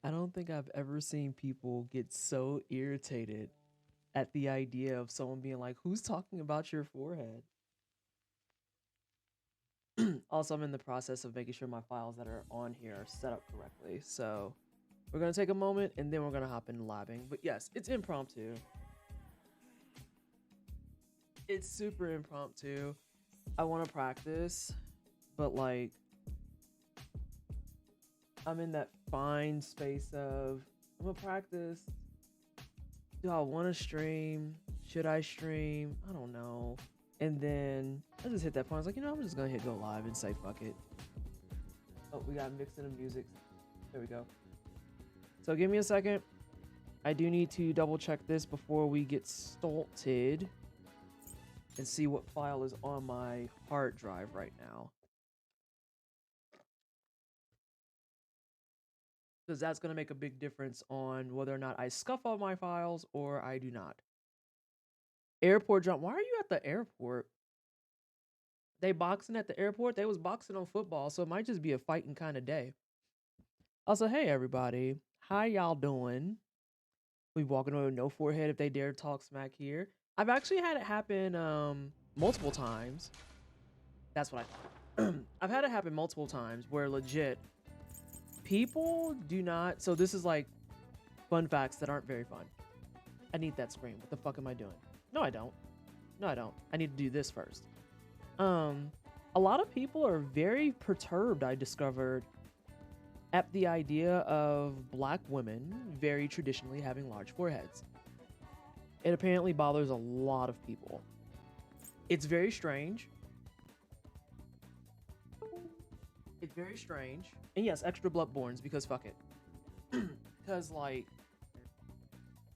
I don't think I've ever seen people get so irritated at the idea of someone being like, "Who's talking about your forehead?" Also, I'm in the process of making sure my files that are on here are set up correctly. So we're gonna take a moment and then we're gonna hop into labbing. But yes, it's impromptu. It's super impromptu. I want to practice, but like I'm in that fine space of I'm gonna practice. Do I want to stream? Should I stream? I don't know. And then I just hit that point. I was like, I'm just gonna hit go live and say fuck it. Oh, we got mixing of music. There we go. So give me a second. I do need to double check this before we get started and see what file is on my hard drive right now. Because that's going to make a big difference on whether or not I scuff all my files or I do not. Airport jump. Why are you at the airport? They boxing at the airport? They was boxing on football, so it might just be a fighting kind of day. Also, hey everybody. How y'all doing? We walking away with no forehead if they dare talk smack here. I've actually had it happen multiple times. That's what I I've had it happen multiple times where legit people do not. So this is like fun facts that aren't very fun. I need that screen. What the fuck am I doing? No, I don't. No, I don't. I need to do this first. A lot of people are very perturbed, I discovered, at the idea of black women very traditionally having large foreheads. It apparently bothers a lot of people. It's very strange. It's very strange. And yes, extra Bloodborns because fuck it. Because like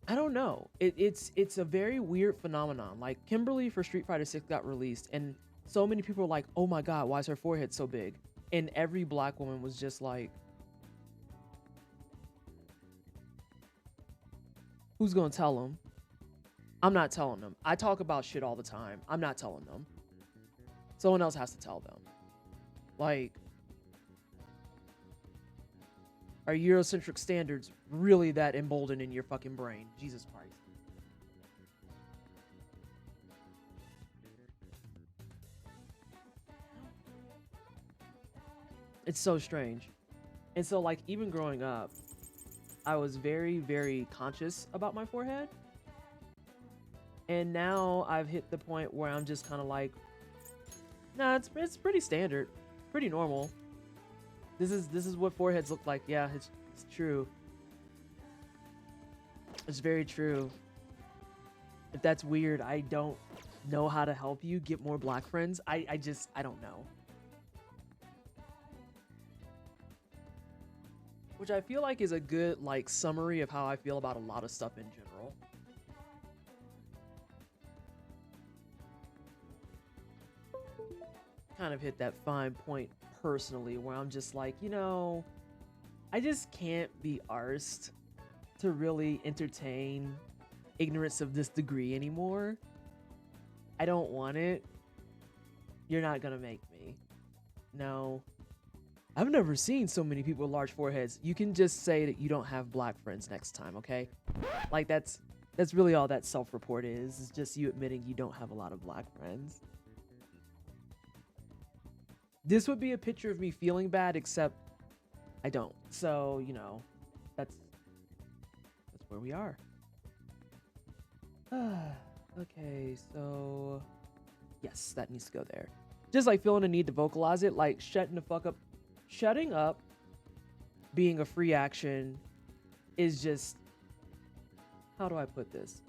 I don't know. It's a very weird phenomenon. Like Kimberly for Street Fighter 6 got released and so many people were like, "Oh my god, why is her forehead so big?" And every black woman was just like, "Who's going to tell them?" I'm not telling them. I talk about shit all the time. I'm not telling them. Someone else has to tell them. Like, are Eurocentric standards really that emboldened in your fucking brain? Jesus Christ. It's so strange. And so, like, even growing up, I was very, very conscious about my forehead. And now I've hit the point where I'm just kind of like, nah, it's pretty standard, pretty normal. This is what foreheads look like. Yeah, it's true. It's very true. If that's weird, I don't know how to help you get more black friends. I don't know. Which I feel like is a good like summary of how I feel about a lot of stuff in general. Kind of hit that fine point personally where I'm just like, I just can't be arsed to really entertain ignorance of this degree anymore. I don't want it. You're not gonna make me. No. I've never seen so many people with large foreheads. You can just say that you don't have black friends next time, okay? Like that's really all that self-report is. It's just you admitting you don't have a lot of black friends. This would be a picture of me feeling bad, except I don't. So, that's where we are. Okay, so yes, that needs to go there. Just like feeling the need to vocalize it, like shutting the fuck up. Shutting up being a free action is just, how do I put this?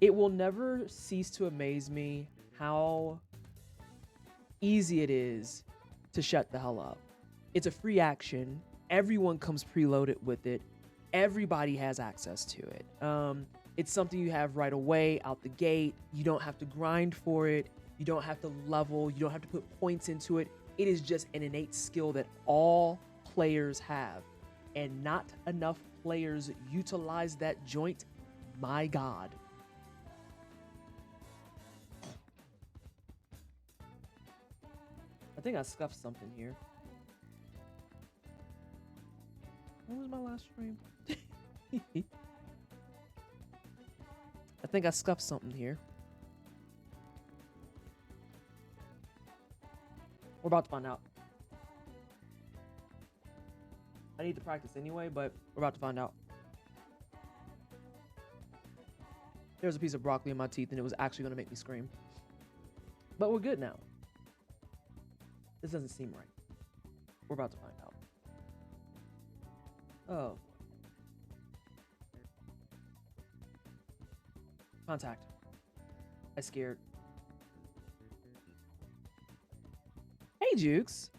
It will never cease to amaze me how easy it is to shut the hell up. It's a free action. Everyone comes preloaded with it. Everybody has access to it. It's something you have right away out the gate. You don't have to grind for it. You don't have to level. You don't have to put points into it. It is just an innate skill that all players have. And not enough players utilize that joint. My God. I think I scuffed something here. When was my last stream? I think I scuffed something here. We're about to find out. I need to practice anyway, but we're about to find out. There's a piece of broccoli in my teeth and it was actually going to make me scream. But we're good now. This doesn't seem right. We're about to find out. Oh. Contact. I scared. Hey, Jukes.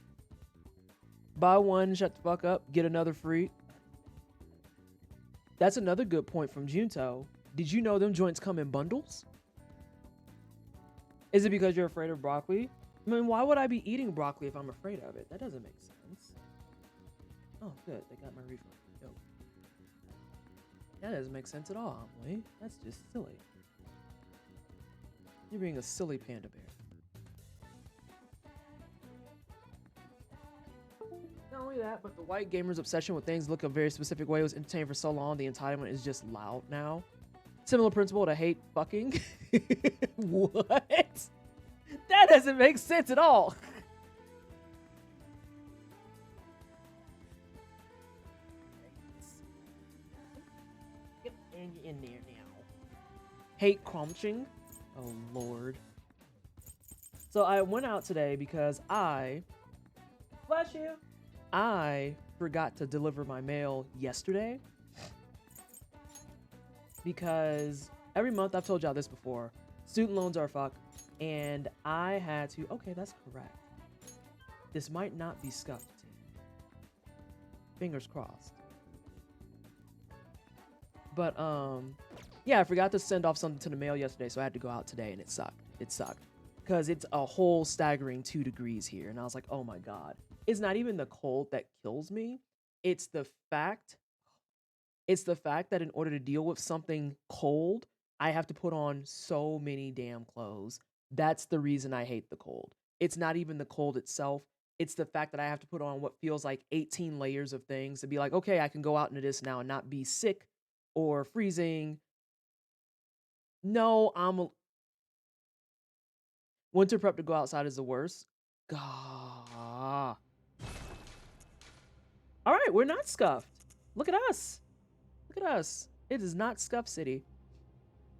Buy one, shut the fuck up, get another free. That's another good point from Junto. Did you know them joints come in bundles? Is it because you're afraid of broccoli? I mean, why would I be eating broccoli if I'm afraid of it? That doesn't make sense. Oh, good. They got my refund. Yo. That doesn't make sense at all, Emily. That's just silly. You're being a silly panda bear. Not only that, but the white gamer's obsession with things look a very specific way was entertained for so long, the entitlement is just loud now. Similar principle to hate fucking. What? That doesn't make sense at all. Get in there now. Hate crunching? Oh, Lord. So I went out today because bless you. I forgot to deliver my mail yesterday because every month, I've told y'all this before, student loans are fuck, and I had to, okay, that's correct. This might not be scuffed. Fingers crossed. But, yeah, I forgot to send off something to the mail yesterday, so I had to go out today, and it sucked. It sucked. Because it's a whole staggering 2 degrees here, and I was like, oh my God. It's not even the cold that kills me. It's the fact that in order to deal with something cold, I have to put on so many damn clothes. That's the reason I hate the cold. It's not even the cold itself. It's the fact that I have to put on what feels like 18 layers of things to be like, okay, I can go out into this now and not be sick or freezing. No, winter prep to go outside is the worst. God. All right, we're not scuffed. Look at us. Look at us. It is not Scuff City.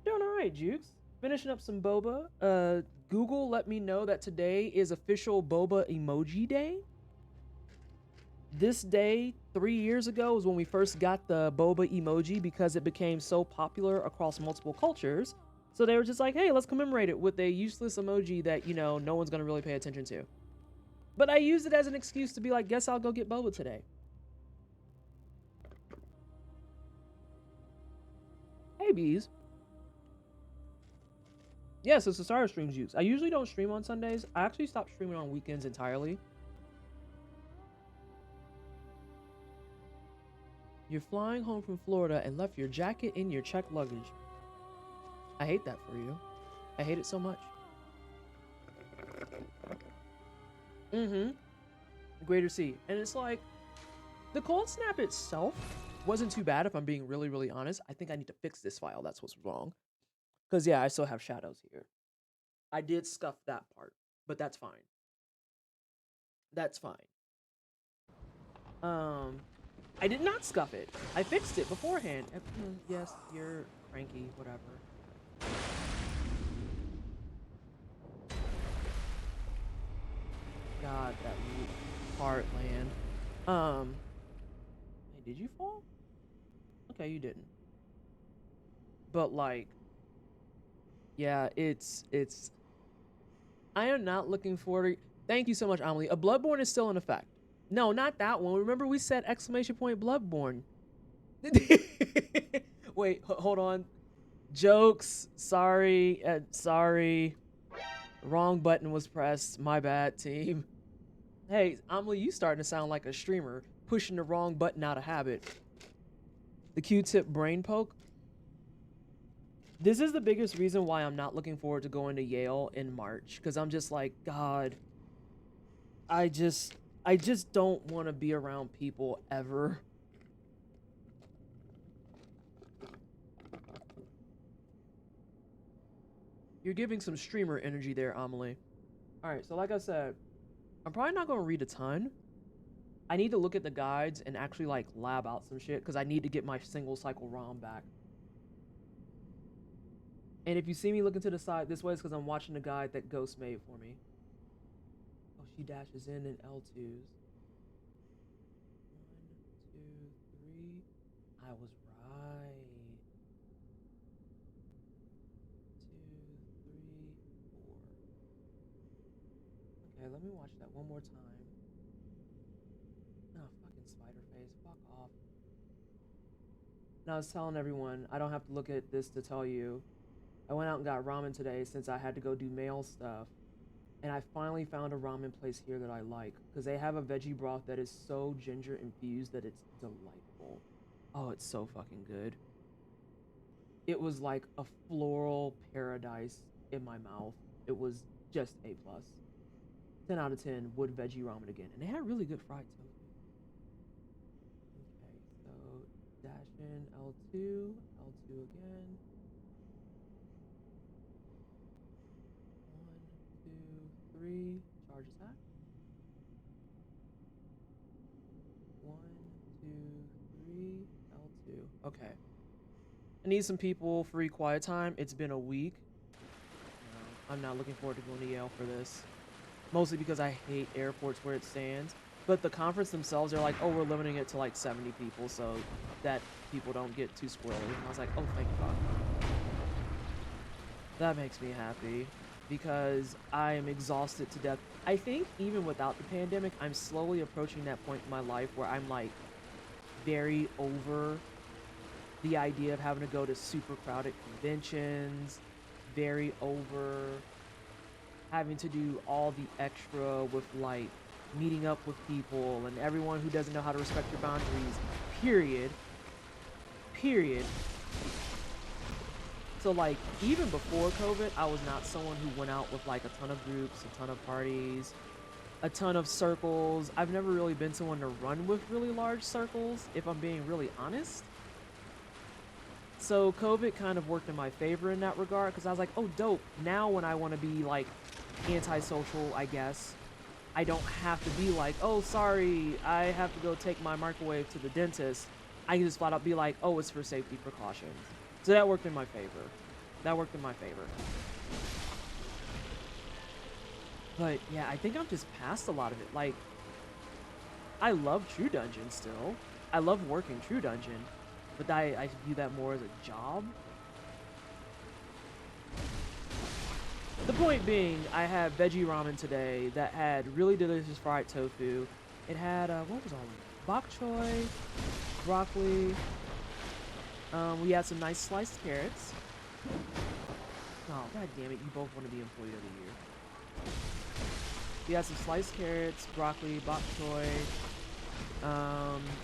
Doing all right, Jukes. Finishing up some boba. Google let me know that today is official boba emoji day. This day, 3 years ago, was when we first got the boba emoji because it became so popular across multiple cultures. So they were just like, hey, let's commemorate it with a useless emoji that, you know, no one's going to really pay attention to. But I used it as an excuse to be like, guess I'll go get boba today. Hey, bees. Yes, it's the Star Streams use. I usually don't stream on Sundays. I actually stopped streaming on weekends entirely. You're flying home from Florida and left your jacket in your checked luggage. I hate that for you. I hate it so much. Greater C. And it's like, the cold snap itself wasn't too bad if I'm being really, really honest. I think I need to fix this file. That's what's wrong. Because, yeah, I still have shadows here. I did scuff that part, but that's fine. That's fine. I did not scuff it. I fixed it beforehand. Yes, you're cranky, whatever. God, that heartland. Hey, did you fall? Okay, you didn't. But like, yeah, it's. I am not looking forward to. Thank you so much, Amelie. A Bloodborne is still in effect. No, not that one. Remember we said exclamation point Bloodborne. Wait, hold on. Jokes. Sorry. Sorry. Wrong button was pressed. My bad, team. Hey, Amelie, you starting to sound like a streamer. Pushing the wrong button out of habit. The Q-tip brain poke. This is the biggest reason why I'm not looking forward to going to Yale in March. Because I'm just like, God, I just don't want to be around people ever. You're giving some streamer energy there, Amelie. All right, so like I said, I'm probably not going to read a ton. I need to look at the guides and actually like lab out some shit because I need to get my single cycle ROM back. And if you see me looking to the side this way, it's because I'm watching the guide that Ghost made for me. Oh, she dashes in L2s. 1, 2, 3. I was right. 2, 3, 4. Okay, let me watch that one more time. Oh, fucking spider face. Fuck off. And I was telling everyone, I don't have to look at this to tell you. I went out and got ramen today since I had to go do mail stuff. And I finally found a ramen place here that I like. Because they have a veggie broth that is so ginger infused that it's delightful. Oh, it's so fucking good. It was like a floral paradise in my mouth. It was just A+. 10 out of 10 would veggie ramen again. And they had really good fried tofu. Okay, so dash in L2, L2 again. 1, 2, 3, charge attack. 1, 2, 3, L2. Okay. I need some people free quiet time. It's been a week. I'm not looking forward to going to Yale for this. Mostly because I hate airports where it stands. But the conference themselves are like, oh, we're limiting it to like 70 people so that people don't get too squirrely. And I was like, oh, thank God. That makes me happy because I am exhausted to death. I think even without the pandemic, I'm slowly approaching that point in my life where I'm like very over the idea of having to go to super crowded conventions, very over having to do all the extra with like meeting up with people and everyone who doesn't know how to respect your boundaries, period. So like even before COVID, I was not someone who went out with like a ton of groups, a ton of parties, a ton of circles. I've never really been someone to run with really large circles, if I'm being really honest. So COVID kind of worked in my favor in that regard because I was like, oh, dope. Now when I want to be like antisocial, I guess, I don't have to be like, oh, sorry, I have to go take my microwave to the dentist. I can just flat out be like, oh, it's for safety precautions. So that worked in my favor. But yeah, I think I'm just past a lot of it. Like, I love True Dungeon still. I love working True Dungeon. But I view that more as a job. The point being, I had veggie ramen today that had really delicious fried tofu. It had, what was all of it? Bok choy, broccoli. We had some nice sliced carrots. Oh, god damn it, you both want to be Employee of the Year. We had some sliced carrots, broccoli, bok choy.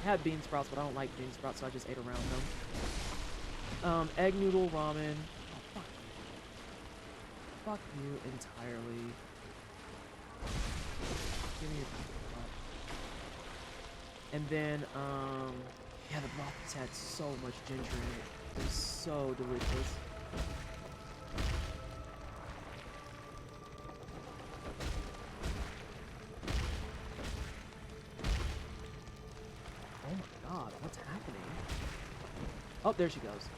Had bean sprouts, but I don't like bean sprouts, so I just ate around them. Egg noodle ramen. Oh, fuck you. Fuck you entirely. Give me your fuck. And then, yeah, the broth just had so much ginger in it. It was so delicious. Oh my god, what's happening? Oh, there she goes.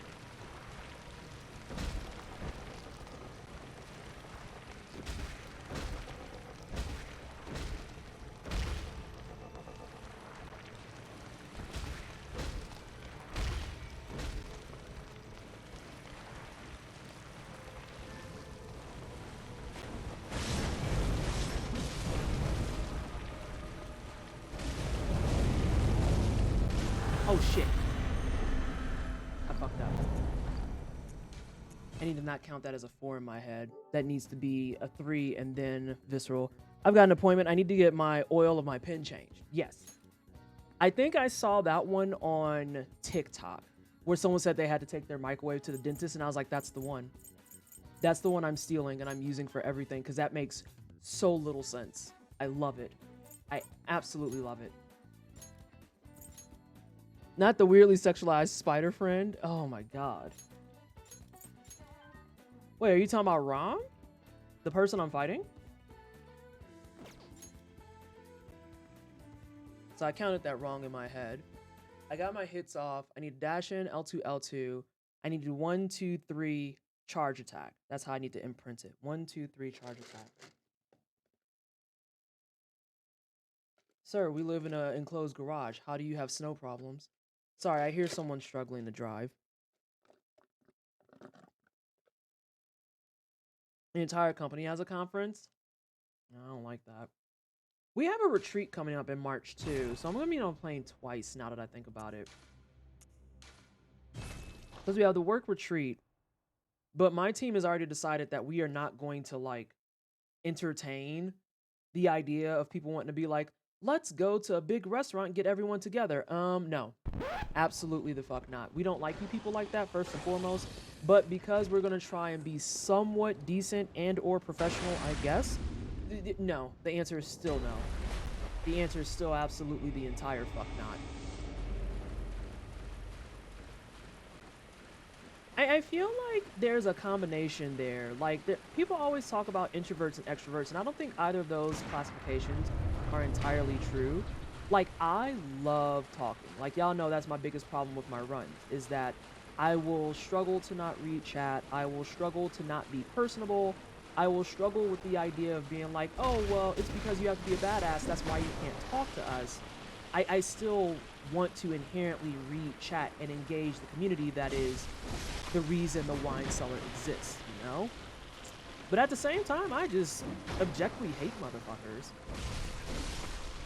Oh shit. I fucked up. I need to not count that as a 4 in my head. That needs to be a 3 and then visceral. I've got an appointment. I need to get my oil of my pen changed. Yes. I think I saw that one on TikTok where someone said they had to take their microwave to the dentist, and I was like, that's the one. That's the one I'm stealing and I'm using for everything because that makes so little sense. I love it. I absolutely love it. Not the weirdly sexualized spider friend. Oh my god. Wait, are you talking about Rom? The person I'm fighting? So I counted that wrong in my head. I got my hits off. I need to dash in, L2, L2. I need to do 1, 2, 3, charge attack. That's how I need to imprint it. 1, 2, 3, charge attack. Sir, we live in an enclosed garage. How do you have snow problems? Sorry, I hear someone struggling to drive. The entire company has a conference? I don't like that. We have a retreat coming up in March too, so I'm going to be on playing twice now that I think about it. Because we have the work retreat, but my team has already decided that we are not going to like entertain the idea of people wanting to be like, let's go to a big restaurant and get everyone together. No, absolutely the fuck not. We don't like you people like that, first and foremost, but because we're going to try and be somewhat decent and or professional, I guess, no, the answer is still no. The answer is still absolutely the entire fuck not. I feel like there's a combination there. Like, people always talk about introverts and extroverts, and I don't think either of those classifications are entirely true. Like, I love talking. Like, y'all know that's my biggest problem with my runs, is that I will struggle to not read chat. I will struggle to not be personable. I will struggle with the idea of being like, oh, well, it's because you have to be a badass. That's why you can't talk to us. I still want to inherently read chat and engage the community that is the reason the wine cellar exists, you know? But at the same time, I just objectively hate motherfuckers.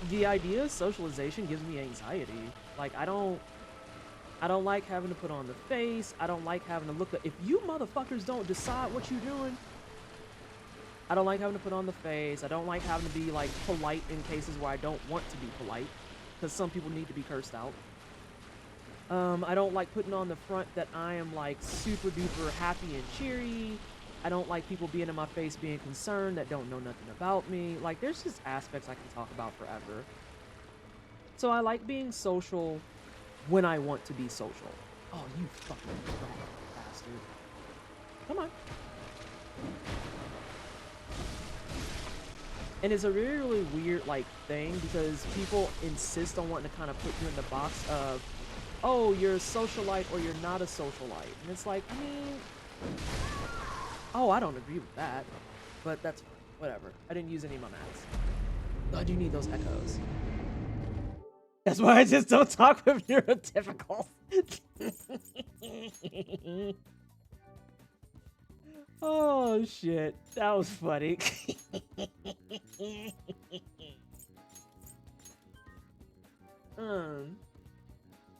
The idea of socialization gives me anxiety. Like, I don't like having to put on the face. I don't like having to look at, if you motherfuckers don't decide what you're doing, I don't like having to put on the face. I don't like having to be like polite in cases where I don't want to be polite, because some people need to be cursed out. I don't like putting on the front that I am like super duper happy and cheery. I don't like people being in my face being concerned that don't know nothing about me. Like, there's just aspects I can talk about forever. So I like being social when I want to be social. Oh, you fucking bastard. Come on. And it's a really, really weird, like, thing, because people insist on wanting to kind of put you in the box of, oh, you're a socialite or you're not a socialite. And it's like, I mean, oh, I don't agree with that, but that's fine. Whatever. I didn't use any of my mats. I do need those echoes. That's why I just don't talk with neurotypicals. Oh, shit. That was funny.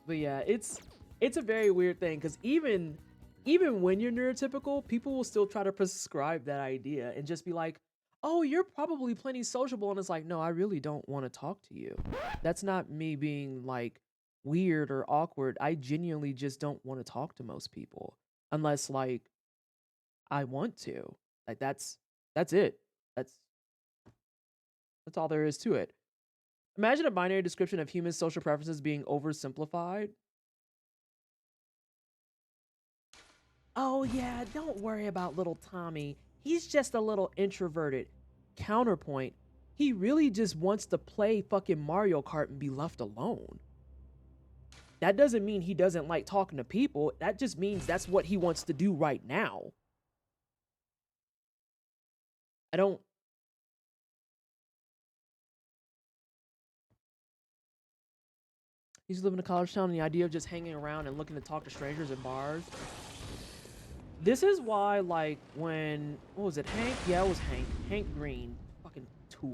But yeah, it's a very weird thing, because even when you're neurotypical, people will still try to prescribe that idea and just be like, oh, you're probably plenty sociable. And it's like, no, I really don't want to talk to you. That's not me being like weird or awkward. I genuinely just don't want to talk to most people unless like I want to. Like, that's it. That's all there is to it. Imagine a binary description of human social preferences being oversimplified. Oh yeah, don't worry about little Tommy. He's just a little introverted. Counterpoint, he really just wants to play fucking Mario Kart and be left alone. That doesn't mean he doesn't like talking to people. That just means that's what he wants to do right now. He's living in a college town, and the idea of just hanging around and looking to talk to strangers at bars. This is why, like, when, what was it, Hank? Yeah, it was Hank Green. Fucking tool.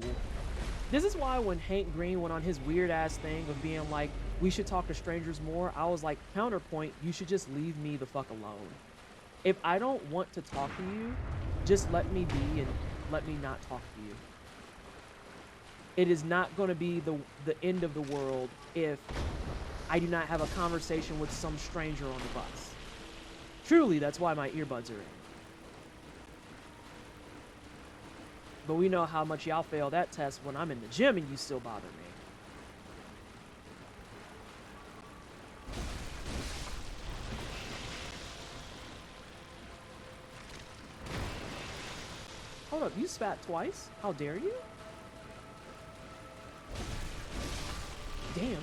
This is why when Hank Green went on his weird-ass thing of being like, we should talk to strangers more, I was like, counterpoint, you should just leave me the fuck alone. If I don't want to talk to you, just let me be and let me not talk to you. It is not going to be the end of the world if I do not have a conversation with some stranger on the bus. Truly, that's why my earbuds are in. But we know how much y'all fail that test when I'm in the gym and you still bother me. hold up. You spat twice? How dare you? Damn.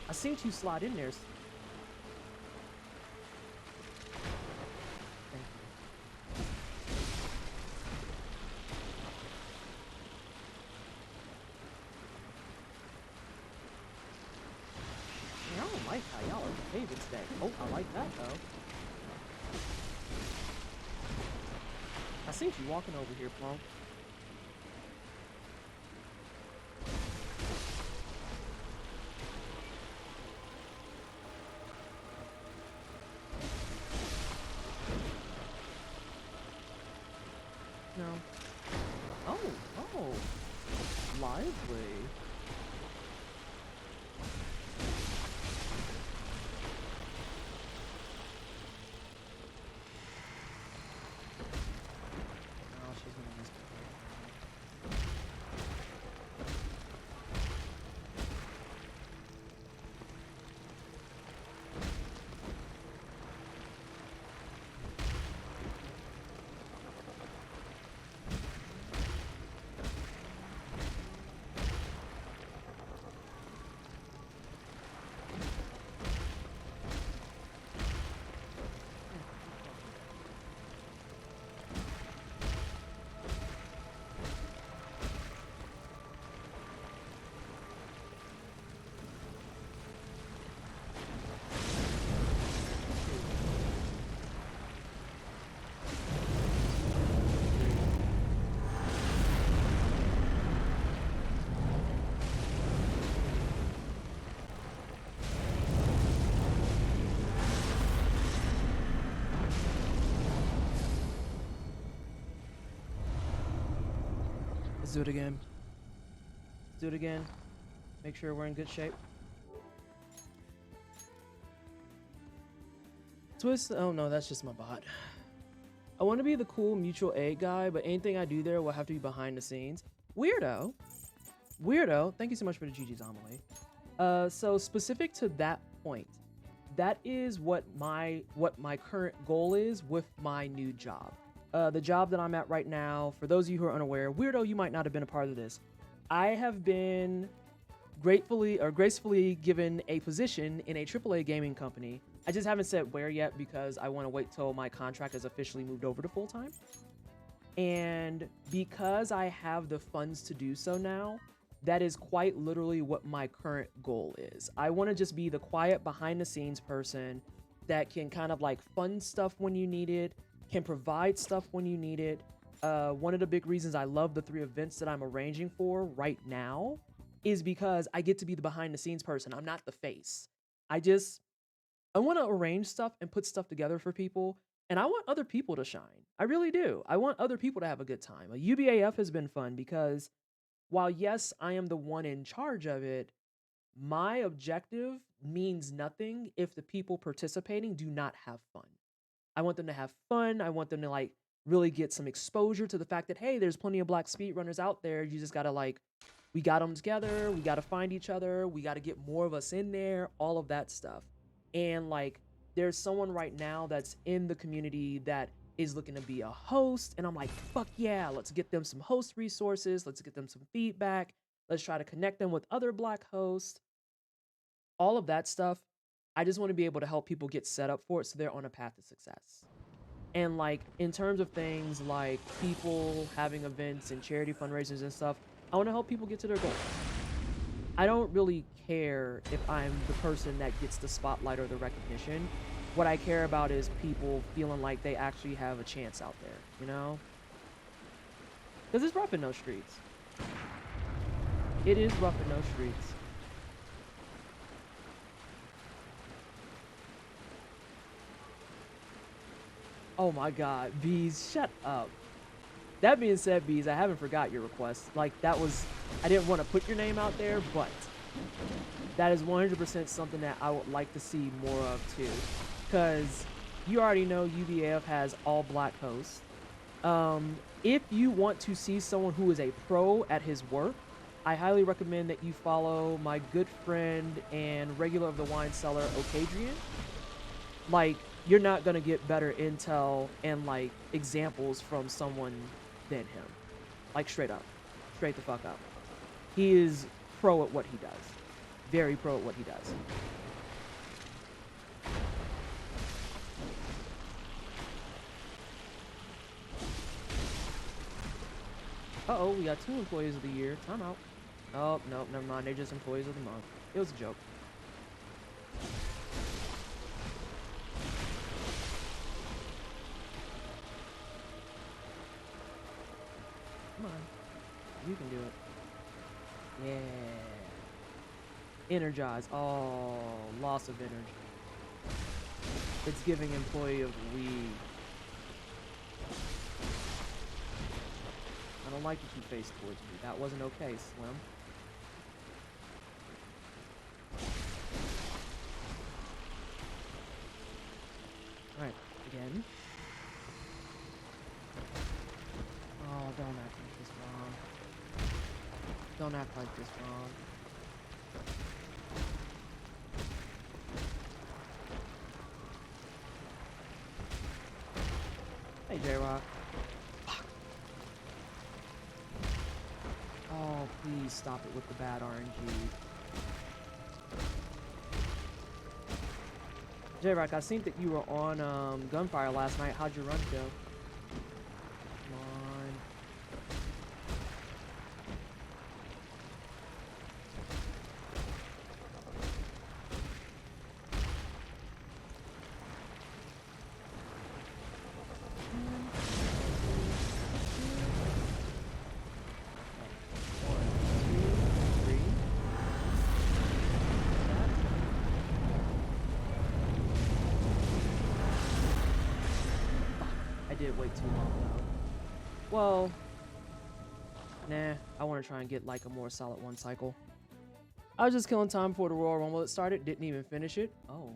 I seen you slide in there. Thank you. Man, I don't like how y'all are behaving today. Oh, I like that though. I seen you walking over here, Plum. No. Oh. Lively. Oh, she's gonna miss me. Let's do it again. Let's do it again. Make sure we're in good shape. Twist. Oh no, that's just my bot. I want to be the cool mutual aid guy, but anything I do there will have to be behind the scenes. Weirdo. Thank you so much for the GG's homily. So specific to that point, that is what my current goal is with my new job. The job that I'm at right now, for those of you who are unaware, Weirdo, you might not have been a part of this. I have been gracefully given a position in a AAA gaming company. I just haven't said where yet because I want to wait till my contract is officially moved over to full-time. And because I have the funds to do so now, that is quite literally what my current goal is. I want to just be the quiet behind-the-scenes person that can kind of like fund stuff when you need it, can provide stuff when you need it. One of the big reasons I love the 3 events that I'm arranging for right now is because I get to be the behind the scenes person. I'm not the face. I want to arrange stuff and put stuff together for people. And I want other people to shine. I really do. I want other people to have a good time. UBAF has been fun because while yes, I am the one in charge of it, my objective means nothing if the people participating do not have fun. I want them to have fun. I want them to like really get some exposure to the fact that, hey, there's plenty of black speedrunners out there. You just got to like, we got them together. We got to find each other. We got to get more of us in there, all of that stuff. And like, there's someone right now that's in the community that is looking to be a host. And I'm like, fuck yeah, let's get them some host resources. Let's get them some feedback. Let's try to connect them with other black hosts. All of that stuff. I just want to be able to help people get set up for it so they're on a path to success. And like in terms of things like people having events and charity fundraisers and stuff, I want to help people get to their goals. I don't really care if I'm the person that gets the spotlight or the recognition. What I care about is people feeling like they actually have a chance out there, you know? Because it's rough in those streets. It is rough in those streets. Oh my god, Bees, shut up. That being said, Bees, I haven't forgot your request. Like, that was... I didn't want to put your name out there, but that is 100% something that I would like to see more of, too. Because you already know UBAF has all black hosts. If you want to see someone who is a pro at his work, I highly recommend that you follow my good friend and regular of the wine cellar, Okadrian. Like, you're not going to get better intel and, like, examples from someone than him. Like, straight up. Straight the fuck up. He is pro at what he does. Very pro at what he does. Uh-oh, we got 2 employees of the year. Time out. Oh, no, never mind. They're just employees of the month. It was a joke. Come on. You can do it. Yeah. Energize. Oh, loss of energy. It's giving employee of the week. I don't like that you face towards me. That wasn't okay, Slim. Alright, again. Oh, don't act like this, Mom. Don't act like this, Mom. Hey, J-Rock. Oh, please stop it with the bad RNG. J-Rock, I seen that you were on Gunfire last night. How'd your run go? Come on. Did wait too long though. Well, nah, I want to try and get like a more solid 1 cycle. I was just killing time before the Royal Rumble it started. Didn't even finish it. Oh.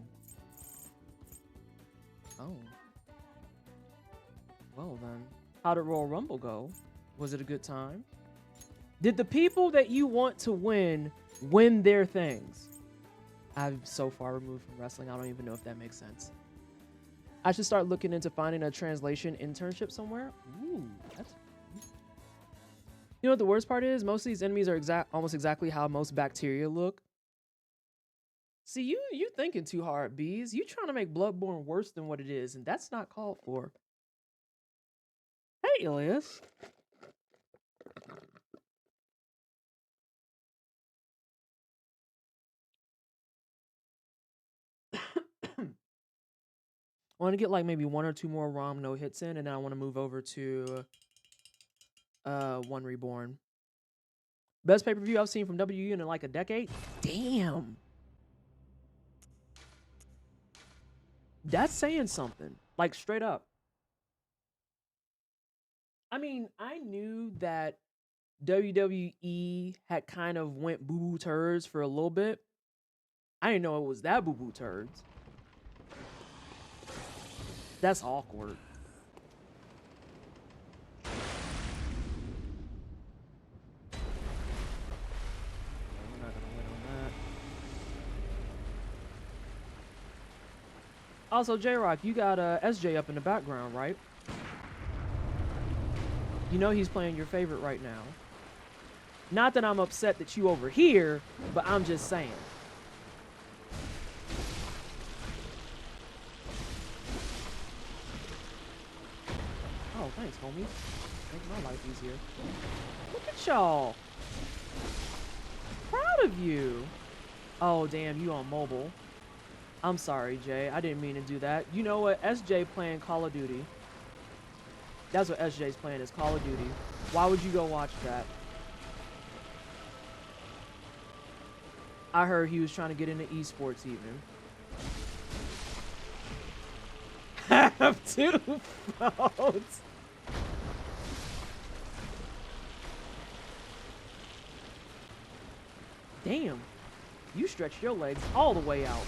Well then, how did Royal Rumble go? Was it a good time? Did the people that you want to win their things? I'm so far removed from wrestling, I don't even know if that makes sense. I should start looking into finding a translation internship somewhere. Ooh, that's... You know what the worst part is? Most of these enemies are almost exactly how most bacteria look. See, you thinking too hard, Bees. You trying to make Bloodborne worse than what it is, and that's not called for. Hey, Elias. I want to get like maybe 1 or 2 more ROM no hits in, and then I want to move over to 1 Reborn. Best pay-per-view I've seen from WU in like a decade? Damn. That's saying something. Like, straight up. I mean, I knew that WWE had kind of went boo-boo turds for a little bit. I didn't know it was that boo-boo turds. That's awkward. We're not gonna win on that. Also, J-Rock, you got SJ up in the background, right? You know he's playing your favorite right now. Not that I'm upset that you over here, but I'm just saying. Oh, thanks, homie. Make my life easier. Look at y'all. Proud of you. Oh, damn, you on mobile. I'm sorry, Jay. I didn't mean to do that. You know what? SJ playing Call of Duty. That's what SJ's playing, is Call of Duty. Why would you go watch that? I heard he was trying to get into esports even. Have 2 phones. Damn. You stretched your legs all the way out.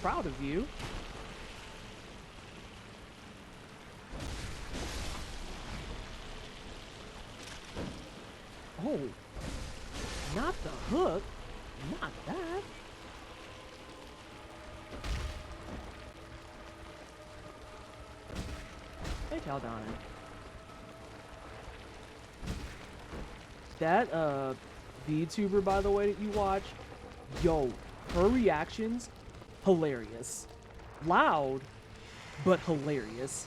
Proud of you. Oh. Not the hook. Not that. Hey, Caldana. That VTuber, by the way, that you watch, yo, her reactions, hilarious. Loud, but hilarious.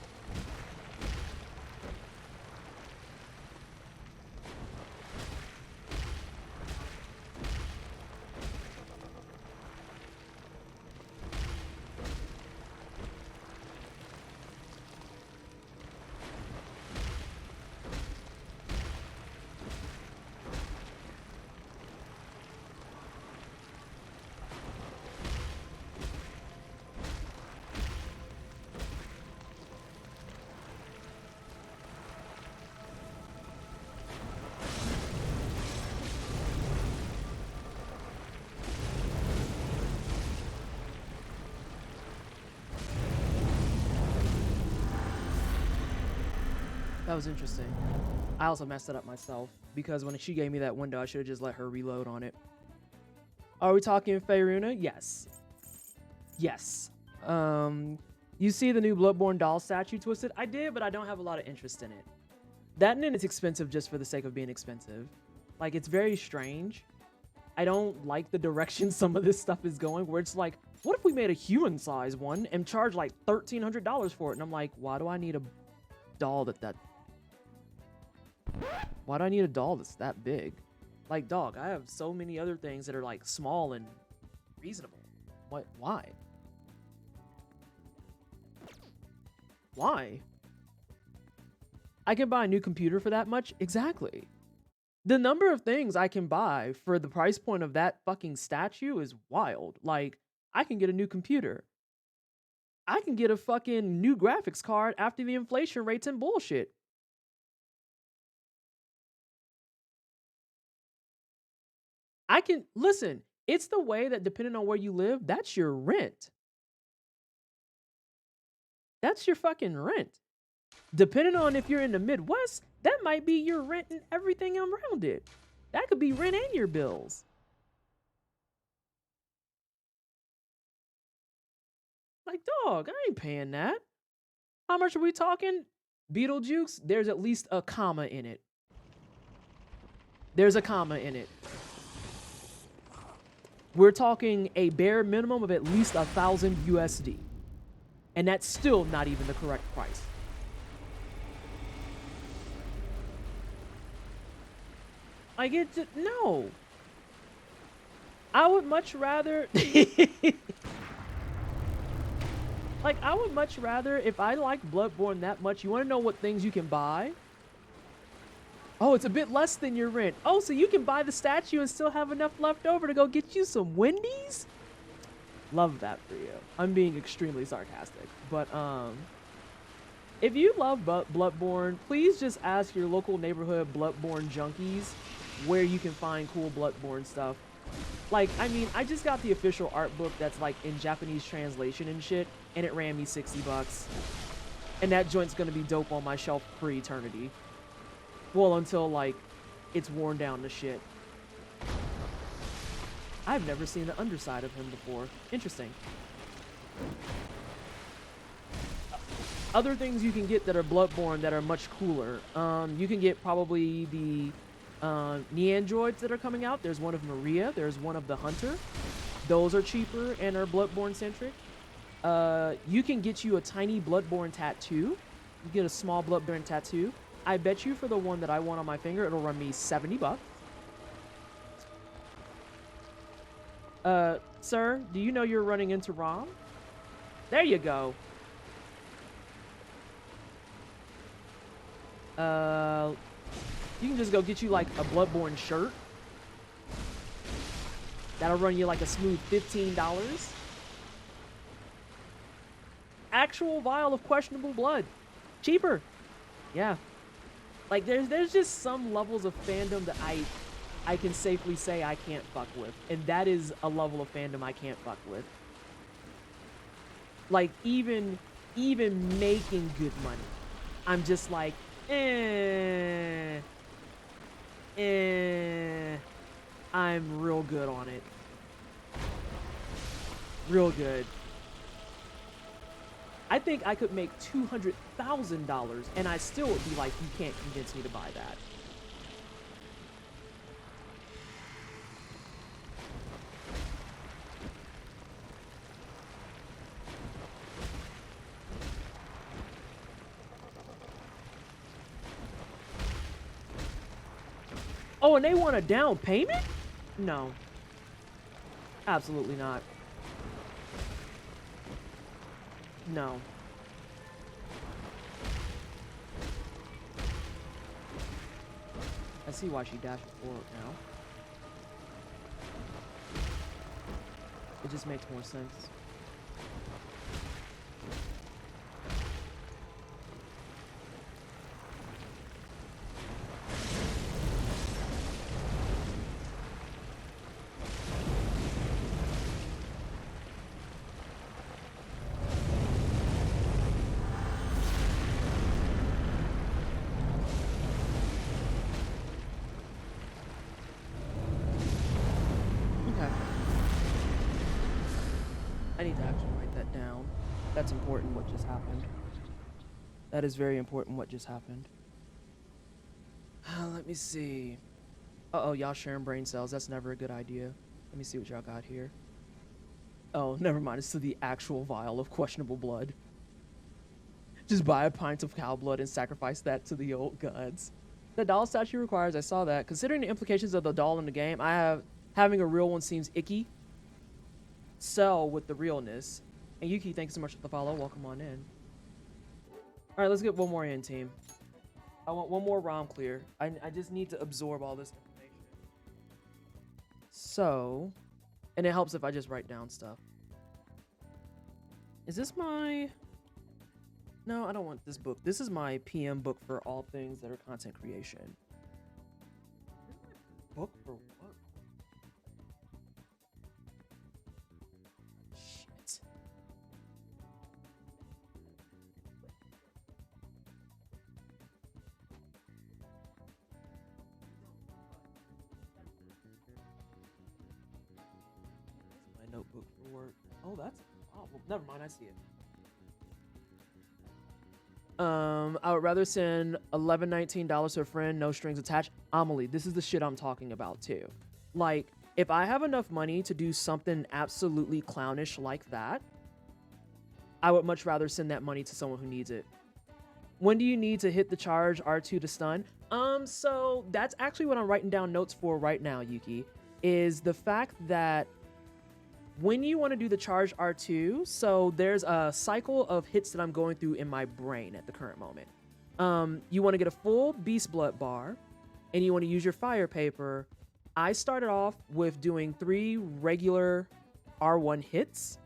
That was interesting. I also messed it up myself because when she gave me that window, I should have just let her reload on it. Are we talking Faeruna? Yes. Yes. You see the new Bloodborne doll statue twisted? I did, but I don't have a lot of interest in it. That and it's expensive just for the sake of being expensive. Like, it's very strange. I don't like the direction some of this stuff is going, where it's like, what if we made a human-size one and charged like $1,300 for it? And I'm like, why do I need a doll why do I need a doll that's that big? Like, dog, I have so many other things that are like small and reasonable. What? Why? Why? I can buy a new computer for that much? Exactly. The number of things I can buy for the price point of that fucking statue is wild. Like, I can get a new computer. I can get a fucking new graphics card after the inflation rates and bullshit. I can, listen, it's the way that depending on where you live, that's your rent. That's your fucking rent. Depending on if you're in the Midwest, that might be your rent and everything around it. That could be rent and your bills. Like, dog, I ain't paying that. How much are we talking? Beetlejuice, there's at least a comma in it. There's a comma in it. We're talking a bare minimum of at least 1,000 USD. And that's still not even the correct price. I get to, no. I would much rather, like, I would much rather, if I like Bloodborne that much, you want to know what things you can buy? Oh, it's a bit less than your rent. Oh, so you can buy the statue and still have enough left over to go get you some Wendy's? Love that for you. I'm being extremely sarcastic. But, if you love Bloodborne, please just ask your local neighborhood Bloodborne junkies where you can find cool Bloodborne stuff. Like, I mean, I just got the official art book that's like in Japanese translation and shit, and it ran me $60. And that joint's gonna be dope on my shelf for eternity. Well, until, like, it's worn down to shit. I've never seen the underside of him before. Interesting. Other things you can get that are Bloodborne that are much cooler. You can get probably the Neandroids that are coming out. There's one of Maria. There's one of the Hunter. Those are cheaper and are Bloodborne-centric. You can get you a tiny Bloodborne tattoo. You get a small Bloodborne tattoo. I bet you for the one that I want on my finger, it'll run me $70. Sir, do you know you're running into ROM? There you go. You can just go get you like a Bloodborne shirt. That'll run you like a smooth $15. Actual vial of questionable blood. Cheaper. Yeah. Like, there's just some levels of fandom that I can safely say I can't fuck with. And that is a level of fandom I can't fuck with. Like, even making good money, I'm just like, I'm real good on it. Real good. I think I could make $200,000 and I still would be like, you can't convince me to buy that. Oh, and they want a down payment? No. Absolutely not. No. I see why she dashed forward now. It just makes more sense. I need to actually write that down. That's important what just happened. That is very important what just happened. Let me see. Uh-oh, y'all sharing brain cells. That's never a good idea. Let me see what y'all got here. Oh, never mind. It's to the actual vial of questionable blood. Just buy a pint of cow blood and sacrifice that to the old gods. The doll statue requires, I saw that. Considering the implications of the doll in the game, having a real one seems icky. Sell with the realness. And Yuki, thanks so much for the follow. Welcome on in. All right, let's get one more in, team. I want one more ROM clear. I just need to absorb all this information. So, and it helps if I just write down stuff. Is this my... No, I don't want this book. This is my PM book for all things that are content creation. Book for what? Shit. My notebook for work. Oh, that's... Oh, well, never mind. I see it. I would rather send $11, $19 to a friend, no strings attached. Amelie, this is the shit I'm talking about too. Like, if I have enough money to do something absolutely clownish like that, I would much rather send that money to someone who needs it. When do you need to hit the charge R2 to stun? So that's actually what I'm writing down notes for right now, Yuki, is the fact that when you want to do the charge R2, so there's a cycle of hits that I'm going through in my brain at the current moment. You want to get a full Beast Blood bar, and you want to use your fire paper. I started off with doing 3 regular R1 hits,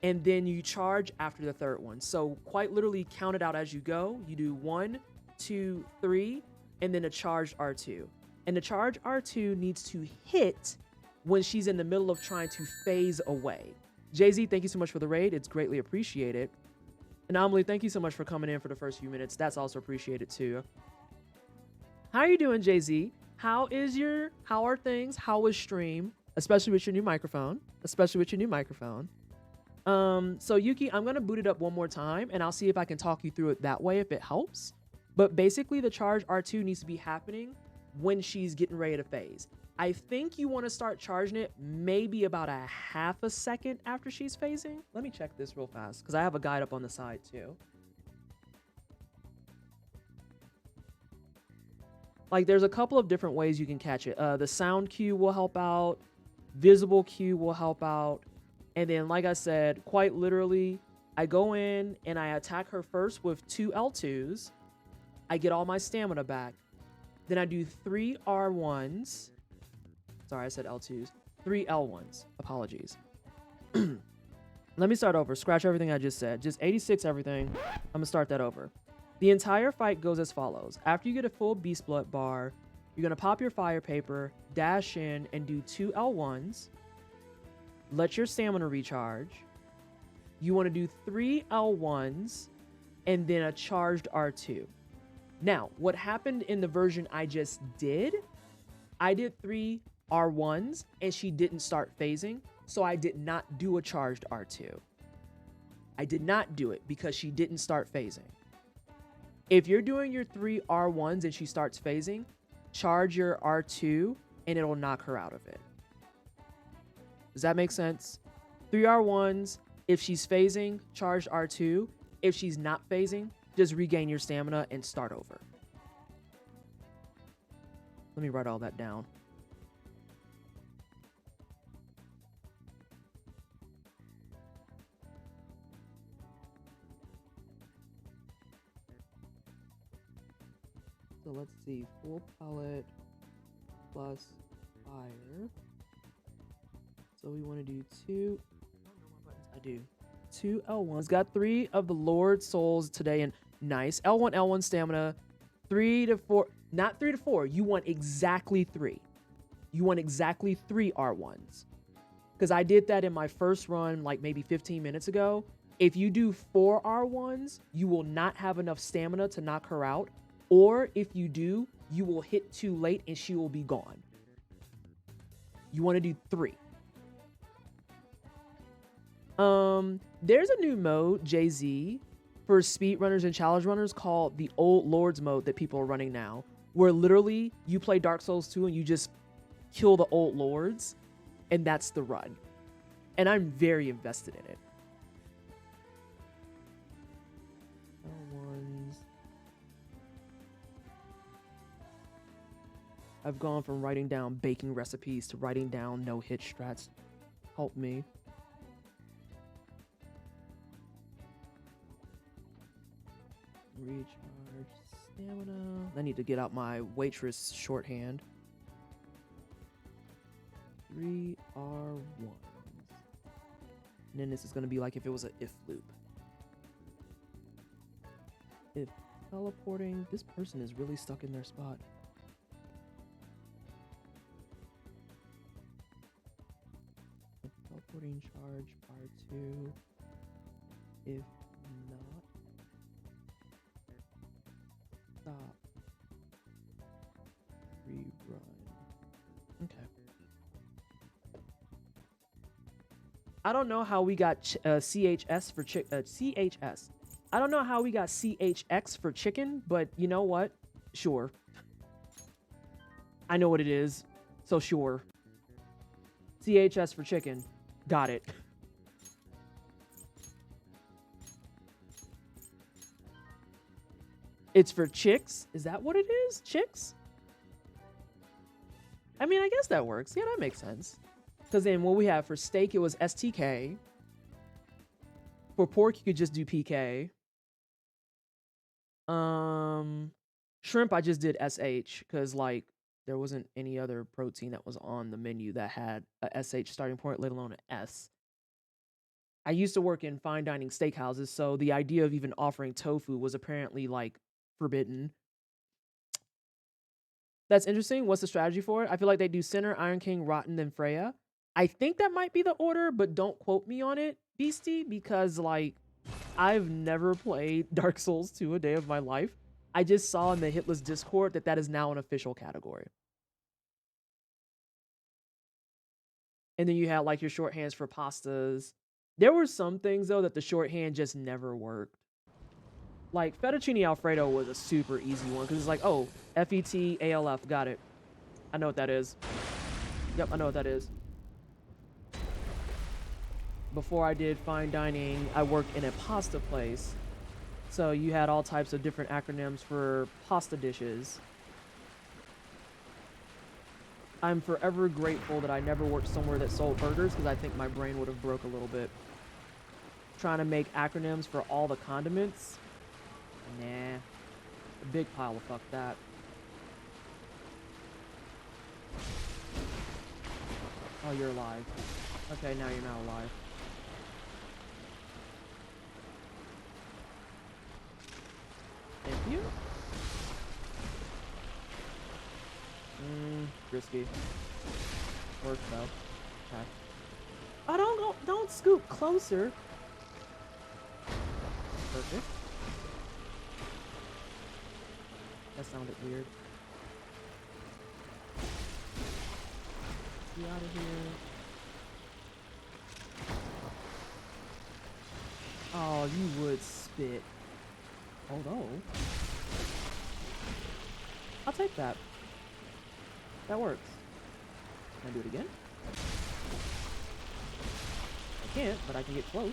and then you charge after the third one. So quite literally count it out as you go. You do 1, 2, 3, and then a charged R2. And the charge R2 needs to hit when she's in the middle of trying to phase away. Jay-Z, thank you so much for the raid. It's greatly appreciated. Anomaly, thank you so much for coming in for the first few minutes. That's also appreciated too. How are you doing, Jay-Z? How are things? How was stream? Especially with your new microphone. So Yuki, I'm gonna boot it up one more time and I'll see if I can talk you through it that way if it helps. But basically the charge R2 needs to be happening when she's getting ready to phase. I think you want to start charging it maybe about a half a second after she's phasing. Let me check this real fast because I have a guide up on the side too. Like there's a couple of different ways you can catch it. The sound cue will help out. Visible cue will help out. And then, like I said, quite literally, I go in and I attack her first with 2 L2s. I get all my stamina back. Then I do 3 R1s. Sorry, I said L2s. 3 L1s. Apologies. Let me start over. Scratch everything I just said. Just 86 everything. I'm going to start that over. The entire fight goes as follows. After you get a full Beast Blood bar, you're going to pop your fire paper, dash in, and do 2 L1s. Let your stamina recharge. You want to do 3 L1s, and then a charged R2. Now, what happened in the version I just did, I did 3 R1s and she didn't start phasing, so I did not do a charged R2. I did not do it because she didn't start phasing. If you're doing your 3 R1s and she starts phasing, charge your R2 and it'll knock her out of it. Does that make sense? 3 R1s, if she's phasing, charge R2. If she's not phasing, just regain your stamina and start over. Let me write all that down. So let's see, full pellet plus fire. So we want to do two. I do 2 L1s. Got 3 of the Lord Souls today, and nice. L1 stamina. 3 to 4. Not 3 to 4. You want exactly 3. You want exactly 3 R1s. Because I did that in my first run, like maybe 15 minutes ago. If you do 4 R1s, you will not have enough stamina to knock her out. Or if you do, you will hit too late and she will be gone. You want to do 3. There's a new mode, Jay-Z, for speedrunners and challenge runners called the Old Lords mode that people are running now, where literally you play Dark Souls 2 and you just kill the Old Lords, and that's the run. And I'm very invested in it. L1s. I've gone from writing down baking recipes to writing down no-hit strats. Help me. Recharge stamina. I need to get out my waitress shorthand. 3 R1s. And then this is going to be like if it was an if loop. If teleporting, this person is really stuck in their spot. If teleporting charge R2. If not, stop. Rerun. Okay. I don't know how we got CHS for CHS. I don't know how we got CHX for chicken, but you know what? Sure. I know what it is, so sure. CHS for chicken. Got it. It's for chicks? Is that what it is? Chicks? I mean, I guess that works. Yeah, that makes sense. Because then what we have for steak, it was STK. For pork, you could just do PK. Shrimp, I just did SH because like there wasn't any other protein that was on the menu that had a SH starting point, let alone an S. I used to work in fine dining steakhouses, so the idea of even offering tofu was apparently like forbidden. That's interesting. What's the strategy for it? I feel like they do Center, Iron King, Rotten, then Freya. I think that might be the order, but don't quote me on it, Beastie, because like I've never played Dark Souls 2 a day of my life. I just saw in the Hitless Discord that is now an official category. And then you had like your shorthands for pastas. There were some things though that the shorthand just never worked. Like fettuccine alfredo was a super easy one because it's like, oh, FET-ALF, got it. I know what that is. Yep, I know what that is. Before I did fine dining, I worked in a pasta place. So you had all types of different acronyms for pasta dishes. I'm forever grateful that I never worked somewhere that sold burgers because I think my brain would have broke a little bit. Trying to make acronyms for all the condiments. Nah. A big pile of fuck that. Oh, you're alive. Okay, now you're not alive. Thank you. Risky. Works though. Okay. Oh, don't scoot closer. Perfect. That sounded weird. Get out of here. Oh, you would spit. Although, I'll take that. That works. Can I do it again? I can't, but I can get close.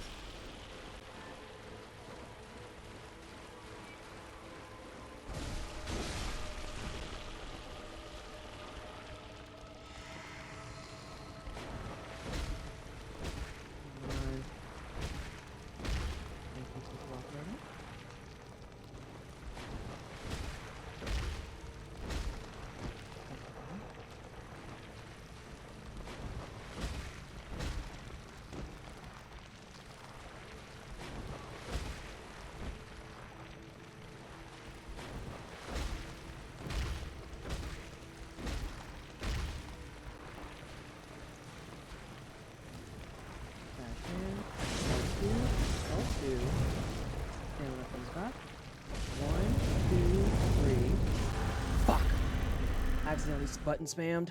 accidentally button spammed.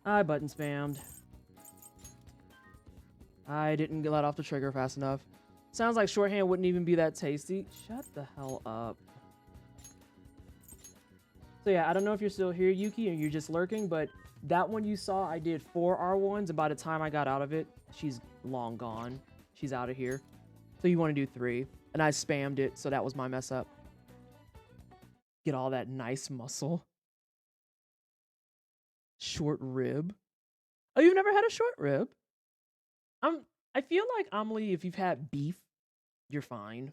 I button spammed. I didn't let off the trigger fast enough. Sounds like shorthand wouldn't even be that tasty. Shut the hell up. So yeah, I don't know if you're still here, Yuki, and you're just lurking, but that one you saw, I did 4 R1s, and by the time I got out of it, she's long gone. She's out of here. So you want to do 3. And I spammed it, so that was my mess up. Get all that nice muscle. Short rib. Oh, you've never had a short rib? I feel like, Amelie, if you've had beef, you're fine.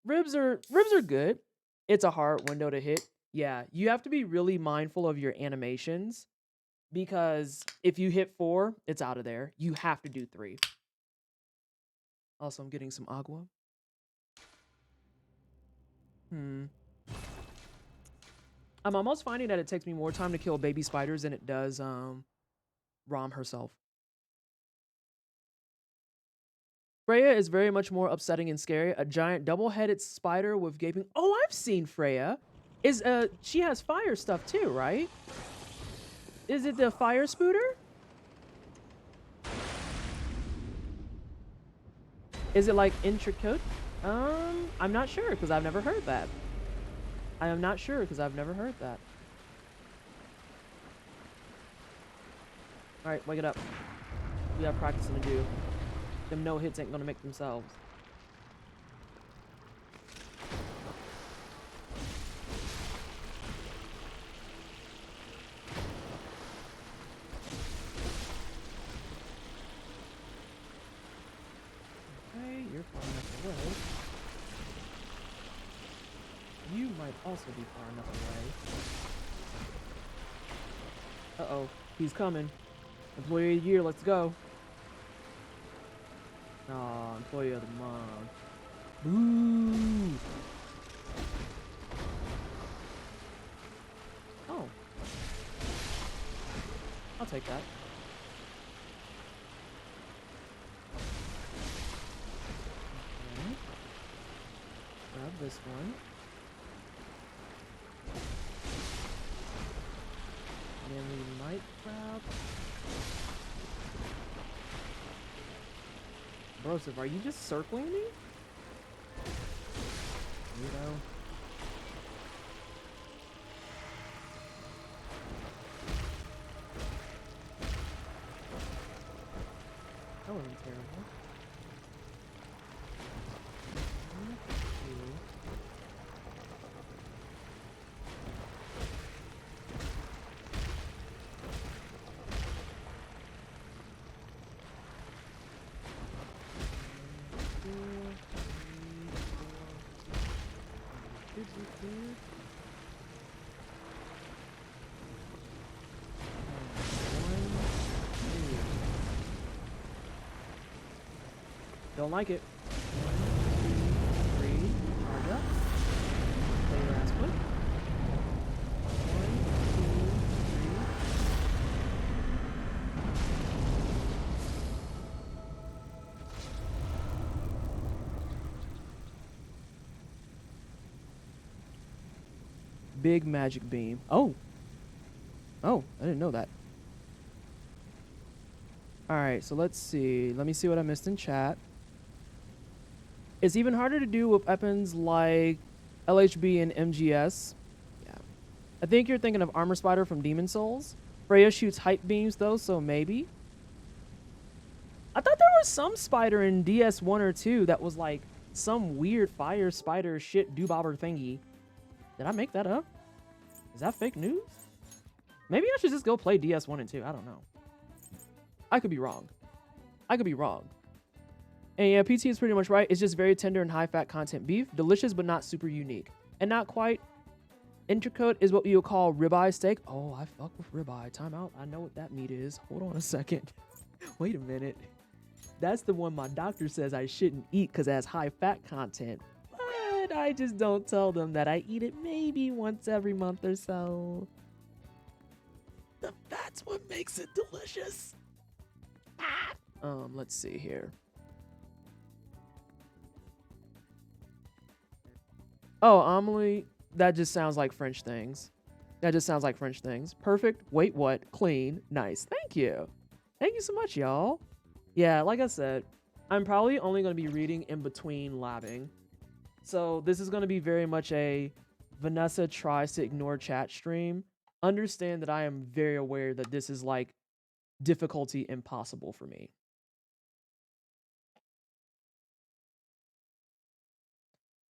Ribs are good. It's a hard window to hit. Yeah, you have to be really mindful of your animations because if you hit 4, it's out of there. You have to do 3. Also, I'm getting some agua. I'm almost finding that it takes me more time to kill baby spiders than it does Rom herself. Freya is very much more upsetting and scary. A giant double-headed spider with gaping... Oh, I've seen Freya. She has fire stuff too, right? Is it the fire spooter? Is it like intricate? I'm not sure because I've never heard that. I am not sure because I've never heard that. All right, wake it up. We have practicing to do. Them no hits ain't gonna make themselves. Okay, you're far enough away. You might also be far enough away. Uh-oh, he's coming. Employee of the year, let's go. Aw, employee of the month. Boo! Oh. I'll take that. Okay. Grab this one. And then we might grab... Broseph, are you just circling me? Weirdo. That wasn't terrible. 1, 2. Don't like it. 1, 2, 3. Charge up. Play your last one. 1, 2, 3. Big magic beam. Oh. Oh, I didn't know that. Alright, so let's see. Let me see what I missed in chat. It's even harder to do with weapons like LHB and MGS. Yeah. I think you're thinking of Armor Spider from Demon Souls. Freya shoots hype beams though, so maybe. I thought there was some spider in DS1 or 2 that was like some weird fire spider shit doobobber thingy. Did I make that up? Is that fake news? Maybe I should just go play DS1 and 2. I don't know. I could be wrong. I could be wrong. And yeah, PT is pretty much right. It's just very tender and high-fat content beef. Delicious, but not super unique. And not quite. Intricate is what you would call ribeye steak. Oh, I fuck with ribeye. Time out. I know what that meat is. Hold on a second. Wait a minute. That's the one my doctor says I shouldn't eat because it has high-fat content. But I just don't tell them that I eat it maybe once every month or so. The fat's what makes it delicious. Let's see here. Oh, Amelie, that just sounds like French things. That just sounds like French things. Perfect. Wait, what? Clean. Nice. Thank you. Thank you so much, y'all. Yeah, like I said, I'm probably only going to be reading in between labbing. So this is going to be very much a Vanessa tries to ignore chat stream. Understand that I am very aware that this is like difficulty impossible for me.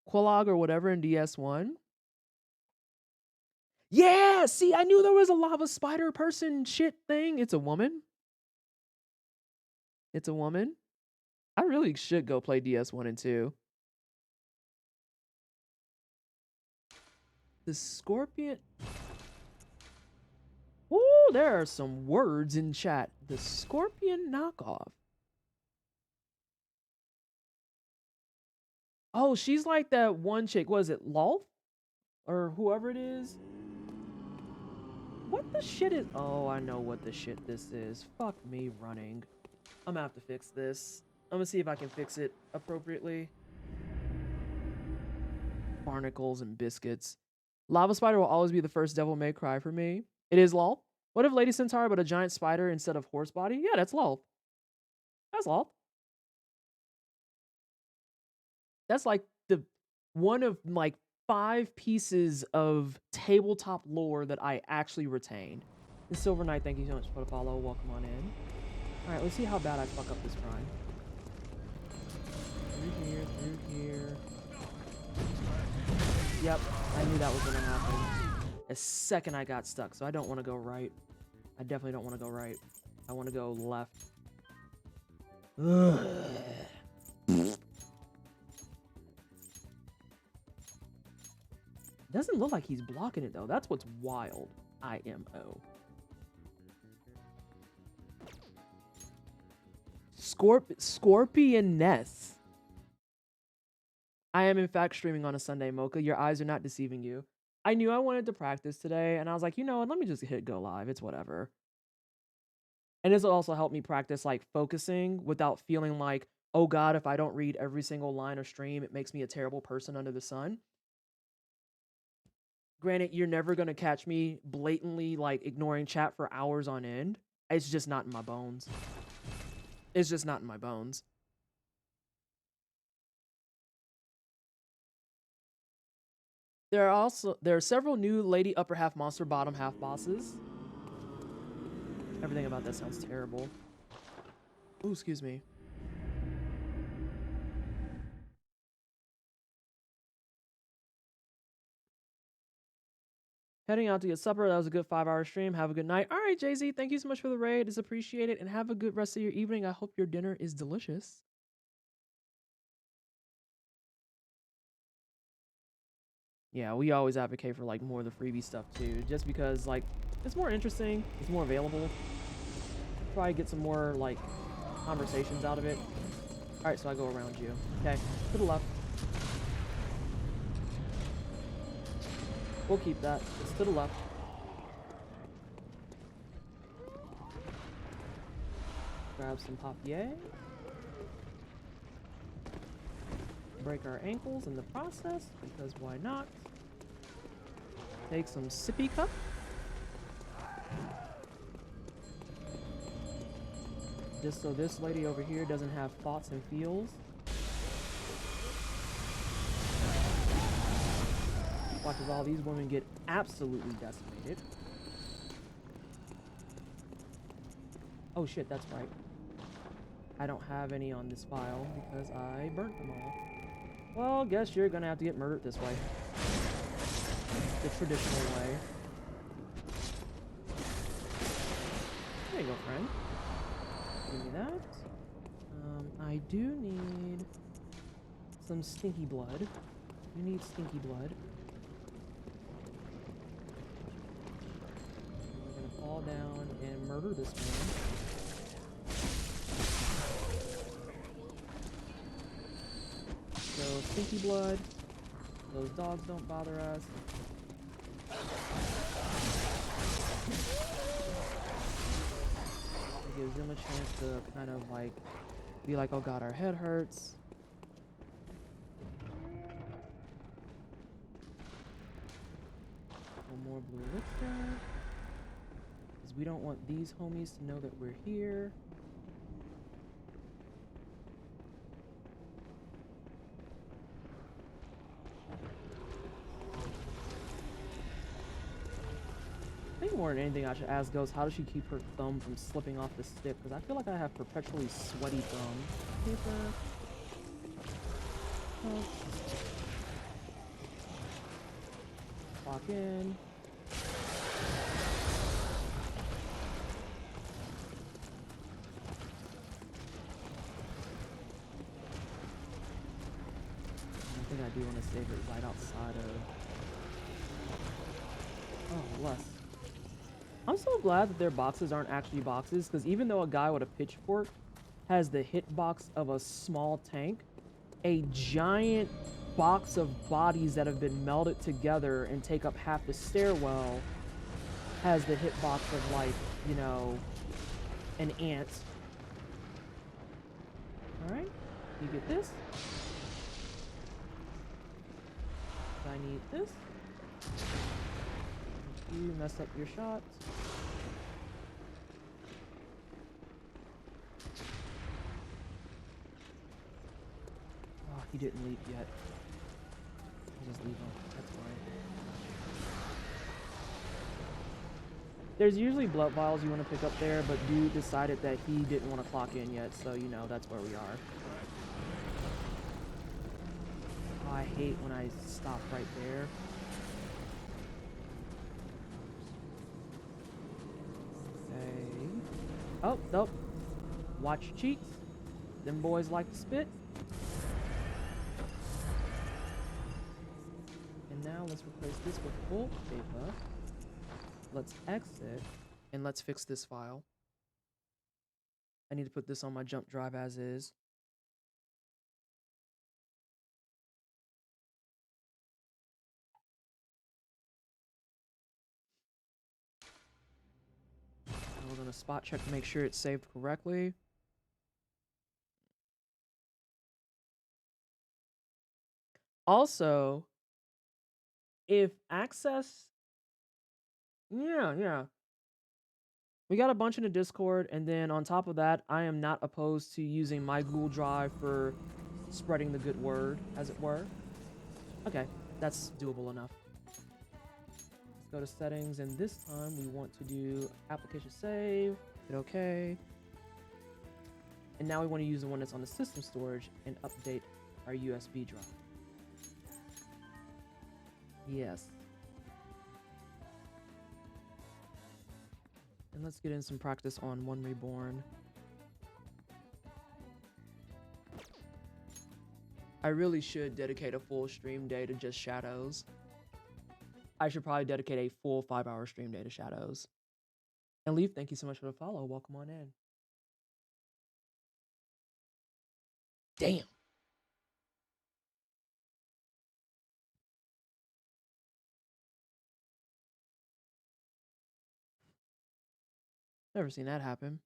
Quilog or whatever in DS1. Yeah, see, I knew there was a lava spider person shit thing. It's a woman. It's a woman. I really should go play DS1 and 2. The scorpion. Ooh, there are some words in chat. The scorpion knockoff. Oh, she's like that one chick. Was it Lolth? Or whoever it is? What the shit is... Oh, I know what the shit this is. Fuck me running. I'm gonna have to fix this. I'm gonna see if I can fix it appropriately. Barnacles and biscuits. Lava spider will always be the first Devil May Cry for me. It is lol. What if Lady Centaur but a giant spider instead of horse body? Yeah, that's lol. That's lol. That's like the one of like 5 pieces of tabletop lore that I actually retained. The Silver Knight, thank you so much for the follow. Welcome on in. Alright, let's see how bad I fuck up this grind. Through here. Yep, I knew that was gonna happen. The second I got stuck, so I don't want to go right. I definitely don't want to go right. I want to go left. Doesn't look like he's blocking it though. That's what's wild. IMO. Scorpioness. I am in fact streaming on a Sunday, Mocha. Your eyes are not deceiving you. I knew I wanted to practice today, and I was like, you know what? Let me just hit go live. It's whatever. And this will also help me practice like focusing without feeling like, oh God, if I don't read every single line or stream, it makes me a terrible person under the sun. Granted, you're never going to catch me blatantly like ignoring chat for hours on end. It's just not in my bones. It's just not in my bones. There are several new lady upper half monster bottom half bosses. Everything about that sounds terrible. Ooh, excuse me. Heading out to get supper. That was a good 5-hour stream. Have a good night. All right, Jay-Z, thank you so much for the raid. It's appreciated. And have a good rest of your evening. I hope your dinner is delicious. Yeah, we always advocate for like more of the freebie stuff too, just because like it's more interesting, it's more available. Try to get some more like conversations out of it. All right, so I go around you. Okay, to the left. We'll keep that. It's to the left. Grab some papier. Break our ankles in the process, because why not? Take some sippy cup. Just so this lady over here doesn't have thoughts and feels. Watch as all these women get absolutely decimated. Oh shit, that's right. I don't have any on this file because I burnt them all. Well, guess you're gonna have to get murdered this way. The traditional way. There you go, friend. Give me that. I do need some stinky blood. You need stinky blood. We're gonna fall down and murder this man. So, stinky blood. Those dogs don't bother us. It gives them a chance to kind of like be like, oh god, our head hurts. One more more blue elixir. Because we don't want these homies to know that we're here. I think more than anything I should ask Ghost, how does she keep her thumb from slipping off the stick? Because I feel like I have perpetually sweaty thumbs. Paper. Oh. Lock in. I think I do want to save it right outside of... Oh, less. I'm so glad that their boxes aren't actually boxes, because even though a guy with a pitchfork has the hitbox of a small tank, a giant box of bodies that have been melded together and take up half the stairwell has the hitbox of, like, you know, an ant. Alright, you get this. I need this. You mess up your shots. Oh, he didn't leap yet. I'll just leave him. That's fine. There's usually blood vials you want to pick up there, but dude decided that he didn't want to clock in yet, so you know that's where we are. Oh, I hate when I stop right there. Oh, nope. Watch your cheeks. Them boys like to spit. And now let's replace this with full paper. Let's exit. And let's fix this file. I need to put this on my jump drive as is. We're going to spot check to make sure it's saved correctly. Also, if access... Yeah. We got a bunch in the Discord, and then on top of that, I am not opposed to using my Google Drive for spreading the good word, as it were. Okay, that's doable enough. Go to settings, and this time we want to do application save, hit OK. And now we want to use the one that's on the system storage and update our USB drive. Yes. And let's get in some practice on One Reborn. I really should dedicate a full stream day to just Shadows. I should probably dedicate a full 5-hour stream day to Shadows. And Leaf, thank you so much for the follow. Welcome on in. Damn. Never seen that happen.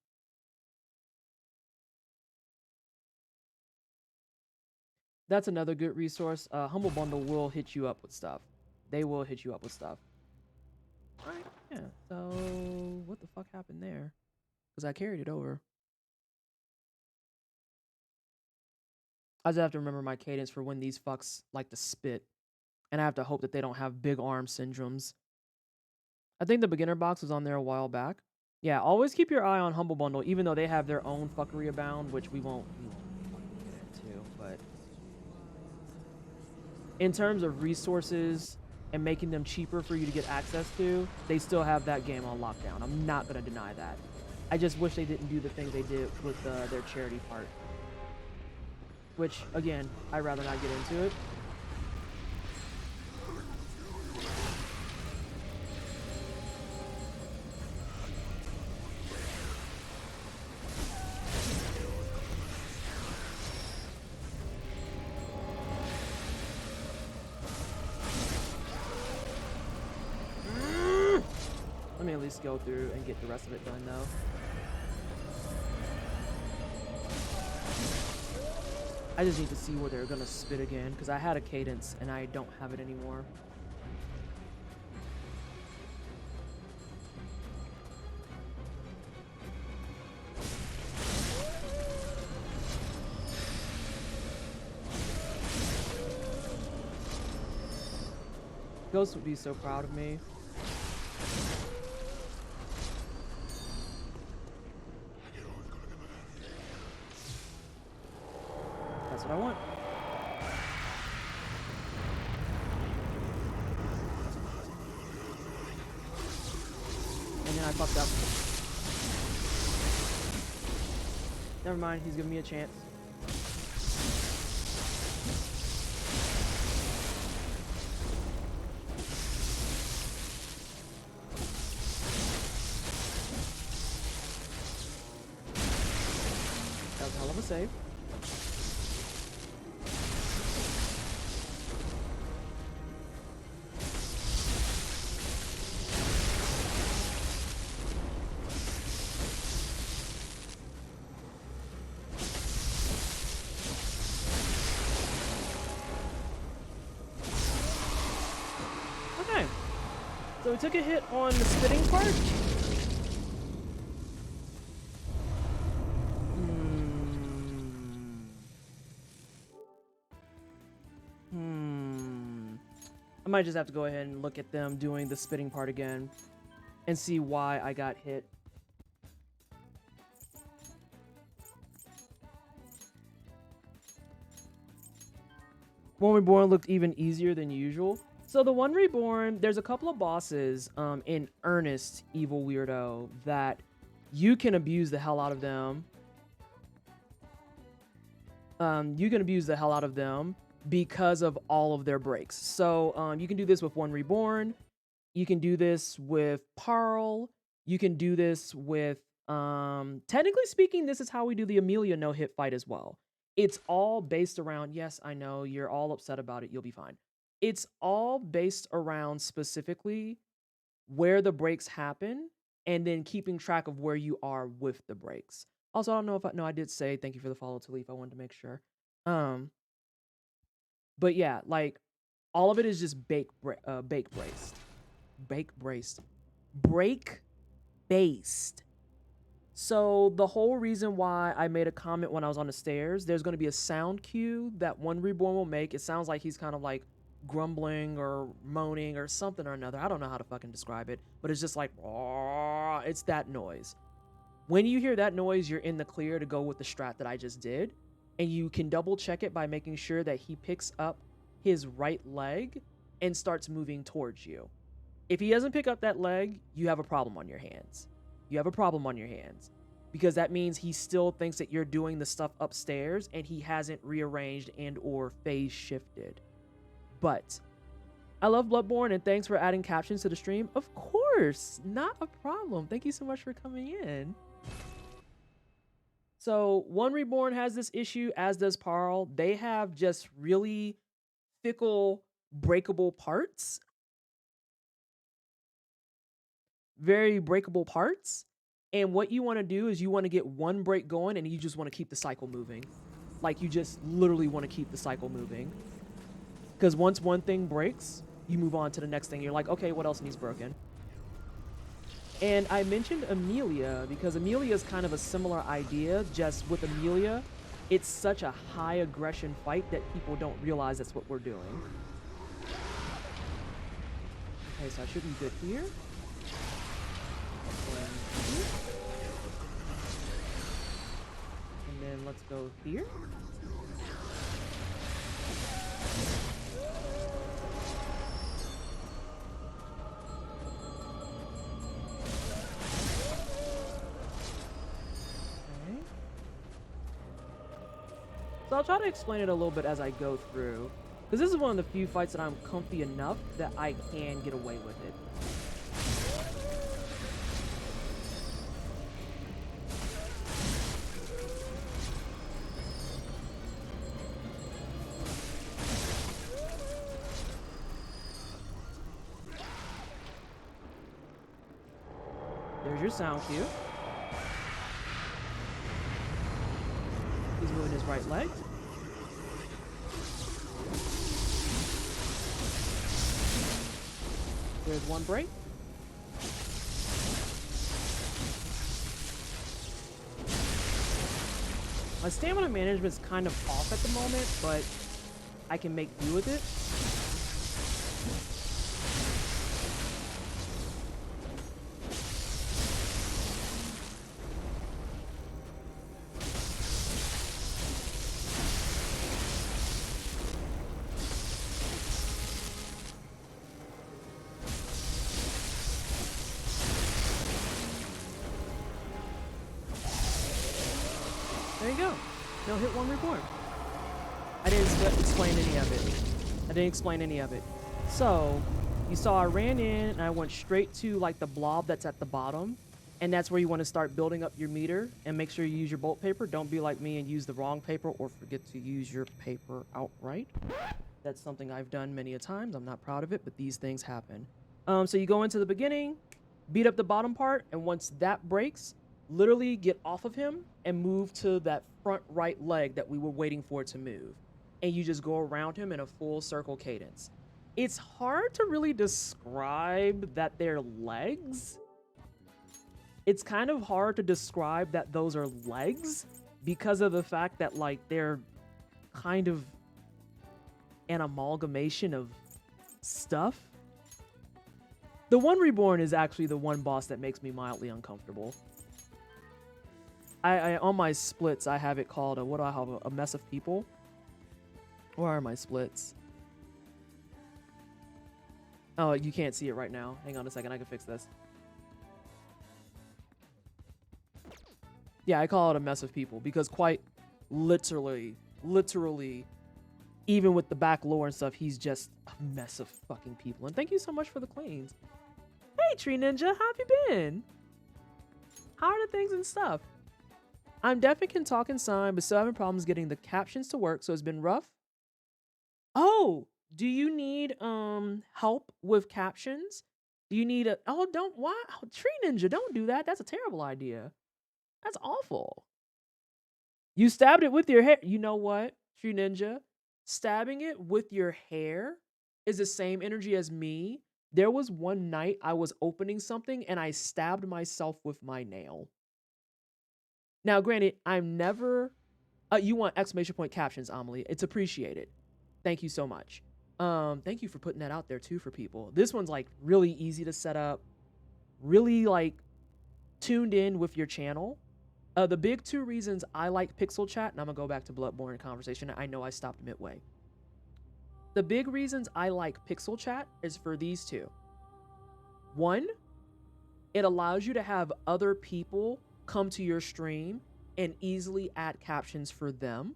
That's another good resource. Humble Bundle will hit you up with stuff. They will hit you up with stuff. Alright, yeah. So, what the fuck happened there? Because I carried it over. I just have to remember my cadence for when these fucks like to spit. And I have to hope that they don't have big arm syndromes. I think the beginner box was on there a while back. Yeah, always keep your eye on Humble Bundle, even though they have their own fuckery abound, which we won't get into, but... In terms of resources and making them cheaper for you to get access to, they still have that game on lockdown. I'm not going to deny that. I just wish they didn't do the things they did with their charity part. Which, again, I'd rather not get into it. Let me at least go through and get the rest of it done, though. I just need to see where they're gonna spit again, because I had a cadence and I don't have it anymore. Ghost would be so proud of me. That's what I want. And then I fucked up. Never mind, he's giving me a chance. That was a hell of a save. So we took a hit on the spitting part. I might just have to go ahead and look at them doing the spitting part again and see why I got hit. One Reborn looked even easier than usual. So the One Reborn, there's a couple of bosses in Earnest Evil Weirdo that you can abuse the hell out of them. You can abuse the hell out of them because of all of their breaks. So you can do this with One Reborn. You can do this with Parl. You can do this with, technically speaking, this is how we do the Amelia no-hit fight as well. It's all based around, yes, I know, you're all upset about it, you'll be fine. It's all based around specifically where the breaks happen and then keeping track of where you are with the breaks. Also, I don't know if I did say thank you for the follow, Talif. I wanted to make sure. But yeah, like all of it is just break based. So the whole reason why I made a comment when I was on the stairs, there's going to be a sound cue that One Reborn will make. It sounds like he's kind of like grumbling or moaning or something or another. I don't know how to fucking describe it, but it's just like, oh, it's that noise. When you hear that noise, you're in the clear to go with the strat that I just did. And you can double check it by making sure that he picks up his right leg and starts moving towards you. If he doesn't pick up that leg, you have a problem on your hands. You have a problem on your hands because that means he still thinks that you're doing the stuff upstairs and he hasn't rearranged and or phase shifted. But I love Bloodborne and thanks for adding captions to the stream. Of course, not a problem. Thank you so much for coming in. So One Reborn has this issue, as does Parl. They have just really fickle, breakable parts. Very breakable parts. And what you want to do is you want to get one break going and you just want to keep the cycle moving. Like you just literally want to keep the cycle moving. Because once one thing breaks, you move on to the next thing. You're like, okay, what else needs broken? And I mentioned Amelia because Amelia is kind of a similar idea. Just with Amelia, it's such a high aggression fight that people don't realize that's what we're doing. Okay, so I should be good here. And then let's go here. So I'll try to explain it a little bit as I go through, because this is one of the few fights that I'm comfy enough that I can get away with it. There's your sound cue. He's moving his right leg. There's one break. My stamina management's kind of off at the moment, but I can make do with it. you go. No hit, one reform. I didn't explain any of it. So, you saw I ran in and I went straight to like the blob that's at the bottom. And that's where you want to start building up your meter and make sure you use your bolt paper. Don't be like me and use the wrong paper or forget to use your paper outright. That's something I've done many a times. I'm not proud of it, but these things happen. So you go into the beginning, beat up the bottom part, and once that breaks, literally get off of him and move to that front right leg that we were waiting for it to move. And you just go around him in a full circle cadence. It's hard to really describe that they're legs. It's kind of hard to describe that those are legs because of the fact that like they're kind of an amalgamation of stuff. The one reborn is actually the one boss that makes me mildly uncomfortable. I on my splits I have it called what do I have, a mess of people? Where are my splits? Oh, you can't see it right now. Hang on a second, I can fix this. Yeah, I call it a mess of people because quite literally, even with the back lore and stuff, he's just a mess of fucking people. And thank you so much for the cleans. Hey, Tree Ninja, how have you been? How are the things and stuff? I'm deaf and can talk and sign, but still having problems getting the captions to work, so it's been rough. Oh, do you need help with captions? Do you need a... Oh, don't... Why? Oh, Tree Ninja, don't do that. That's a terrible idea. That's awful. You stabbed it with your hair. You know what, Tree Ninja? Stabbing it with your hair is the same energy as me. There was one night I was opening something and I stabbed myself with my nail. Now, granted, I'm never... you want exclamation point captions, Amelie. It's appreciated. Thank you so much. Thank you for putting that out there, too, for people. This one's, like, really easy to set up. Really, like, tuned in with your channel. The big two reasons I like Pixel Chat, and I'm going to go back to Bloodborne conversation. I know I stopped midway. The big reasons I like Pixel Chat is for these two. One, it allows you to have other people come to your stream and easily add captions for them.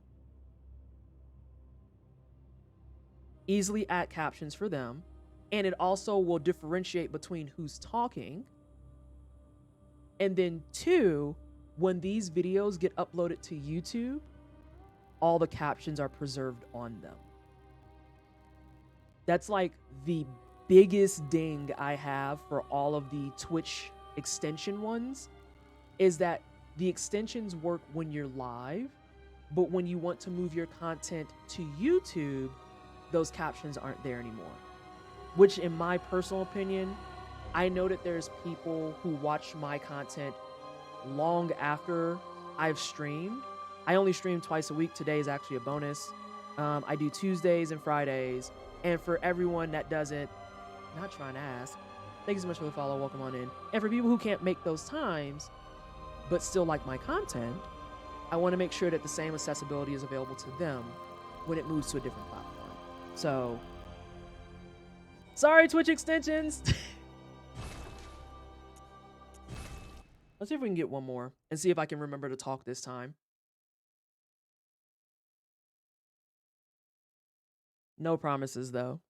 Easily add captions for them. And it also will differentiate between who's talking. And then two, when these videos get uploaded to YouTube, all the captions are preserved on them. That's like the biggest ding I have for all of the Twitch extension ones, is that the extensions work when you're live, but when you want to move your content to YouTube, those captions aren't there anymore. Which, in my personal opinion, I know that there's people who watch my content long after I've streamed. I only stream twice a week. Today is actually a bonus. I do Tuesdays and Fridays. And for everyone that doesn't, not trying to ask, thank you so much for the follow. Welcome on in. And for people who can't make those times, but still like my content, I want to make sure that the same accessibility is available to them when it moves to a different platform. So, sorry, Twitch extensions. Let's see if we can get one more and see if I can remember to talk this time. No promises, though.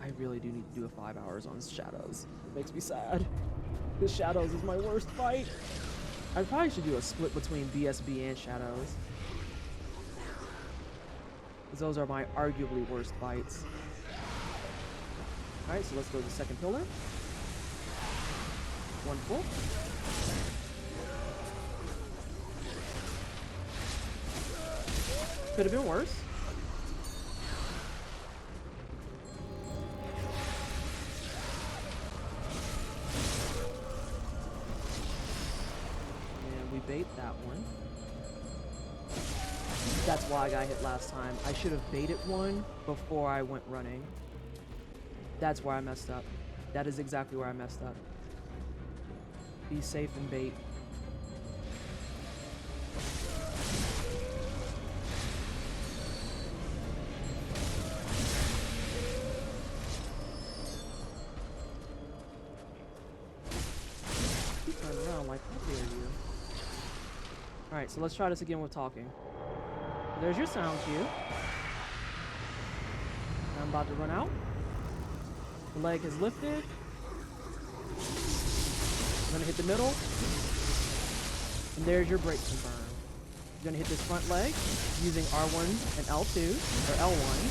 I really do need to do a 5 hours on Shadows. It makes me sad. This Shadows is my worst fight. I probably should do a split between BSB and Shadows, because those are my arguably worst fights. Alright, so let's go to the second pillar. Wonderful. Could have been worse. And we bait that one. That's why I got hit last time. I should have baited one before I went running. That's where I messed up. That is exactly where I messed up. Be safe and bait. like, how dare you? Alright, so let's try this again with talking. There's your sound cue. I'm about to run out. The leg is lifted. I'm gonna hit the middle. And there's your break confirmed. You're gonna hit this front leg using R1 and L2, or L1.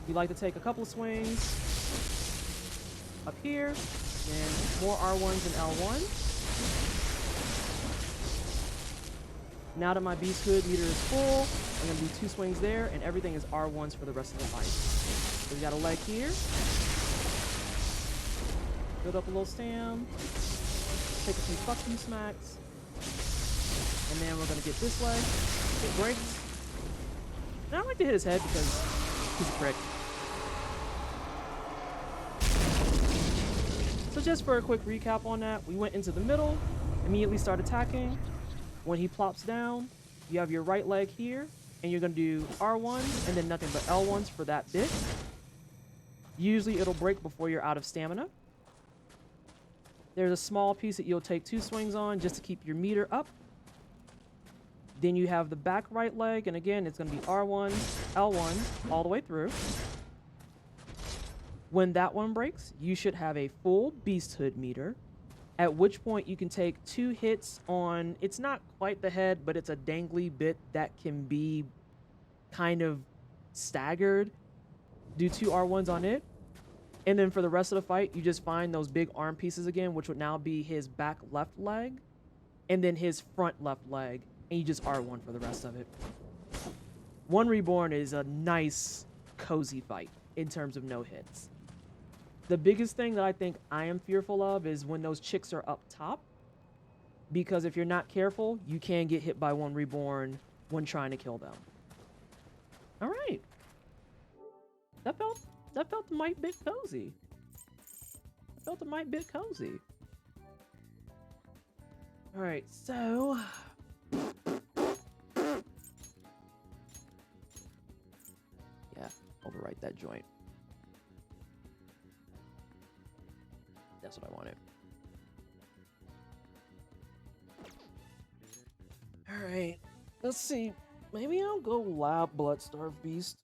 You like to take a couple of swings up here, and more R1s and L1. Now that my beast hood meter is full, I'm gonna do 2 swings there, and everything is R1s for the rest of the fight. So we got a leg here. Build up a little stam. Take a few fuck you smacks. And then we're gonna get this leg. It breaks. And I like to hit his head because he's a prick. So just for a quick recap on that, we went into the middle, immediately start attacking. When he plops down, you have your right leg here, and you're gonna do R1 and then nothing but L1s for that bit. Usually it'll break before you're out of stamina. There's a small piece that you'll take 2 swings on just to keep your meter up. Then you have the back right leg, and again, it's gonna be R1, L1 all the way through. When that one breaks, you should have a full beast hood meter, at which point you can take 2 hits on, it's not quite the head, but it's a dangly bit that can be kind of staggered. Do 2 R1s on it. And then for the rest of the fight, you just find those big arm pieces again, which would now be his back left leg, and then his front left leg, and you just R1 for the rest of it. One Reborn is a nice, cozy fight in terms of no hits. The biggest thing that I think I am fearful of is when those chicks are up top, because if you're not careful, you can get hit by One Reborn when trying to kill them. All right. That felt a mite bit cozy. Felt a mite bit cozy. All right, so yeah, overwrite that joint. That's what I wanted. All right, let's see. Maybe I'll go lab Bloodstarved Beast,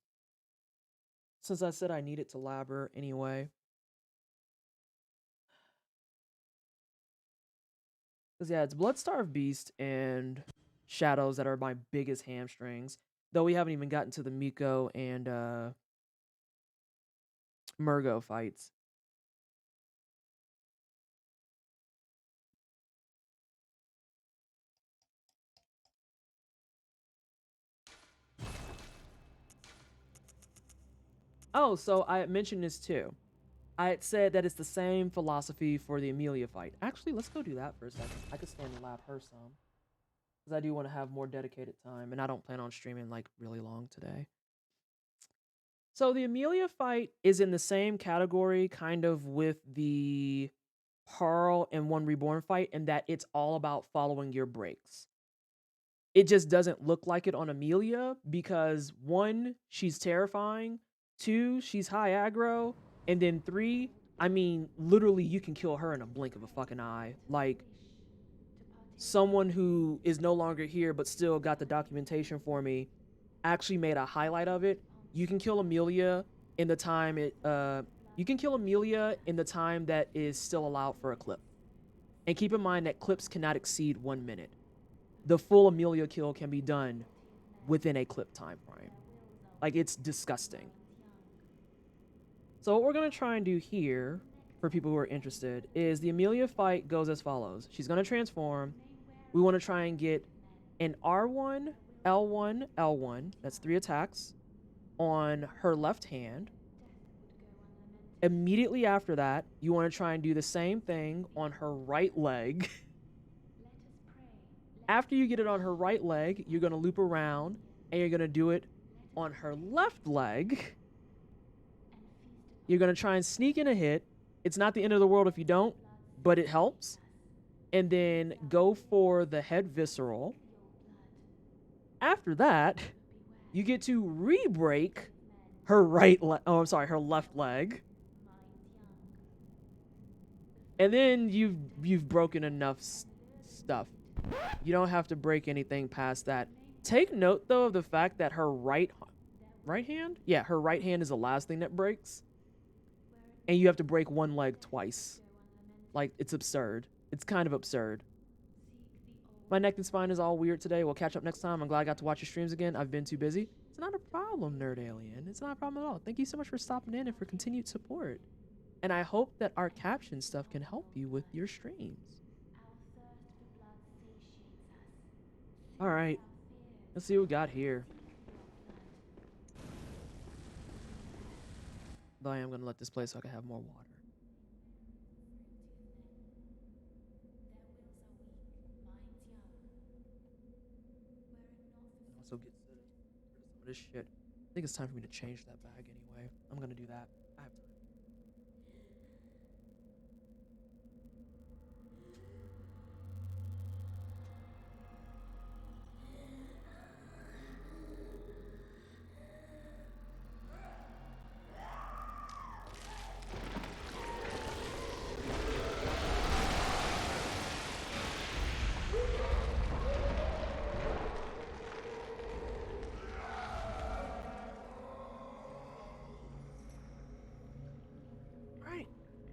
since I said I needed to lab her anyway. Because yeah, it's Bloodstarved Beast and Shadows that are my biggest hamstrings. Though we haven't even gotten to the Miko and Murgo fights. Oh, so I mentioned this too. I had said that it's the same philosophy for the Amelia fight. Actually, let's go do that for a second. I could stand and lab her some, because I do want to have more dedicated time, and I don't plan on streaming like really long today. So the Amelia fight is in the same category kind of with the Pearl and One Reborn fight, in that it's all about following your breaks. It just doesn't look like it on Amelia because 1, she's terrifying, 2, she's high aggro, and then 3, I mean, literally you can kill her in a blink of a fucking eye. Like, someone who is no longer here but still got the documentation for me actually made a highlight of it. You can kill Amelia in the time that is still allowed for a clip. And keep in mind that clips cannot exceed 1 minute. The full Amelia kill can be done within a clip time frame. Like, it's disgusting. So what we're going to try and do here, for people who are interested, is the Amelia fight goes as follows. She's going to transform. We want to try and get an R1, L1, L1, that's 3 attacks, on her left hand. Immediately after that, you want to try and do the same thing on her right leg. After you get it on her right leg, you're going to loop around, and you're going to do it on her left leg. You're going to try and sneak in a hit. It's not the end of the world if you don't, but it helps. And then go for the head visceral. After that, you get to re-break her her left leg. And then you've broken enough stuff. You don't have to break anything past that. Take note though of the fact that her right hand? Yeah, her right hand is the last thing that breaks. And you have to break one leg twice. Like, it's absurd. It's kind of absurd. My neck and spine is all weird today. We'll catch up next time. I'm glad I got to watch your streams again. I've been too busy. It's not a problem, Nerd Alien. It's not a problem at all. Thank you so much for stopping in and for continued support. And I hope that our caption stuff can help you with your streams. All right. Let's see what we got here. Though I am going to let this play so I can have more water. And also get rid of some of this shit. I think it's time for me to change that bag anyway. I'm going to do that. I have time.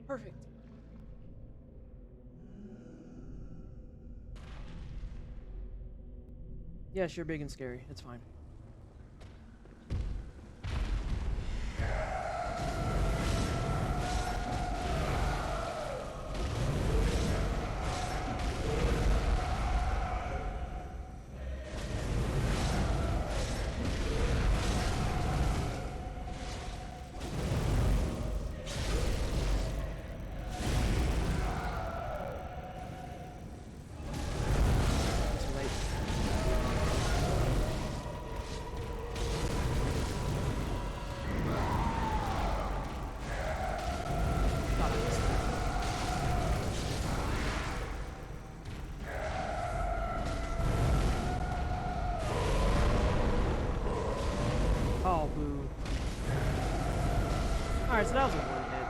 Perfect. Yeah, sure, big and scary. It's fine. Oh, boo. Alright, so that was a one hit.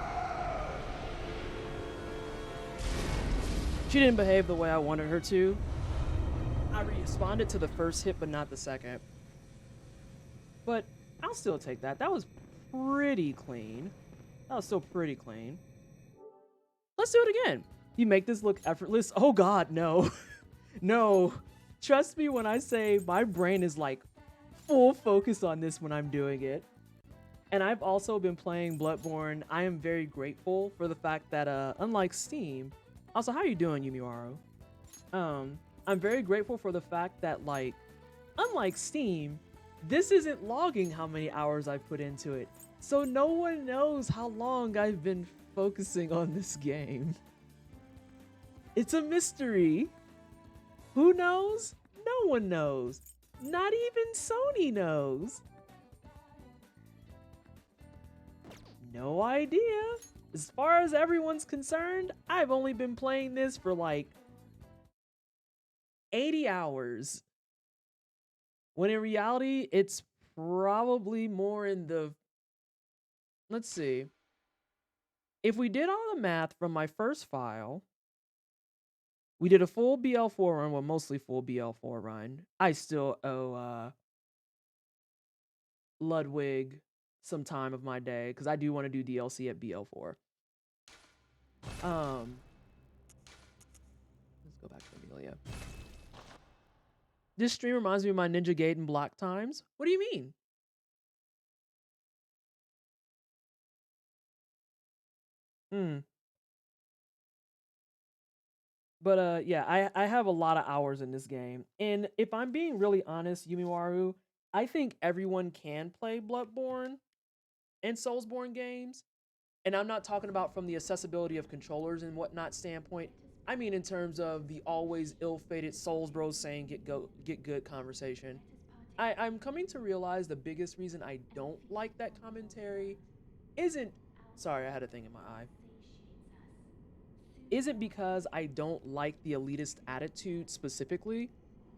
She didn't behave the way I wanted her to. I responded to the first hit, but not the second. But I'll still take that. That was pretty clean. That was still pretty clean. Let's do it again. You make this look effortless. Oh God, no. No. Trust me when I say my brain is like full focus on this when I'm doing it. And I've also been playing Bloodborne. I am very grateful for the fact that unlike Steam, also how you doing, Yumiwaru? I'm very grateful for the fact that like unlike Steam, this isn't logging how many hours I've put into it. So no one knows how long I've been focusing on this game. It's a mystery. Who knows? No one knows. Not even Sony knows. No idea. As far as everyone's concerned, I've only been playing this for like 80 hours. When in reality, it's probably more in the... Let's see. If we did all the math from my first file, we did a full BL4 run, well, mostly full BL4 run. I still owe Ludwig some time of my day because I do want to do DLC at BL4. Let's go back to Amelia. This stream reminds me of my Ninja Gaiden block times. What do you mean? But yeah, I have a lot of hours in this game. And if I'm being really honest, Yumiwaru, I think everyone can play Bloodborne and Soulsborne games. And I'm not talking about from the accessibility of controllers and whatnot standpoint. I mean in terms of the always ill-fated Souls Bros saying get good conversation. I'm coming to realize the biggest reason I don't like that commentary isn't... Sorry, I had a thing in my eye. Isn't because I don't like the elitist attitude specifically.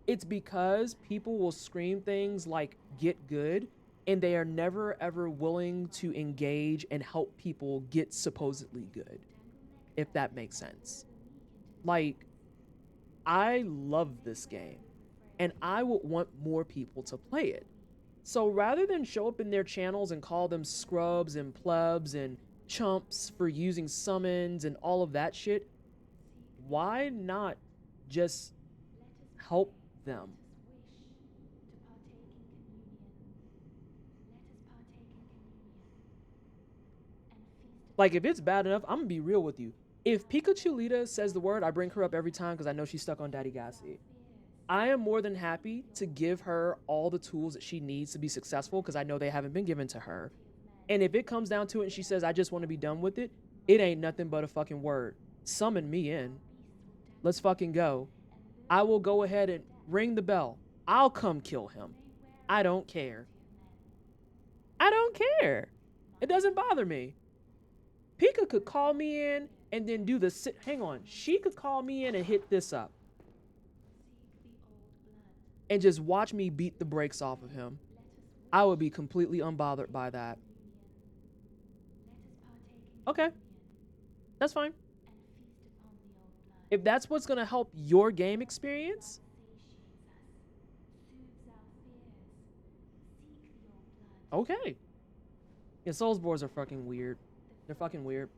It's because people will scream things like get good and they are never ever willing to engage and help people get supposedly good. if that makes sense. Like, I love this game, and I would want more people to play it. So rather than show up in their channels and call them scrubs and plebs and chumps for using summons and all of that shit, why not just help them? Like, if it's bad enough, I'm gonna be real with you. If Pikachu Lita says the word, I bring her up every time because I know she's stuck on Daddy Gassy. I am more than happy to give her all the tools that she needs to be successful because I know they haven't been given to her. And if it comes down to it and she says, I just want to be done with it, it ain't nothing but a fucking word. Summon me in. Let's fucking go. I will go ahead and ring the bell. I'll come kill him. I don't care. I don't care. It doesn't bother me. Pika could call me in and then do the sit. Hang on. She could call me in and hit this up. And just watch me beat the brakes off of him. I would be completely unbothered by that. Okay. That's fine. If that's what's going to help your game experience. Okay. Yeah, Soulsborns are fucking weird. They're fucking weird.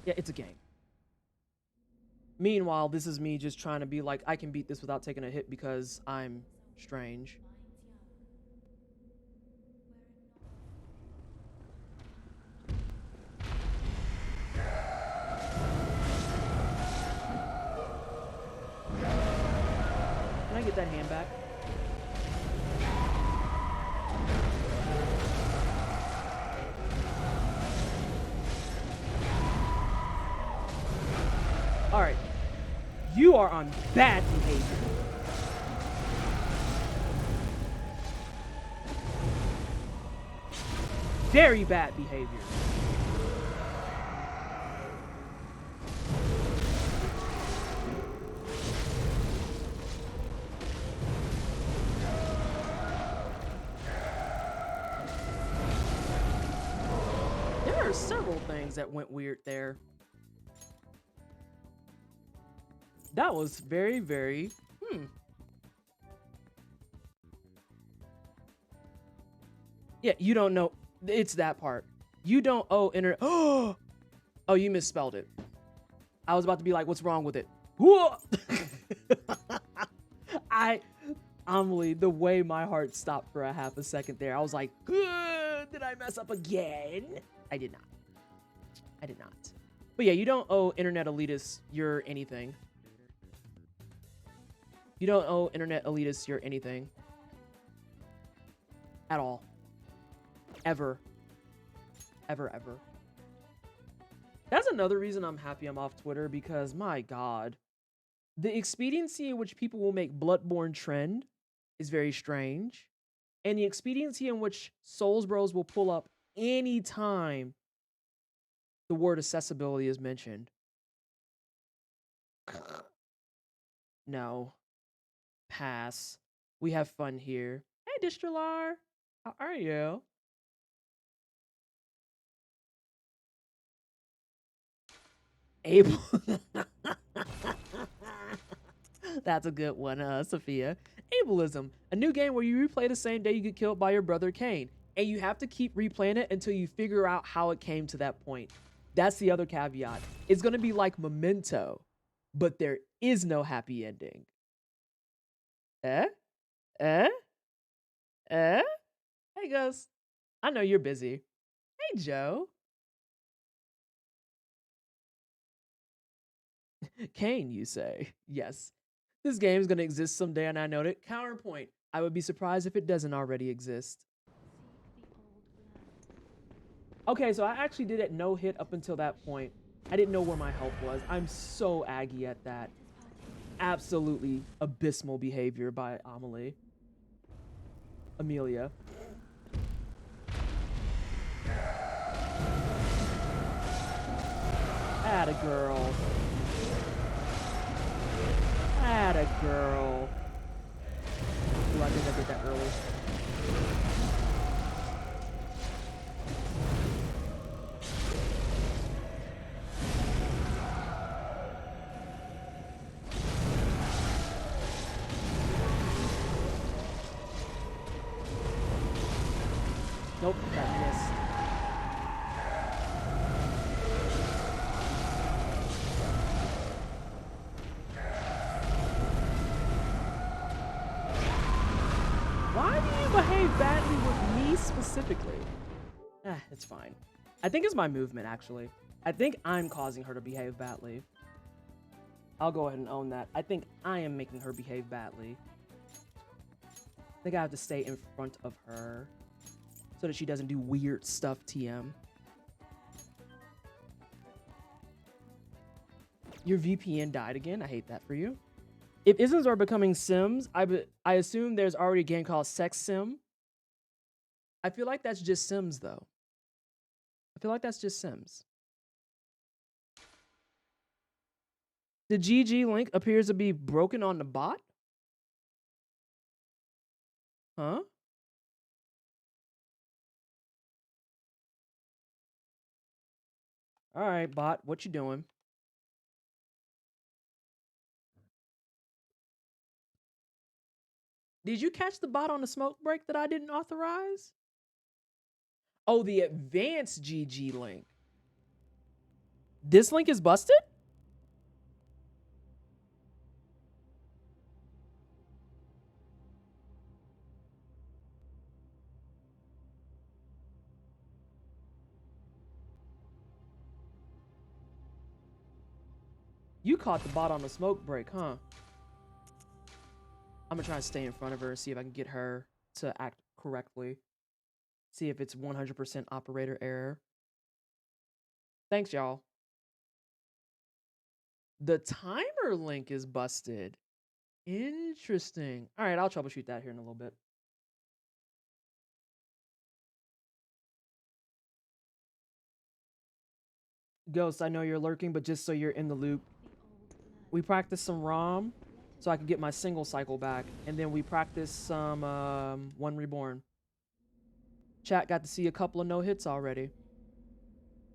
Yeah, it's a game. Meanwhile, this is me just trying to be like, I can beat this without taking a hit because I'm strange. Can I get that hand back? All right. You are on bad behavior. Very bad behavior. There are several things that went weird there. That was very, very, Yeah, you don't know. It's that part. You don't owe internet. Oh, you misspelled it. I was about to be like, what's wrong with it? Amelie, the way my heart stopped for a half a second there, I was like, did I mess up again? I did not. I did not. But yeah, you don't owe internet elitists your anything. You don't owe internet elitists your anything. At all. Ever. Ever, ever. That's another reason I'm happy I'm off Twitter, because my God, the expediency in which people will make Bloodborne trend is very strange. And the expediency in which Souls Bros will pull up anytime the word accessibility is mentioned. No. Pass. We have fun here. Hey, Distralar. How are you? Abel. That's a good one, Sophia. Ableism. A new game where you replay the same day you get killed by your brother Kane. And you have to keep replaying it until you figure out how it came to that point. That's the other caveat. It's going to be like Memento, but there is no happy ending. Hey, Gus. I know you're busy. Hey, Joe. Kane, you say? Yes. This game is going to exist someday, and I know it. Counterpoint. I would be surprised if it doesn't already exist. Okay, so I actually did it no hit up until that point. I didn't know where my health was. I'm so aggy at that. Absolutely abysmal behavior by Amelie. Amelia. Atta girl. Atta girl. Ooh, I think I did that early. behave badly with me specifically. It's fine. I think it's my movement, actually. I think I'm causing her to behave badly. I'll go ahead and own that. I think I am making her behave badly. I think I have to stay in front of her so that she doesn't do weird stuff, TM. Your VPN died again. I hate that for you. If isms are becoming sims, I assume there's already a game called Sex Sim. I feel like that's just Sims, though. I feel like that's just Sims. The GG link appears to be broken on the bot. Huh? All right, bot, what you doing? Did you catch the bot on the smoke break that I didn't authorize? Oh, the advanced GG link. This link is busted? You caught the bot on the smoke break, huh? I'm gonna try and stay in front of her and see if I can get her to act correctly. See if it's 100% operator error. Thanks, y'all. The timer link is busted. Interesting. All right, I'll troubleshoot that here in a little bit. Ghost, I know you're lurking, but just so you're in the loop, we practiced some ROM so I could get my single cycle back, and then we practiced some One Reborn. Chat got to see a couple of no-hits already.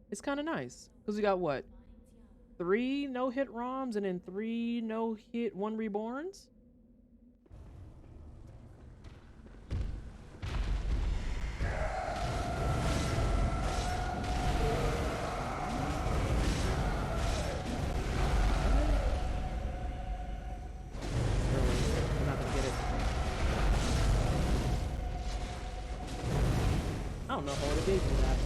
It's kind of nice, because we got, what, 3 no-hit ROMs and then 3 no-hit One Reborns? I don't know how to gave me that.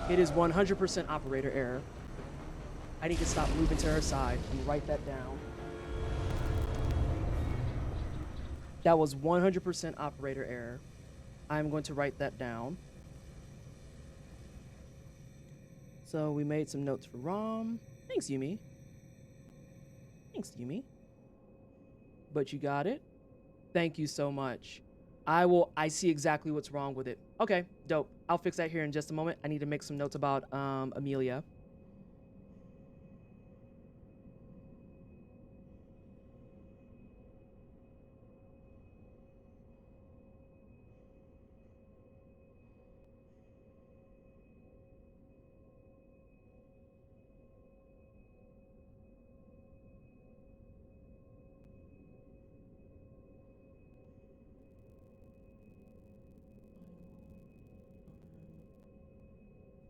It is 100% operator error. I need to stop moving to her side and write that down. That was 100% operator error. I'm going to write that down. So we made some notes for ROM. Thanks, Yumi. Thanks, Yumi. But you got it. Thank you so much. I see exactly what's wrong with it. Okay, dope. I'll fix that here in just a moment. I need to make some notes about Amelia.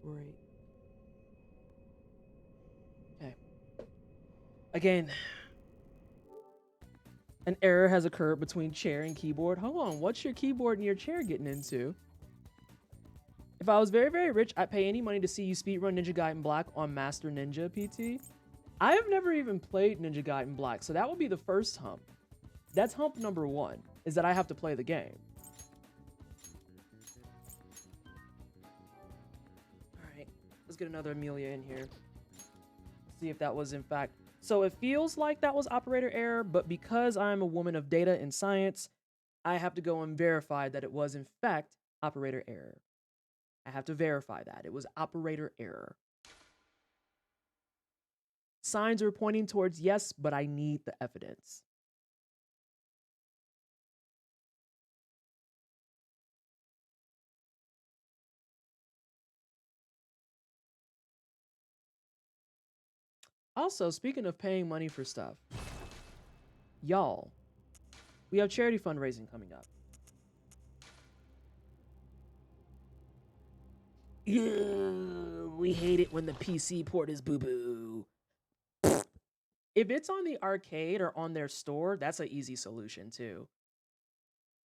Great. Okay. Again, an error has occurred between chair and keyboard. Hold on, what's your keyboard and your chair getting into? If I was very, very rich, I'd pay any money to see you speedrun Ninja Gaiden Black on Master Ninja PT. I have never even played Ninja Gaiden Black, so that would be the first hump. That's hump number 1, is that I have to play the game. Alright, let's get another Amelia in here. See if that was in fact... So it feels like that was operator error, but because I'm a woman of data and science, I have to go and verify that it was in fact operator error. I have to verify that. It was operator error. Signs are pointing towards yes, but I need the evidence. Also, speaking of paying money for stuff, y'all, we have charity fundraising coming up. We hate it when the PC port is boo-boo. If it's on the arcade or on their store, that's an easy solution too.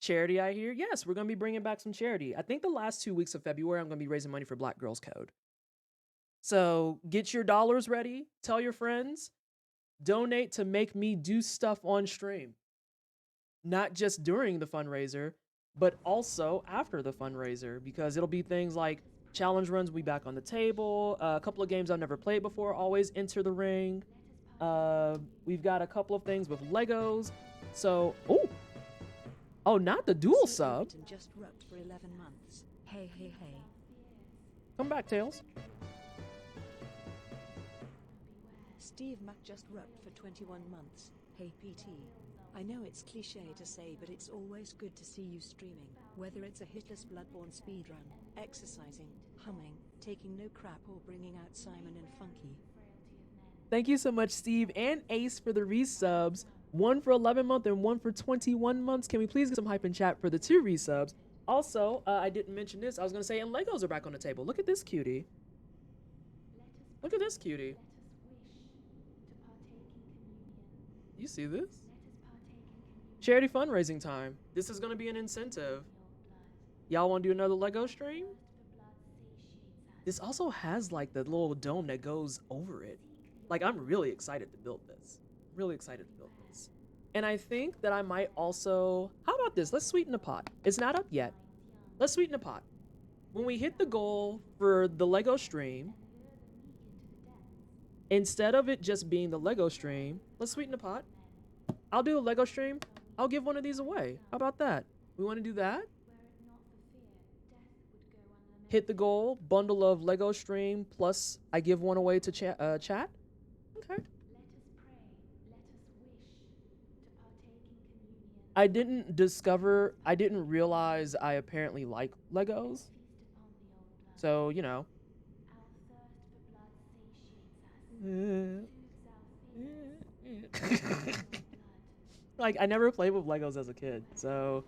Charity, I hear? Yes, we're going to be bringing back some charity. I think the last 2 weeks of February, I'm going to be raising money for Black Girls Code. So get your dollars ready. Tell your friends. Donate to make me do stuff on stream. Not just during the fundraiser, but also after the fundraiser, because it'll be things like challenge runs will be back on the table. A couple of games I've never played before, always enter the ring. We've got a couple of things with Legos. So, oh, not the dual sub. Just rubbed for 11 months. Hey, hey, hey. Come back, Tails. Steve Mac just rubbed for 21 months. Hey, PT. I know it's cliche to say, but it's always good to see you streaming. Whether it's a Hitless Bloodborne speedrun, exercising, humming, taking no crap, or bringing out Simon and Funky. Thank you so much, Steve and Ace, for the resubs. One for 11 months and one for 21 months. Can we please get some hype in chat for the 2 resubs? Also, I didn't mention this. I was going to say, and Legos are back on the table. Look at this cutie. Look at this cutie. You see this? Charity fundraising time. This is going to be an incentive. Y'all want to do another Lego stream? This also has like the little dome that goes over it. Like, I'm really excited to build this. Really excited to build this. And I think that I might also... How about this? Let's sweeten the pot. It's not up yet. Let's sweeten the pot. When we hit the goal for the Lego stream, instead of it just being the Lego stream, let's sweeten the pot. I'll do a Lego stream. I'll give one of these away. How about that? We want to do that? Hit the goal, bundle of Lego stream, plus I give one away to chat. Okay. I didn't realize I apparently like Legos. So, you know. Like, I never played with Legos as a kid, so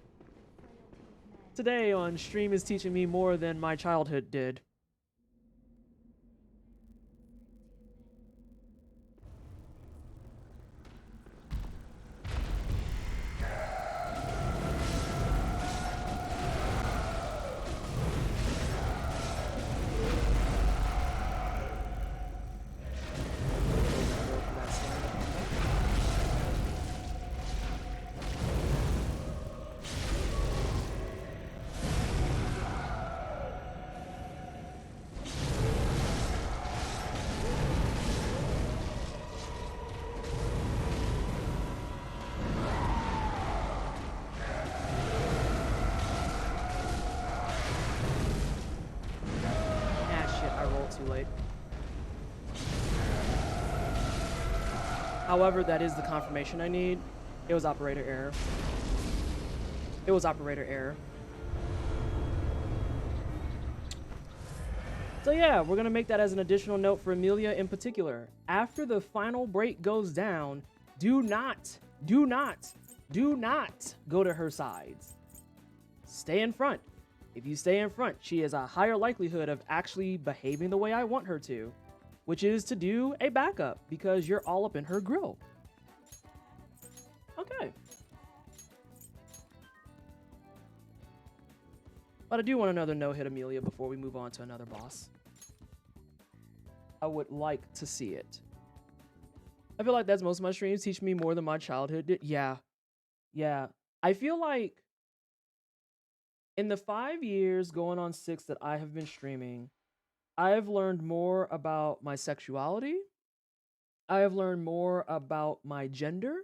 today on stream is teaching me more than my childhood did. However, that is the confirmation I need. It was operator error. It was operator error. So yeah, we're gonna make that as an additional note for Amelia in particular. After the final break goes down, do not go to her sides. Stay in front. If you stay in front, she has a higher likelihood of actually behaving the way I want her to, which is to do a backup because you're all up in her grill. Okay. But I do want another no-hit Amelia before we move on to another boss. I would like to see it. I feel like that's most of my streams teach me more than my childhood did. Yeah. I feel like in the 5 years going on 6 that I have been streaming, I have learned more about my sexuality. I have learned more about my gender.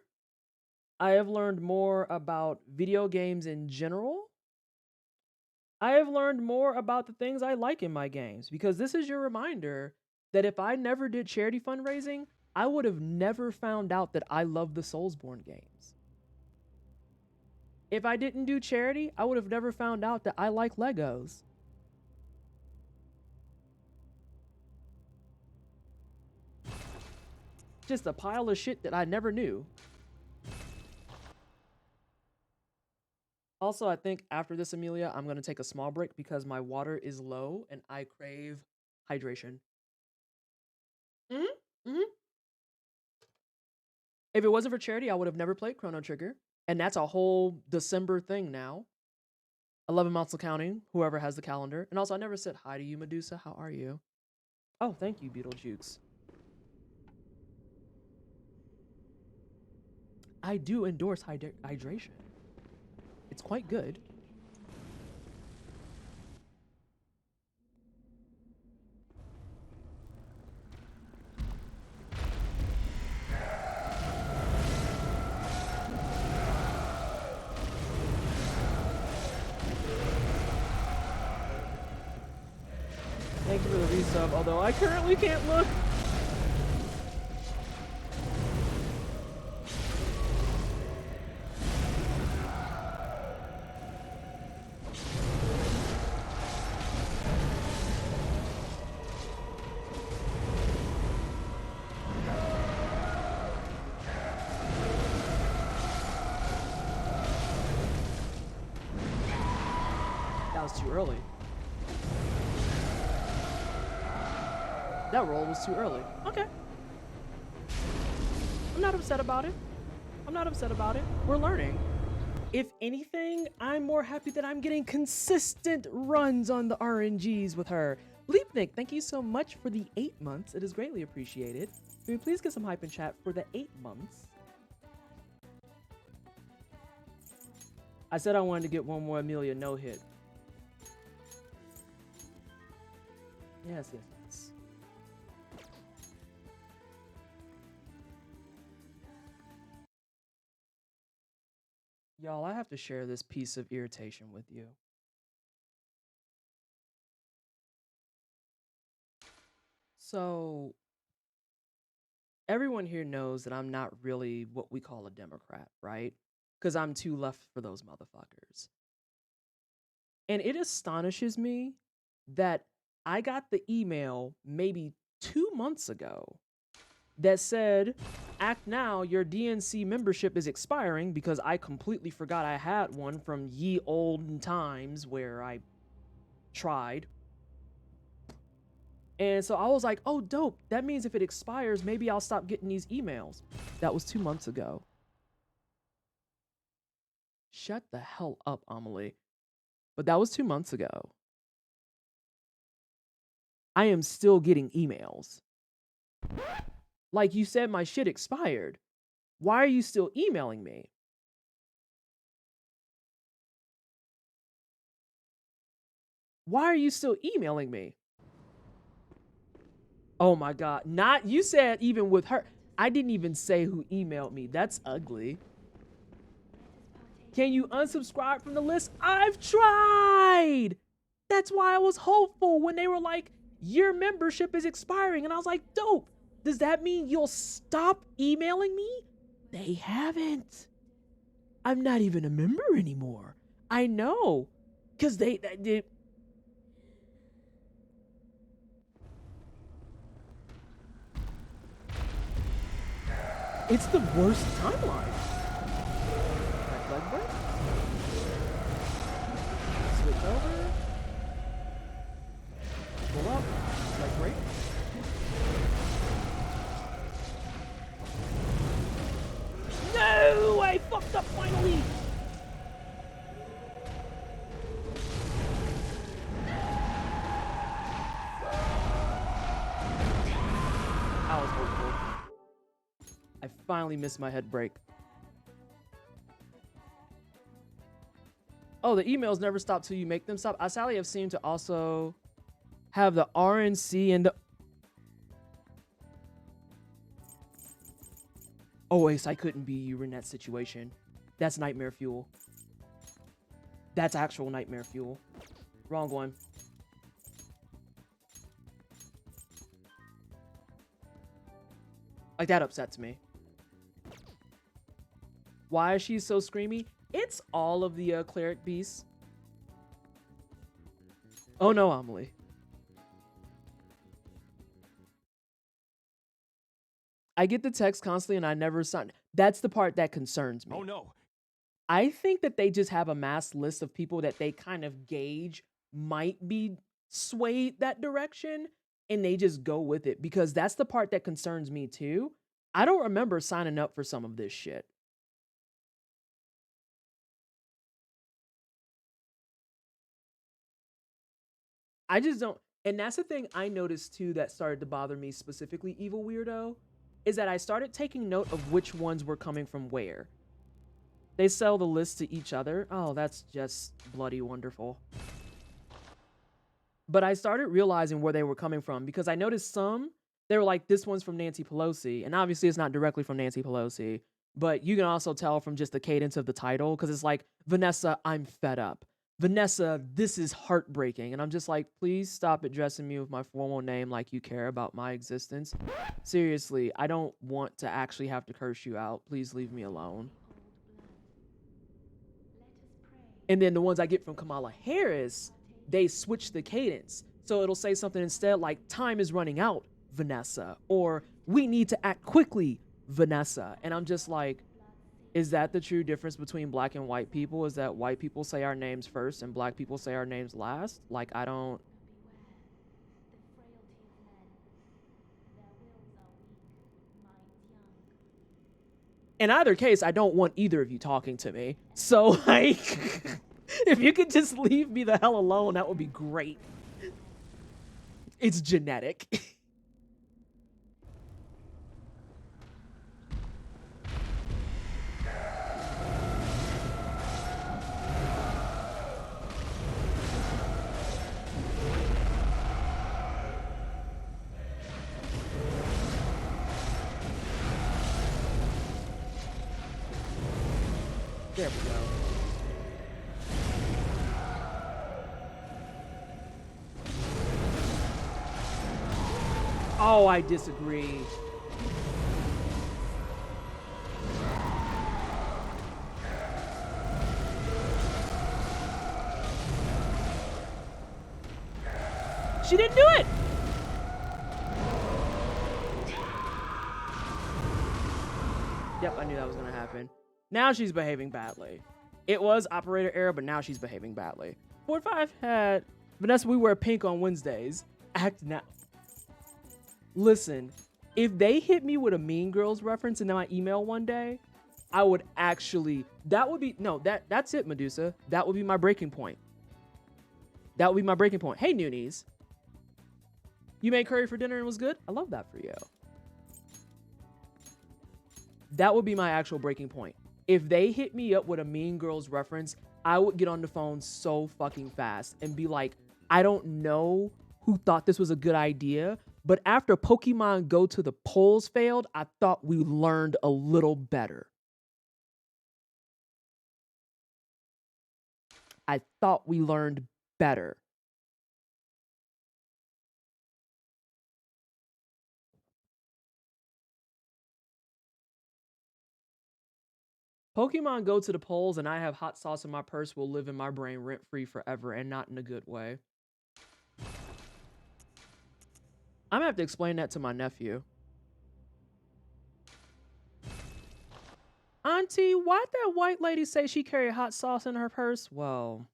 I have learned more about video games in general. I have learned more about the things I like in my games, because this is your reminder that if I never did charity fundraising, I would have never found out that I love the Soulsborne games. If I didn't do charity, I would have never found out that I like Legos. just a pile of shit that I never knew. Also, I think after this, Amelia, I'm going to take a small break because my water is low and I crave hydration. If it wasn't for charity, I would have never played Chrono Trigger. And that's a whole December thing now. 11 months of counting, whoever has the calendar. And also, I never said hi to you, Medusa. How are you? Oh, thank you, Beetlejuice. I do endorse hydration. It's quite good. Thank you for the resub, although I currently can't look. That was too early. That roll was too early. Okay. I'm not upset about it. I'm not upset about it. We're learning. If anything, I'm more happy that I'm getting consistent runs on the RNGs with her. Leapnik, thank you so much for the 8 months. It is greatly appreciated. Can we please get some hype in chat for the 8 months? I said I wanted to get one more Amelia no hit. Yes, yes, yes. Y'all, I have to share this piece of irritation with you. So, everyone here knows that I'm not really what we call a Democrat, right? Because I'm too left for those motherfuckers. And it astonishes me that I got the email maybe 2 months ago that said, act now, your DNC membership is expiring, because I completely forgot I had one from ye olden times where I tried. And so I was like, oh, dope. That means if it expires, maybe I'll stop getting these emails. That was 2 months ago. Shut the hell up, Amelie. But that was 2 months ago. I am still getting emails. Like, you said my shit expired. Why are you still emailing me? Why are you still emailing me? Oh my God. Not, you said even with her. I didn't even say who emailed me. That's ugly. Can you unsubscribe from the list? I've tried. That's why I was hopeful when they were like, your membership is expiring. And I was like, dope. Does that mean you'll stop emailing me? They haven't. I'm not even a member anymore. I know. Because they it's the worst timeline. Leg break? Switch over. Pull up. Leg break. No! I fucked up finally! I was hopeful. I finally missed my head break. Oh, the emails never stop till you make them stop. Asali have seemed to also have the RNC and the... Oh, Ace, I couldn't be you in that situation. That's nightmare fuel. That's actual nightmare fuel. Wrong one. Like, that upsets me. Why is she so screamy? It's all of the cleric beasts. Oh no, Amelie. I get the text constantly and I never sign. That's the part that concerns me. Oh no. I think that they just have a mass list of people that they kind of gauge might be swayed that direction and they just go with it, because that's the part that concerns me too. I don't remember signing up for some of this shit. I just don't. And that's the thing I noticed too that started to bother me, specifically Evil Weirdo, is that I started taking note of which ones were coming from where. They sell the list to each other. Oh, that's just bloody wonderful. But I started realizing where they were coming from, because I noticed some, they were like, this one's from Nancy Pelosi. And obviously it's not directly from Nancy Pelosi, but you can also tell from just the cadence of the title, because it's like, Vanessa, I'm fed up. Vanessa, this is heartbreaking. And I'm just like, please stop addressing me with my formal name like you care about my existence. Seriously, I don't want to actually have to curse you out. Please leave me alone. And then the ones I get from Kamala Harris, they switch the cadence. So it'll say something instead like, time is running out, Vanessa, or we need to act quickly, Vanessa. And I'm just like, is that the true difference between black and white people? Is that white people say our names first and black people say our names last? Like, I don't. In either case, I don't want either of you talking to me. So, like, if you could just leave me the hell alone, that would be great. It's genetic. There we go. Oh, I disagree. She didn't do it! Yep, I knew that was gonna happen. Now she's behaving badly. It was operator error, but now she's behaving badly. 4-5 had Vanessa, we wear pink on Wednesdays. Act now. Listen, if they hit me with a Mean Girls reference in my email one day, I would actually, that would be, no, that's it, Medusa. That would be my breaking point. That would be my breaking point. Hey, Noonies. You made curry for dinner and it was good? I love that for you. That would be my actual breaking point. If they hit me up with a Mean Girls reference, I would get on the phone so fucking fast and be like, I don't know who thought this was a good idea, but after Pokemon Go to the polls failed, I thought we learned a little better. I thought we learned better. Pokemon Go to the polls and I have hot sauce in my purse will live in my brain rent-free forever, and not in a good way. I'm gonna have to explain that to my nephew. Auntie, why'd that white lady say she carried hot sauce in her purse? Well,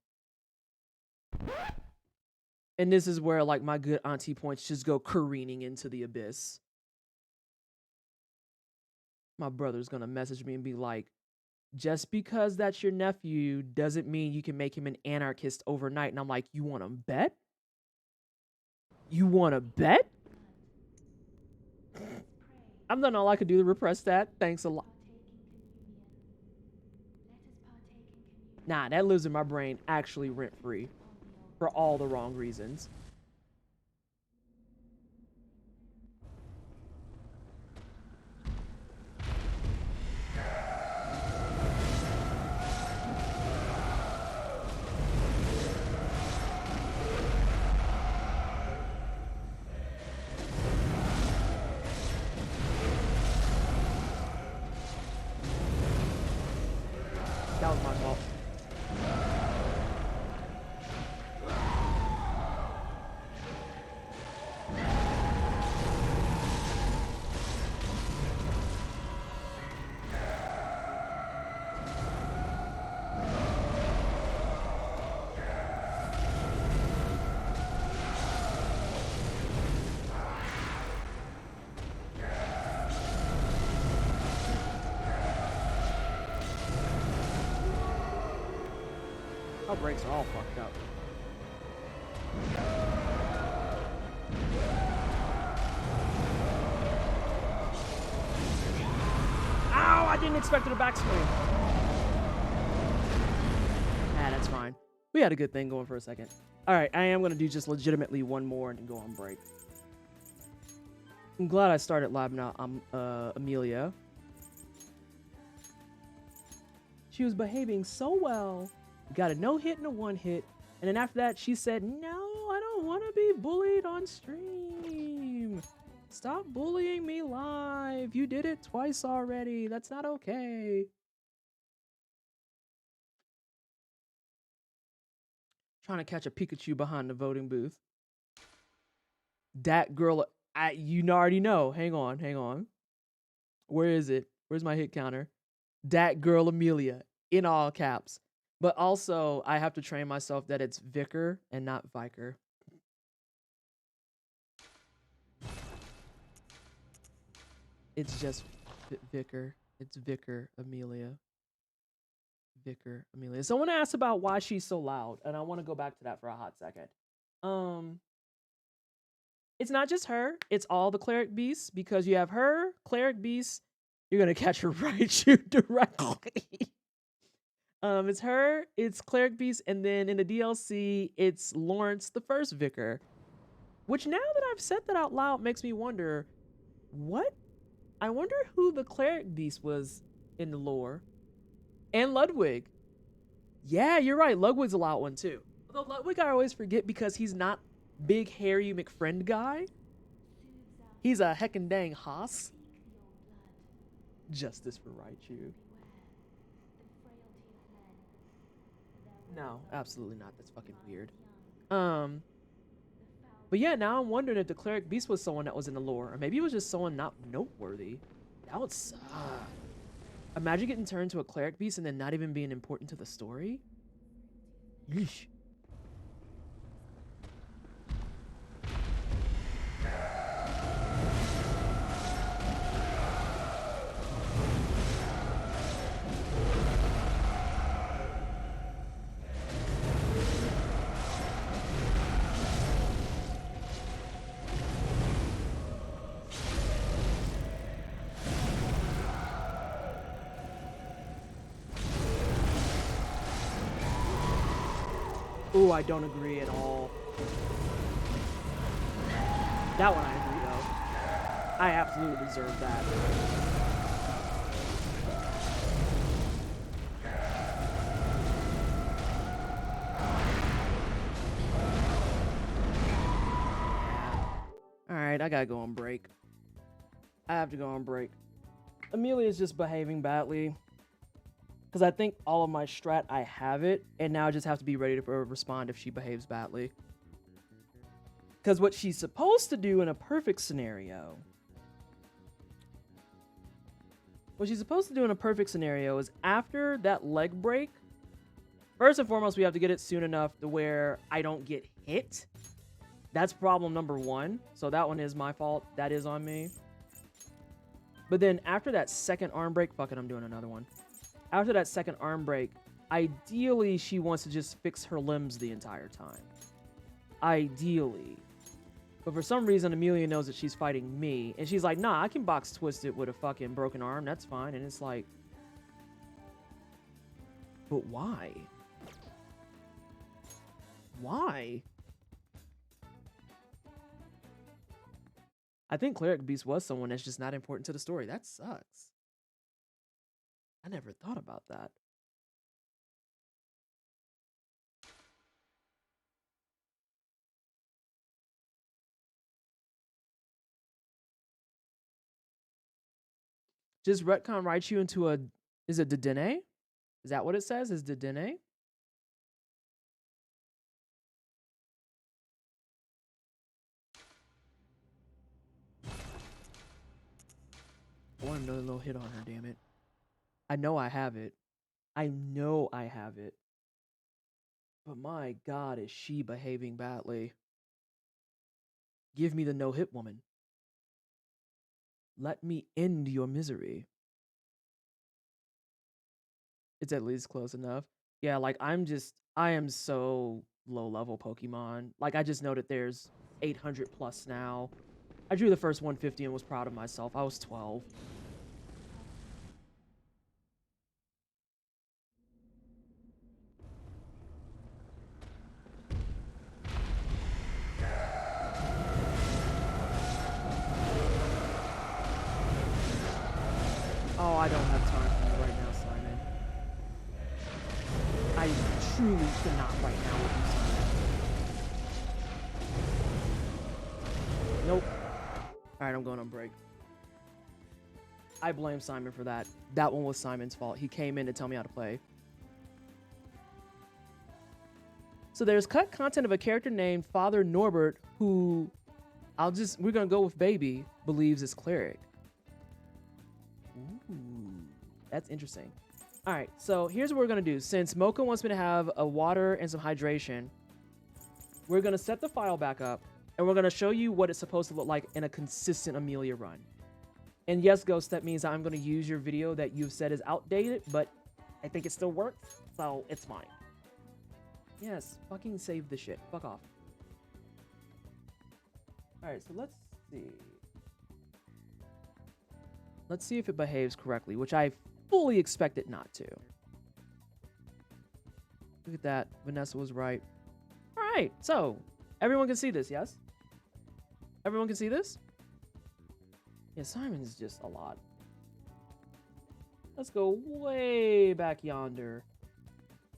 and this is where like my good auntie points just go careening into the abyss. My brother's gonna message me and be like, just because that's your nephew doesn't mean you can make him an anarchist overnight. And I'm like, you want to bet? You want to bet? I've done all I could do to repress that. Thanks a lot. Nah, that lives in my brain actually rent-free for all the wrong reasons. That was my fault. Our brakes are all fucked up. Ow! I didn't expect her to backswing. Ah, that's fine. We had a good thing going for a second. All right, I am going to do just legitimately one more and then go on break. I'm glad I started live now. Amelia. She was behaving so well. Got a no hit and a one hit. And then after that, she said, no, I don't want to be bullied on stream. Stop bullying me live. You did it twice already. That's not okay. Trying to catch a Pikachu behind the voting booth. That girl, you already know. Hang on. Where is it? Where's my hit counter? That girl Amelia in all caps. But also, I have to train myself that it's Vicar and not Viker. It's just Vicar. It's Vicar Amelia. Vicar Amelia. Someone asked about why she's so loud, and I want to go back to that for a hot second. It's not just her. It's all the cleric beasts, because you have her, cleric beasts. You're gonna catch her right you directly. It's her, it's cleric beast, and then in the DLC, it's Lawrence, the first vicar. Which, now that I've said that out loud, makes me wonder, what? I wonder who the cleric beast was in the lore. And Ludwig. Yeah, you're right. Ludwig's a loud one too. Although Ludwig I always forget because he's not big hairy McFriend guy. He's a heckin' dang hoss. Justice for Raichu. No, absolutely not. That's fucking weird. But yeah, now I'm wondering if the cleric beast was someone that was in the lore, or maybe it was just someone not noteworthy. That would suck. Imagine getting turned to a cleric beast and then not even being important to the story. Yeesh. Ooh, I don't agree at all. That one I agree, though. I absolutely deserve that. Alright, I gotta go on break. I have to go on break. Amelia's just behaving badly. Because I think all of my strat, I have it, and now I just have to be ready to respond if she behaves badly. Because what she's supposed to do in a perfect scenario... What she's supposed to do in a perfect scenario is after that leg break, first and foremost, we have to get it soon enough to where I don't get hit. That's problem number one. So that one is my fault. That is on me. But then after that second arm break, fuck it, I'm doing another one. After that second arm break, ideally, she wants to just fix her limbs the entire time. Ideally. But for some reason, Amelia knows that she's fighting me. And she's like, nah, I can box twist it with a fucking broken arm. That's fine. And it's like... But why? Why? I think Cleric Beast was someone that's just not important to the story. That sucks. I never thought about that. Just retcon Raichu into a... Is it Dedenne? Is that what it says? Is Dedenne? I want another little hit on her, damn it. I know I have it. I know I have it. But my God, is she behaving badly. Give me the no-hit woman. Let me end your misery. It's at least close enough. Yeah, like I am so low level Pokemon. Like I just know that there's 800 plus now. I drew the first 150 and was proud of myself. I was 12. Oh, I don't have time for you right now, Simon. I truly cannot right now with you, Simon. Nope. Alright, I'm going on break. I blame Simon for that. That one was Simon's fault. He came in to tell me how to play. So there's cut content of a character named Father Norbert who we're gonna go with baby, believes is cleric. Ooh, that's interesting. All right, so here's what we're gonna do. Since Mocha wants me to have a water and some hydration, we're gonna set the file back up and we're gonna show you what it's supposed to look like in a consistent Amelia run. And yes, Ghost, that means I'm gonna use your video that you've said is outdated, but I think it still works, so it's fine. Yes, fucking save the shit. Fuck off. Alright, so let's see. Let's see if it behaves correctly, which I fully expect it not to. Look at that. Vanessa was right. Alright, so everyone can see this, yes? Everyone can see this? Yeah, Simon's just a lot. Let's go way back yonder.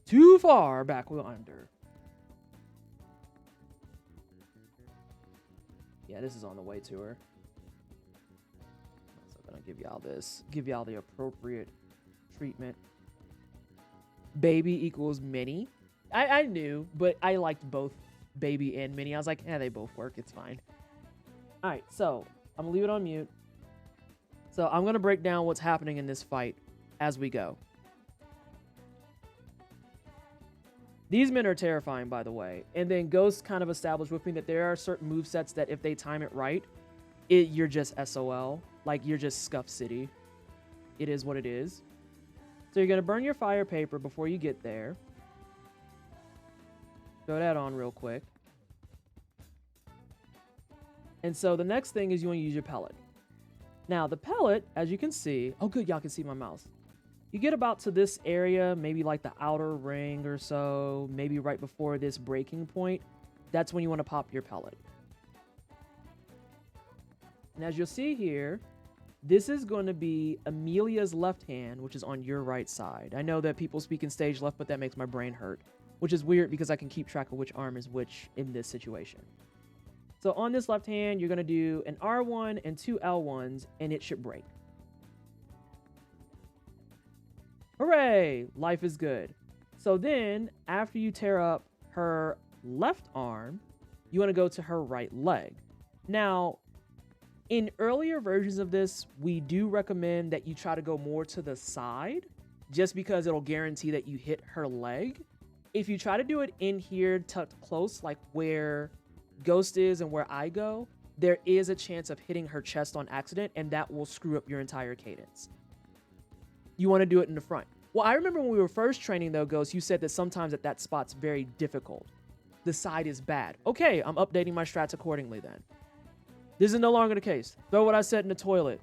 Too far back yonder. Yeah, this is on the way to her. So I'm gonna give y'all this. Give y'all the appropriate treatment. Baby equals mini. I knew, but I liked both baby and mini. I was like, they both work. It's fine. Alright, so I'm gonna leave it on mute. So I'm gonna break down what's happening in this fight as we go. These men are terrifying, by the way. And then Ghost kind of established with me that there are certain movesets that if they time it right, you're just SOL. Like, you're just Scuff City. It is what it is. So you're going to burn your fire paper before you get there. Throw that on real quick. And so the next thing is you want to use your pellet. Now, the pellet, as you can see... Oh, good, y'all can see my mouse. You get about to this area, maybe like the outer ring or so, maybe right before this breaking point. That's when you want to pop your pellet. And as you'll see here, this is going to be Amelia's left hand, which is on your right side. I know that people speak in stage left, but that makes my brain hurt, which is weird because I can keep track of which arm is which in this situation. So on this left hand, you're going to do an R1 and 2 L1s, and it should break. Hooray! Life is good. So then, after you tear up her left arm, you want to go to her right leg. Now, in earlier versions of this, we do recommend that you try to go more to the side, just because it'll guarantee that you hit her leg. If you try to do it in here, tucked close, like where Ghost is and where I go, there is a chance of hitting her chest on accident, and that will screw up your entire cadence. You want to do it in the front. Well, I remember when we were first training, though, Ghost, you said that sometimes that spot's very difficult. The side is bad. Okay, I'm updating my strats accordingly then. This is no longer the case. Throw what I said in the toilet.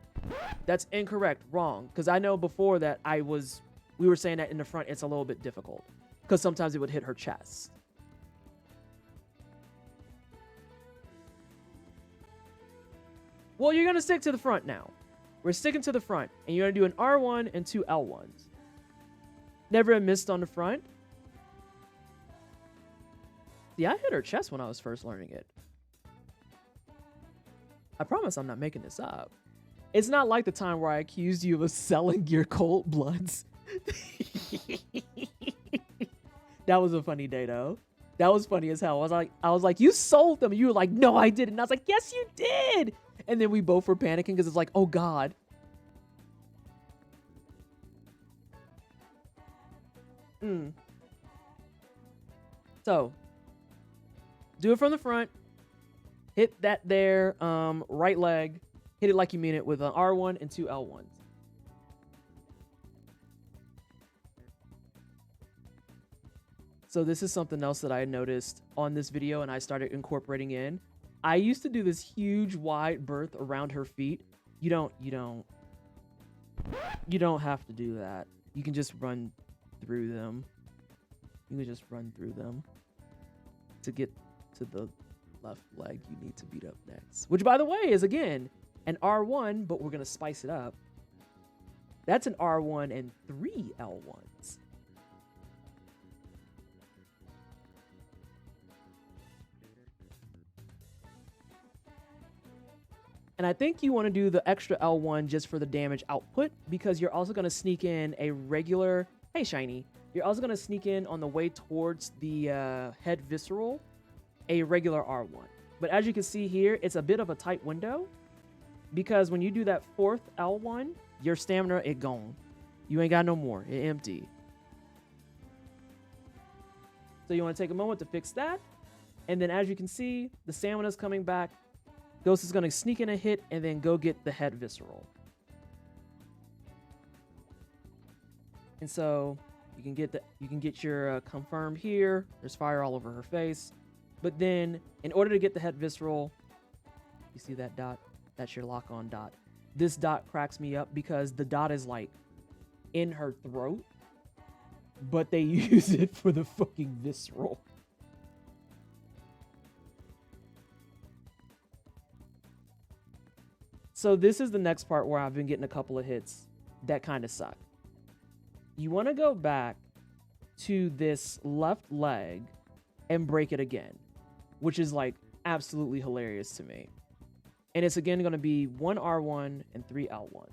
That's incorrect. Wrong. Because I know before that we were saying that in the front it's a little bit difficult. Because sometimes it would hit her chest. Well, you're going to stick to the front now. We're sticking to the front. And you're going to do an R1 and 2 L1s. Never missed on the front. See, I hit her chest when I was first learning it. I promise I'm not making this up. It's not like the time where I accused you of selling your cold bloods. That was a funny day, though. That was funny as hell. I was like, you sold them. You were like, no, I didn't. And I was like, yes, you did. And then we both were panicking because it's like, oh, God. So, do it from the front. Hit that there right leg. Hit it like you mean it with an R1 and 2 L1s. So this is something else that I noticed on this video and I started incorporating in. I used to do this huge wide berth around her feet. You don't have to do that. You can just run through them. You can just run through them to get to the left leg you need to beat up next. Which, by the way, is, again, an R1, but we're going to spice it up. That's an R1 and 3 L1s. And I think you want to do the extra L1 just for the damage output, because you're also going to sneak in a regular... Hey, Shiny. You're also going to sneak in on the way towards the head visceral, a regular R1. But as you can see here, it's a bit of a tight window, because when you do that 4th L1, your stamina, it gone. You ain't got no more. It empty. So you want to take a moment to fix that. And then as you can see, the stamina's coming back. Ghost is going to sneak in a hit and then go get the head visceral. And so you can get your confirmed here. There's fire all over her face. But then in order to get the head visceral, you see that dot? That's your lock on dot. This dot cracks me up because the dot is like in her throat, but they use it for the fucking visceral. So this is the next part where I've been getting a couple of hits that kind of suck. You want to go back to this left leg and break it again, which is like absolutely hilarious to me. And it's again going to be 1 R1 and 3 L1s.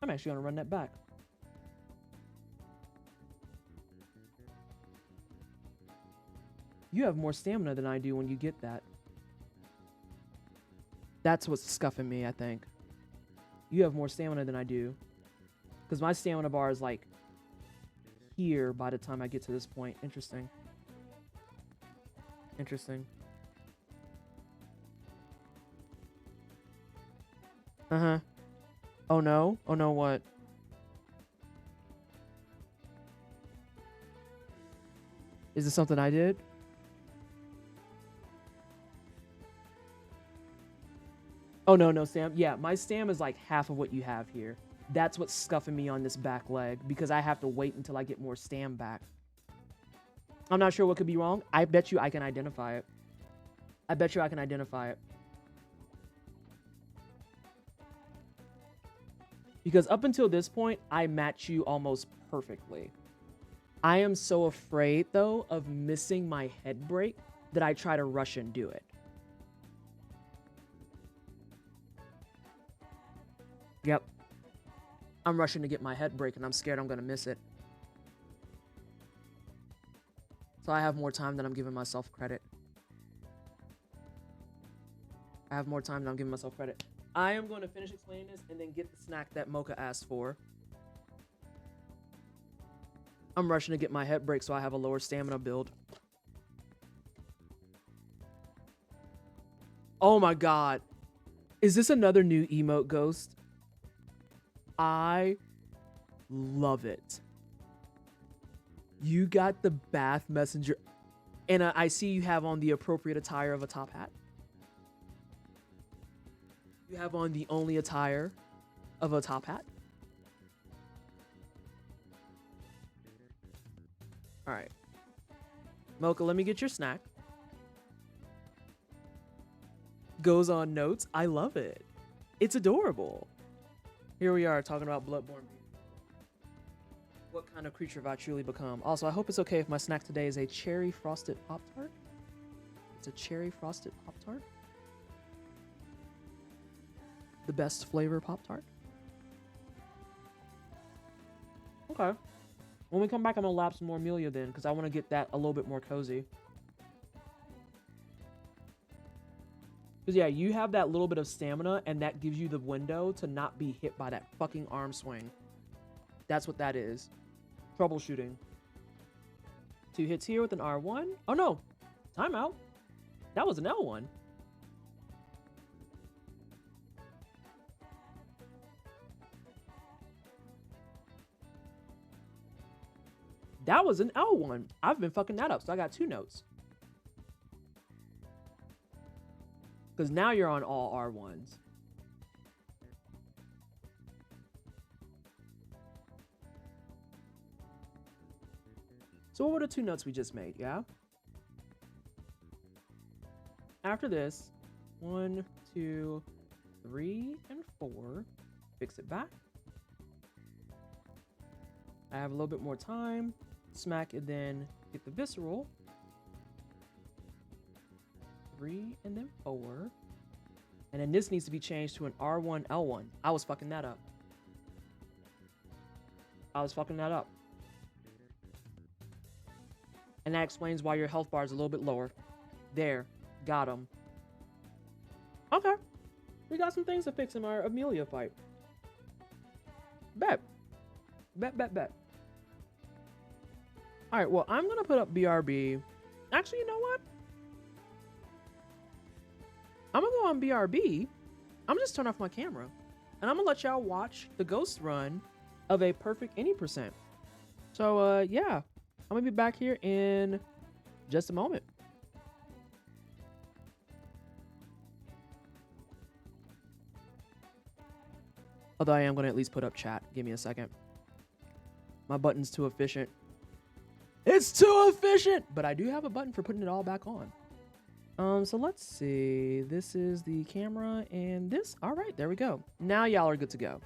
I'm actually going to run that back. You have more stamina than I do when you get that. That's what's scuffing me, I think. You have more stamina than I do. Because my stamina bar is like here by the time I get to this point. Interesting. Interesting. Uh-huh. Oh no? Oh no, what? Is this something I did? Oh, no, Sam. Yeah, my stam is like half of what you have here. That's what's scuffing me on this back leg, because I have to wait until I get more stam back. I'm not sure what could be wrong. I bet you I can identify it. I bet you I can identify it. Because up until this point, I match you almost perfectly. I am so afraid, though, of missing my head break that I try to rush and do it. Yep. I'm rushing to get my head break, and I'm scared I'm going to miss it. So I have more time than I'm giving myself credit. I have more time than I'm giving myself credit. I am going to finish explaining this and then get the snack that Mocha asked for. I'm rushing to get my head break so I have a lower stamina build. Oh my god. Is this another new emote, Ghost? I love it. You got the bath messenger. And I see you have on the appropriate attire of a top hat. You have on the only attire of a top hat. All right. Mocha, let me get your snack. Goes on notes. I love it. It's adorable. Here we are talking about Bloodborne. What kind of creature have I truly become? Also, I hope it's okay if my snack today is a cherry frosted Pop-Tart. It's a cherry frosted Pop-Tart. The best flavor Pop-Tart. Okay. When we come back, I'm going to lap some more Amelia then, because I want to get that a little bit more cozy. Because, yeah, you have that little bit of stamina, and that gives you the window to not be hit by that fucking arm swing. That's what that is. Troubleshooting. 2 hits here with an R1. Oh, no. Timeout. That was an L1. That was an L1. I've been fucking that up, so I got 2 notes. Because now you're on all R1s. So what were the 2 notes we just made, yeah? After this, 1, 2, 3, and 4. Fix it back. I have a little bit more time. Smack and then get the visceral. 3 and then 4. And then this needs to be changed to an R1, L1. I was fucking that up. And that explains why your health bar is a little bit lower. There. Got him. Okay. We got some things to fix in our Amelia fight. Bet. Alright, well, I'm going to put up BRB. Actually, you know what? I'm going to go on BRB. I'm just turn off my camera. And I'm going to let y'all watch the ghost run of a perfect any percent. So, yeah. I'm going to be back here in just a moment. Although I am going to at least put up chat. Give me a second. My button's too efficient. It's too efficient! But I do have a button for putting it all back on. So let's see. This is the camera and this. All right, there we go. Now y'all are good to go.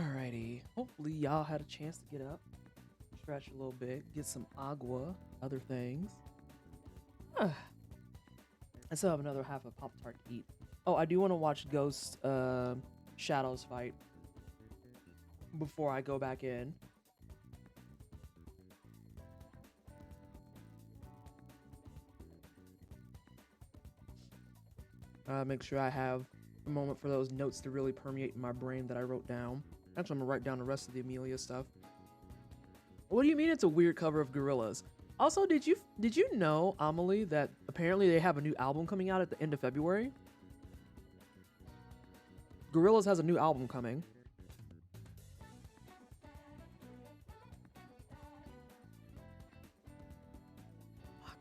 Alrighty. Hopefully y'all had a chance to get up, stretch a little bit, get some agua, other things. I still have another half of Pop-Tart to eat. Oh, I do want to watch Ghost Shadows fight before I go back in. Make sure I have a moment for those notes to really permeate in my brain that I wrote down. Actually, I'm gonna write down the rest of the Amelia stuff. What do you mean it's a weird cover of Gorillaz? Also, did you know, Amelie, that apparently they have a new album coming out at the end of February? Gorillaz has a new album coming. Fuck.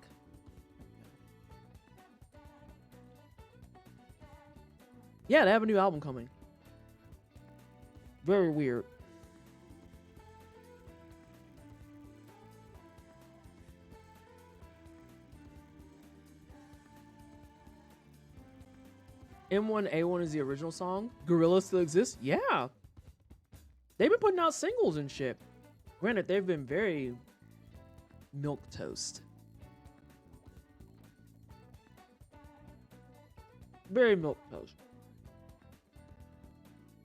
Yeah, they have a new album coming. Very weird. M1A1 is the original song. Gorillaz still exists? Yeah. They've been putting out singles and shit. Granted, they've been very milquetoast. Very milquetoast.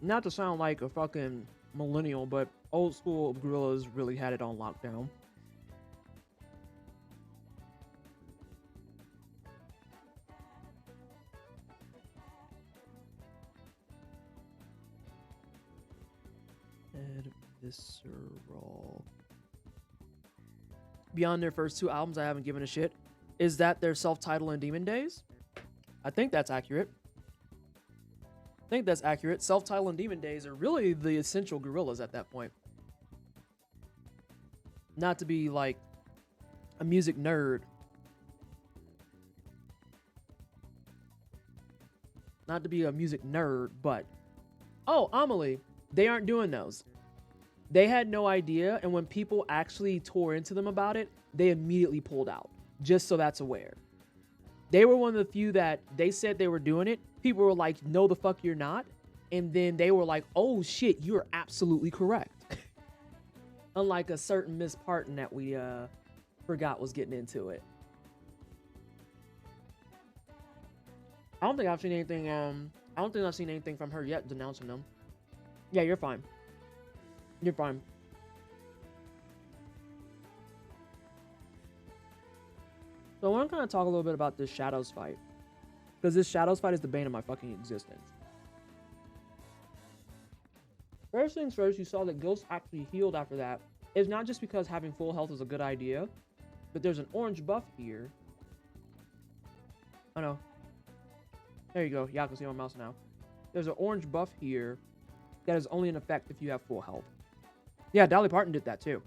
Not to sound like a fucking millennial, but old school Gorillaz really had it on lockdown. Visceral. Beyond their first two albums, I haven't given a shit. Is that their self-titled and Demon Days? I think that's accurate. Self-titled and Demon Days are really the essential Gorillaz at that point. Not to be like a music nerd. But oh, Amelie, they aren't doing those. They had no idea, and when people actually tore into them about it, they immediately pulled out. Just so that's aware. They were one of the few that they said they were doing it. People were like, no, the fuck you're not. And then they were like, oh shit, you're absolutely correct. Unlike a certain Miss Parton that we forgot was getting into it. I don't think I've seen anything from her yet denouncing them. Yeah, you're fine. You're fine. So I want to kind of talk a little bit about this Shadows fight. Because this Shadows fight is the bane of my fucking existence. First things first, you saw that Ghost actually healed after that. It's not just because having full health is a good idea, but there's an orange buff here. Oh no. There you go. Yeah, I can see my mouse now. There's an orange buff here that is only in effect if you have full health. Yeah, Dolly Parton did that too.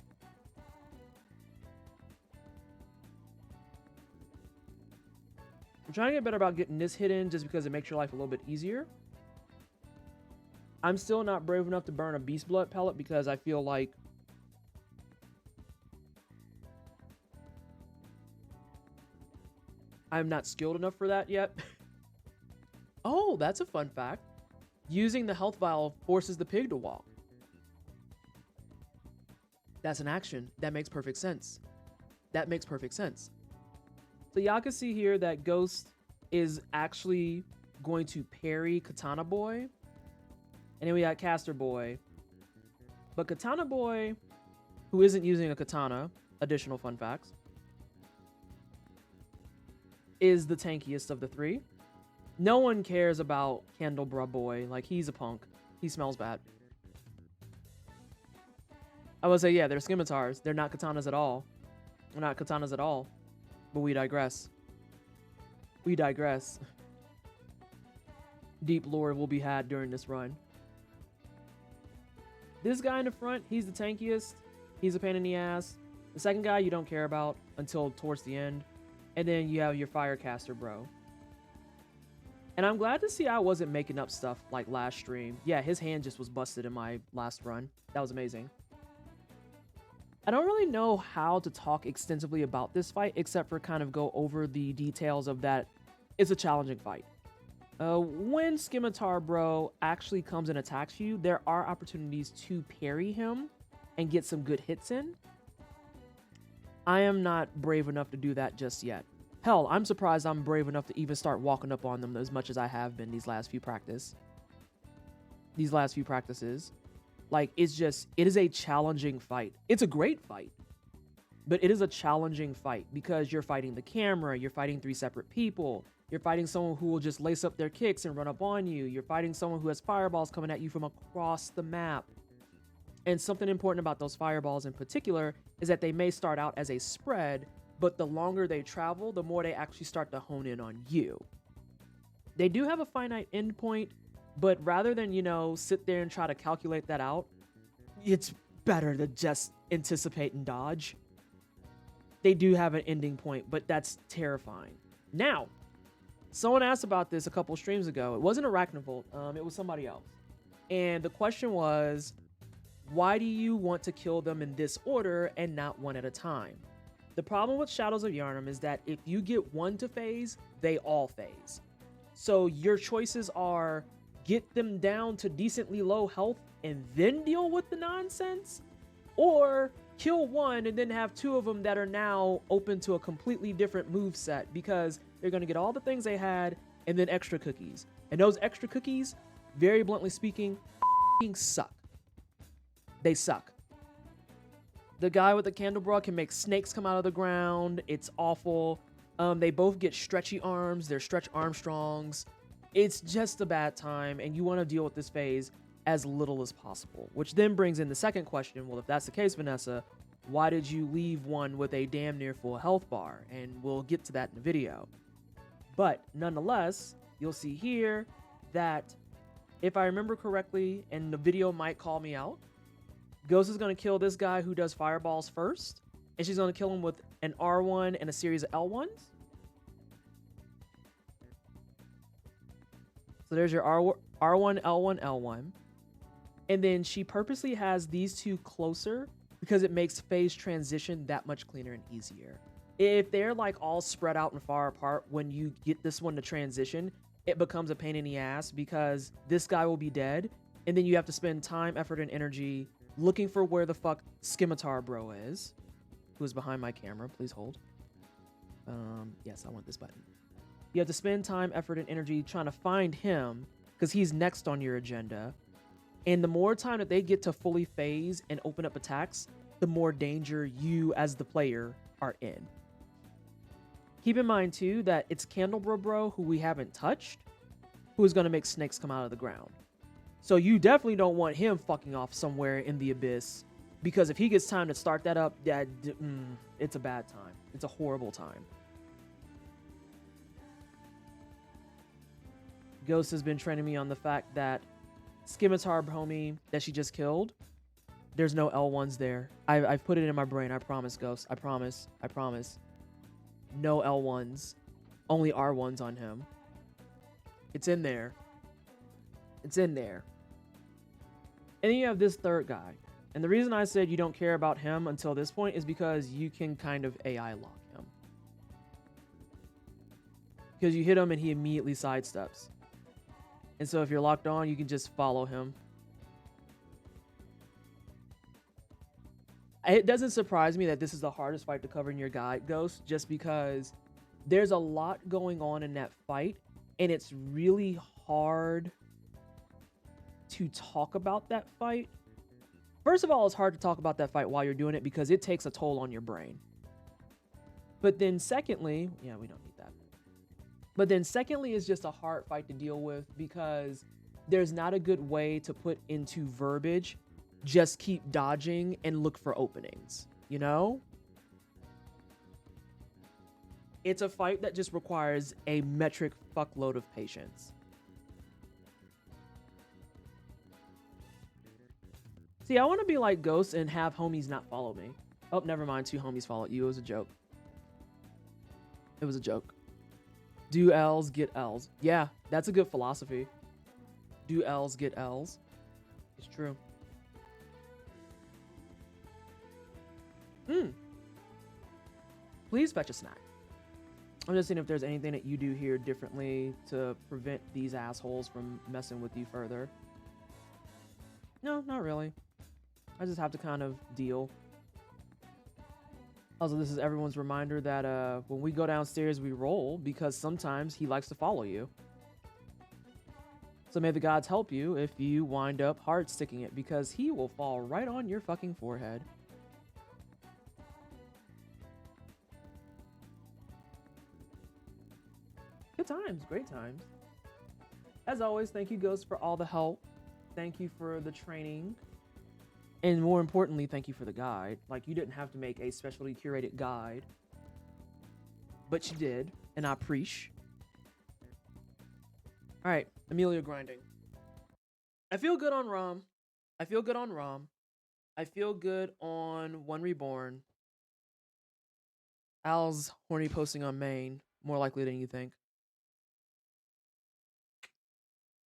I'm trying to get better about getting this hidden just because it makes your life a little bit easier. I'm still not brave enough to burn a Beast Blood pellet because I feel like I'm not skilled enough for that yet. Oh, that's a fun fact. Using the health vial forces the pig to walk. That's an action. That makes perfect sense. So y'all can see here that Ghost is actually going to parry Katana Boy. And then we got Caster Boy. But Katana Boy, who isn't using a katana, additional fun facts, is the tankiest of the three. No one cares about Candlebra Boy. Like, he's a punk. He smells bad. I would say, yeah, they're scimitars. They're not katanas at all. They're not katanas at all. But we digress. Deep lore will be had during this run. This guy in the front, he's the tankiest. He's a pain in the ass. The second guy you don't care about until towards the end. And then you have your Firecaster bro. And I'm glad to see I wasn't making up stuff like last stream. Yeah, his hand just was busted in my last run. That was amazing. I don't really know how to talk extensively about this fight, except for kind of go over the details of that. It's a challenging fight. When Scimitar Bro actually comes and attacks you, there are opportunities to parry him and get some good hits in. I am not brave enough to do that just yet. Hell, I'm surprised I'm brave enough to even start walking up on them as much as I have been these last few practices. Like, it is a challenging fight. It's a great fight, but it is a challenging fight because you're fighting the camera, you're fighting 3 separate people, you're fighting someone who will just lace up their kicks and run up on you, you're fighting someone who has fireballs coming at you from across the map. And something important about those fireballs in particular is that they may start out as a spread, but the longer they travel, the more they actually start to hone in on you. They do have a finite endpoint, but rather than, sit there and try to calculate that out, it's better to just anticipate and dodge. They do have an ending point, but that's terrifying. Now, someone asked about this a couple streams ago. It wasn't Arachnivolt, it was somebody else. And the question was, why do you want to kill them in this order and not one at a time? The problem with Shadows of Yharnam is that if you get one to phase, they all phase. So your choices are get them down to decently low health and then deal with the nonsense, or kill one and then have 2 of them that are now open to a completely different move set because they're going to get all the things they had and then extra cookies. And those extra cookies, very bluntly speaking, suck. They suck. The guy with the Candelabra can make snakes come out of the ground. It's awful. They both get stretchy arms. They're Stretch Armstrongs. It's just a bad time, and you want to deal with this phase as little as possible. Which then brings in the second question. Well, if that's the case, Vanessa, why did you leave one with a damn near full health bar? And we'll get to that in the video. But nonetheless, you'll see here that if I remember correctly, and the video might call me out, Ghost is going to kill this guy who does fireballs first, and she's going to kill him with an R1 and a series of L1s. So there's your R1, L1, L1. And then she purposely has these 2 closer because it makes phase transition that much cleaner and easier. If they're like all spread out and far apart, when you get this one to transition, it becomes a pain in the ass because this guy will be dead, and then you have to spend time, effort, and energy looking for where the fuck Scimitar Bro is, who is behind my camera. Please hold. Yes, I want this button. You have to spend time, effort, and energy trying to find him because he's next on your agenda. And the more time that they get to fully phase and open up attacks, the more danger you as the player are in. Keep in mind too that it's Candelabra Bro, who we haven't touched, who is going to make snakes come out of the ground. So you definitely don't want him fucking off somewhere in the abyss, because if he gets time to start that up, it's a bad time. It's a horrible time. Ghost has been training me on the fact that Scimitar homie that she just killed, there's no L1s there. I've put it in my brain. I promise, Ghost. I promise. No L1s. Only R1s on him. It's in there. And then you have this third guy. And the reason I said you don't care about him until this point is because you can kind of AI lock him. Because you hit him and he immediately sidesteps. And so if you're locked on, you can just follow him. It doesn't surprise me that this is the hardest fight to cover in your guide, Ghost, just because there's a lot going on in that fight, and it's really hard to talk about that fight. First of all, it's hard to talk about that fight while you're doing it because it takes a toll on your brain. But then secondly, yeah, we don't need that. But then secondly, it's just a hard fight to deal with because there's not a good way to put into verbiage, just keep dodging and look for openings, you know? It's a fight that just requires a metric fuckload of patience. See, I want to be like Ghost and have homies not follow me. Oh, never mind. 2 homies followed you. It was a joke. It was a joke. Do L's, get L's. Yeah, that's a good philosophy. Do L's, get L's. It's true. Please fetch a snack. I'm just seeing if there's anything that you do here differently to prevent these assholes from messing with you further. No, not really. I just have to kind of deal. Also, this is everyone's reminder that when we go downstairs, we roll, because sometimes he likes to follow you. So may the gods help you if you wind up hard sticking it, because he will fall right on your fucking forehead. Good times, great times. As always, thank you, Ghost, for all the help. Thank you for the training. And more importantly, thank you for the guide. Like, you didn't have to make a specially curated guide, but you did, and I appreciate. All right, Amelia grinding. I feel good on Rom. I feel good on Rom. I feel good on One Reborn. Al's horny posting on main, more likely than you think.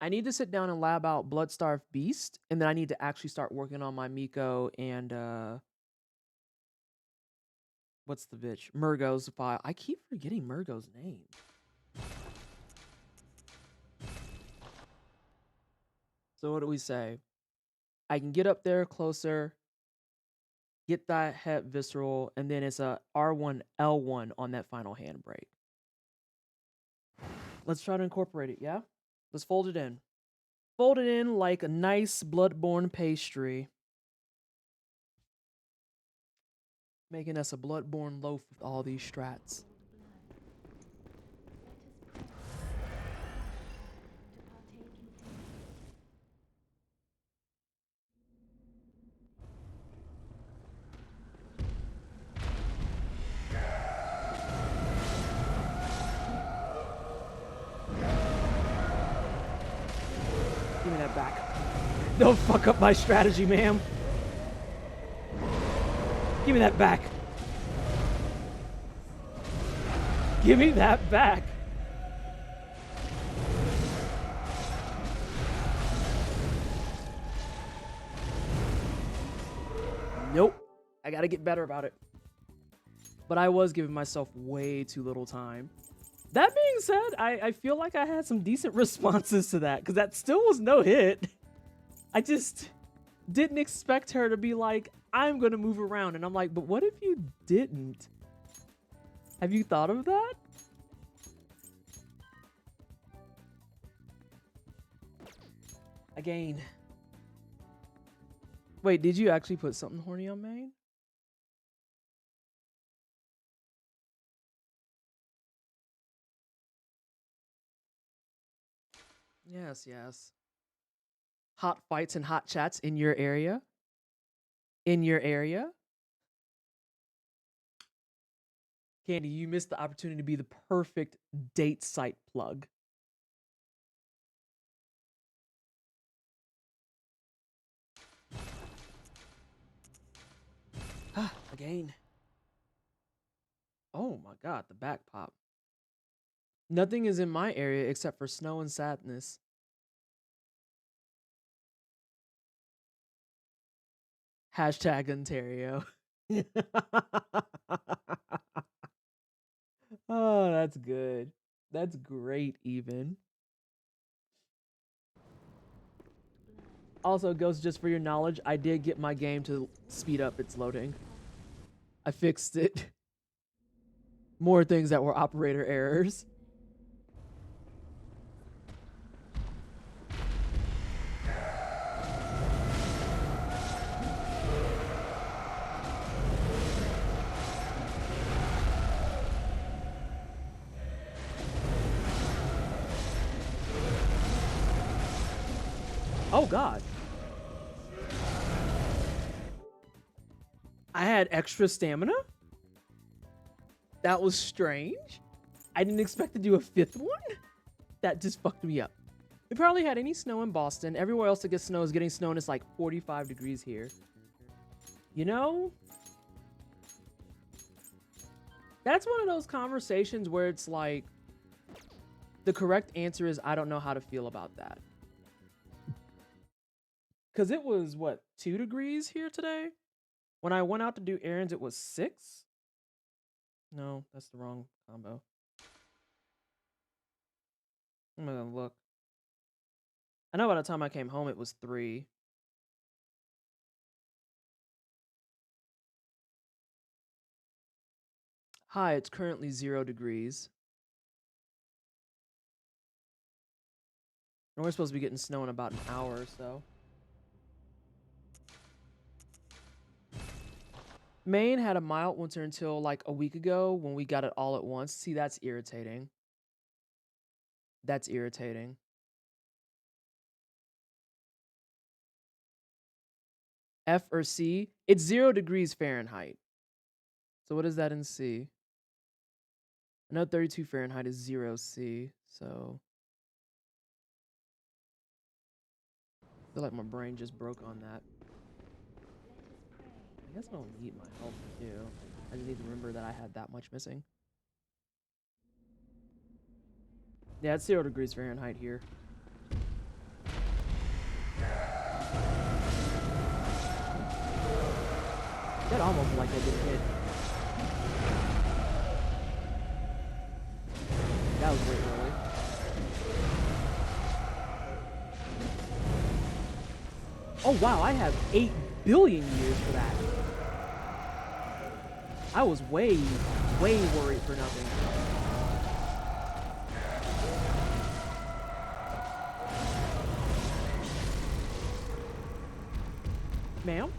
I need to sit down and lab out Bloodstarved Beast, and then I need to actually start working on my Miko and what's the bitch? Murgo's file. I keep forgetting Murgo's name. So what do we say? I can get up there closer, get that Het Visceral, and then it's a R1, L1 on that final handbrake. Let's try to incorporate it, yeah? Let's fold it in. Fold it in like a nice Bloodborne pastry. Making us a Bloodborne loaf with all these strats. Give me that back. Don't fuck up my strategy, ma'am. Give me that back. Give me that back. Nope. I gotta get better about it. But I was giving myself way too little time. That being said, I feel like I had some decent responses to that, because that still was no hit. I just didn't expect her to be like, I'm going to move around. And I'm like, but what if you didn't? Have you thought of that? Again. Wait, did you actually put something horny on main? Yes, yes. Hot fights and hot chats in your area? In your area? Candy, you missed the opportunity to be the perfect date site plug. Again. Oh my god, the back pop. Nothing is in my area except for snow and sadness. Hashtag Ontario. Oh, that's good. That's great, even. Also, Ghost, just for your knowledge, I did get my game to speed up its loading. I fixed it. More things that were operator errors. Oh, God. I had extra stamina? That was strange. I didn't expect to do a fifth one? That just fucked me up. We probably had any snow in Boston. Everywhere else that gets snow is getting snow, and it's like 45 degrees here. You know? That's one of those conversations where it's like, the correct answer is, I don't know how to feel about that. Because it was, what, 2 degrees here today? When I went out to do errands, it was 6? No, that's the wrong combo. I'm gonna look. I know by the time I came home, it was 3. Hi, it's currently 0 degrees. And we're supposed to be getting snow in about an hour or so. Maine had a mild winter until like a week ago when we got it all at once. See, that's irritating. That's irritating. F or C? It's 0 degrees Fahrenheit. So what is that in C? I know 32 Fahrenheit is 0 C, so I feel like my brain just broke on that. I guess I don't need my help to do. I just need to remember that I had that much missing. Yeah, it's 0 degrees Fahrenheit here. That almost looked like I didn't hit. That was way early. Oh wow, I have 8 billion years for that. I was way worried for nothing. Ma'am?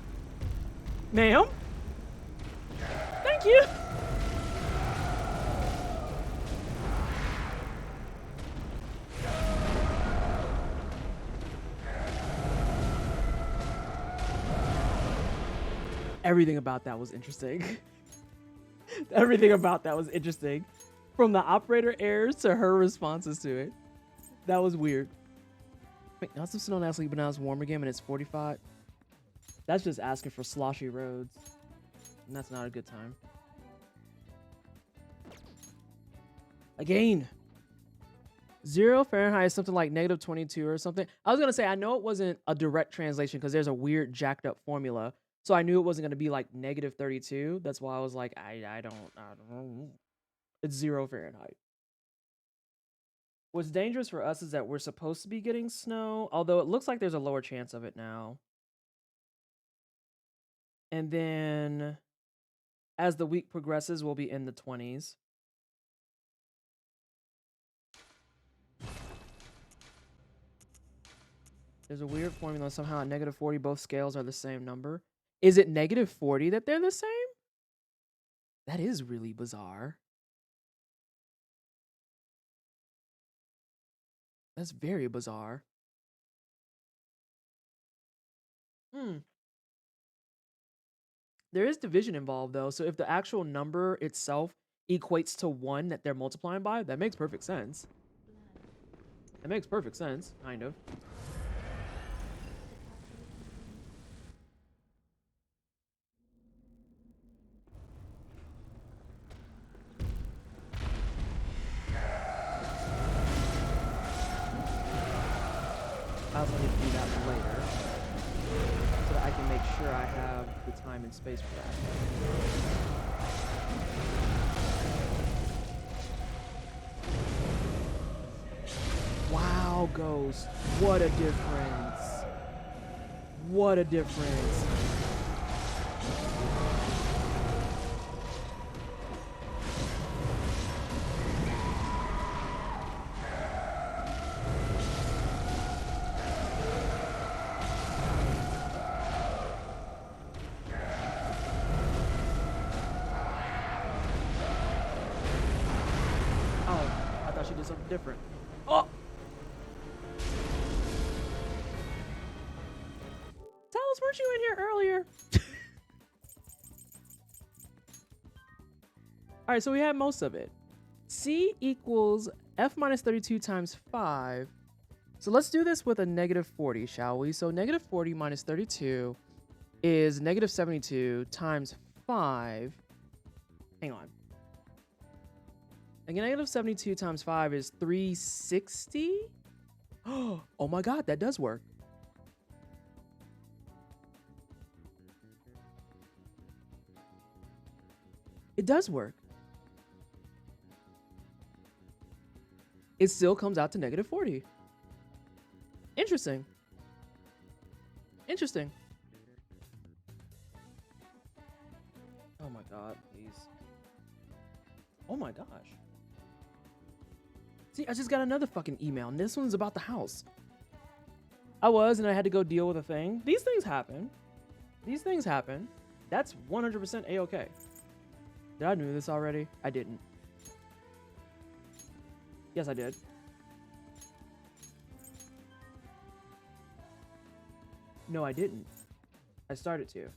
Ma'am? Thank you! Everything about that was interesting. Everything about that was interesting. From the operator errors to her responses to it. That was weird. Wait, now it's snow last week, but now it's warm again and it's 45. That's just asking for sloshy roads. And that's not a good time. Again. 0 Fahrenheit is something like -22 or something. I was going to say, I know it wasn't a direct translation because there's a weird jacked up formula. So I knew it wasn't going to be like -32. That's why I was like, I don't know. It's 0 Fahrenheit. What's dangerous for us is that we're supposed to be getting snow, although it looks like there's a lower chance of it now. And then as the week progresses, we'll be in the 20s. There's a weird formula. Somehow at -40, both scales are the same number. Is it -40 that they're the same? That is really bizarre. That's very bizarre. There is division involved, though. So if the actual number itself equates to 1 that they're multiplying by, that makes perfect sense. That makes perfect sense, kind of. I also need to do that later so that I can make sure I have the time and space for that. Wow, Ghost. What a difference. What a difference. She did something different. Oh! Talos, weren't you in here earlier? Alright, so we have most of it. C equals F minus 32 times 5. So let's do this with a -40, shall we? So -40 minus 32 is -72 times 5. Hang on. Again, -72 times 5 is 360. Oh my god, that does work. It does work. it still comes out to negative 40. Interesting. Interesting. Oh my god, please. Oh my gosh. See, I just got another fucking email, and this one's about the house. And I had to go deal with a thing. These things happen. These things happen. That's 100% A-okay. Did I do this already? I didn't. Yes, I did. No, I didn't. I started to.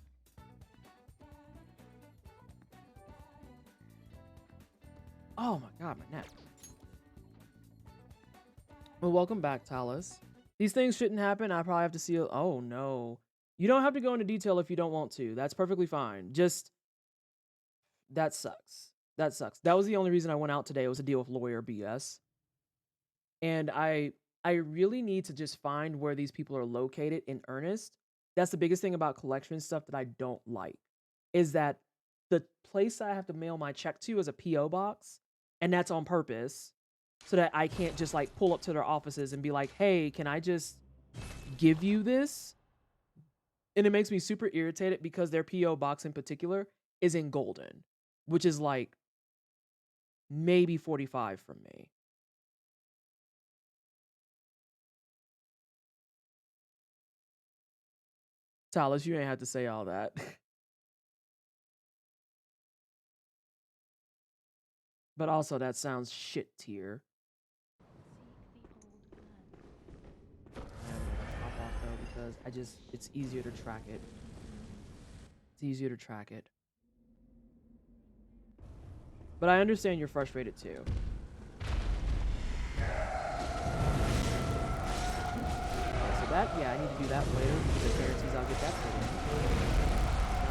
Oh my god, my neck. Well, welcome back, Talus. These things shouldn't happen. I probably have to see. Oh no. You don't have to go into detail if you don't want to. That's perfectly fine. Just, that sucks. That sucks. That was the only reason I went out today, was to deal with lawyer BS. And I really need to just find where these people are located in earnest. That's the biggest thing about collection stuff that I don't like, is that the place I have to mail my check to is a P.O. box, and that's on purpose, so that I can't just like pull up to their offices and be like, hey, can I just give you this? And it makes me super irritated because their P.O. box in particular is in Golden, which is like maybe 45 from me. Talus, you ain't have to say all that. But also, that sounds shit tier. I'll hop off though, because it's easier to track it. It's easier to track it. But I understand you're frustrated too. So that, yeah, I need to do that later, because I guarantees I'll get that taken.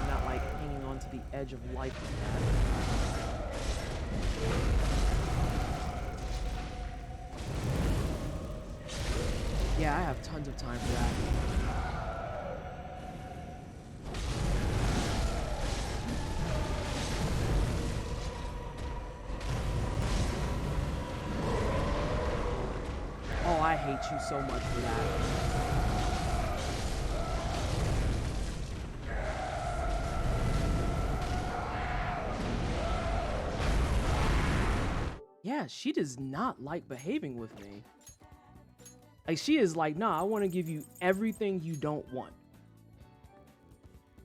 I'm not like hanging on to the edge of life with that. Yeah, I have tons of time for that. Oh, I hate you so much for that. Yeah, she does not like behaving with me. Like, she is like, nah, I want to give you everything you don't want.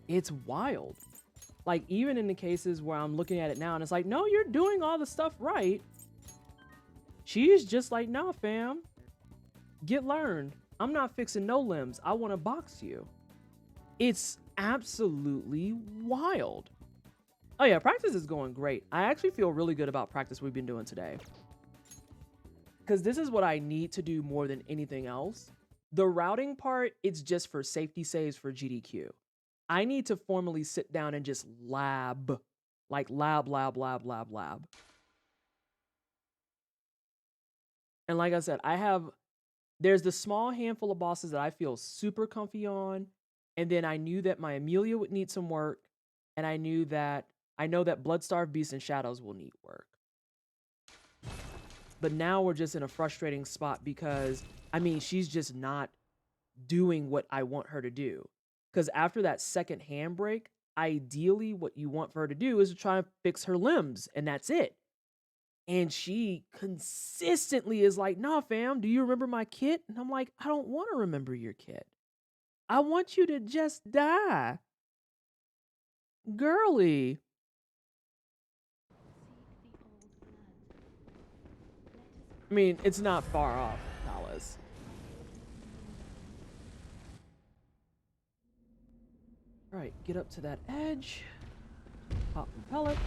It's wild. Like, even in the cases where I'm looking at it now and it's like, no, you're doing all the stuff right. She's just like, nah, fam. Get learned. I'm not fixing no limbs. I want to box you. It's absolutely wild. Oh yeah, practice is going great. I actually feel really good about practice we've been doing today, because this is what I need to do more than anything else. The routing part, it's just for safety saves for GDQ. I need to formally sit down and just lab. Like lab. And like I said, there's the small handful of bosses that I feel super comfy on. And then I knew that my Amelia would need some work. And I know that Bloodstarved Beasts and Shadows will need work. But now we're just in a frustrating spot because, I mean, she's just not doing what I want her to do. Because after that second handbrake, ideally what you want for her to do is to try and fix her limbs, and that's it. And she consistently is like, nah, fam, do you remember my kit? And I'm like, I don't want to remember your kit. I want you to just die. Girly. I mean, it's not far off, Talus. All right, get up to that edge. Pop and pellet.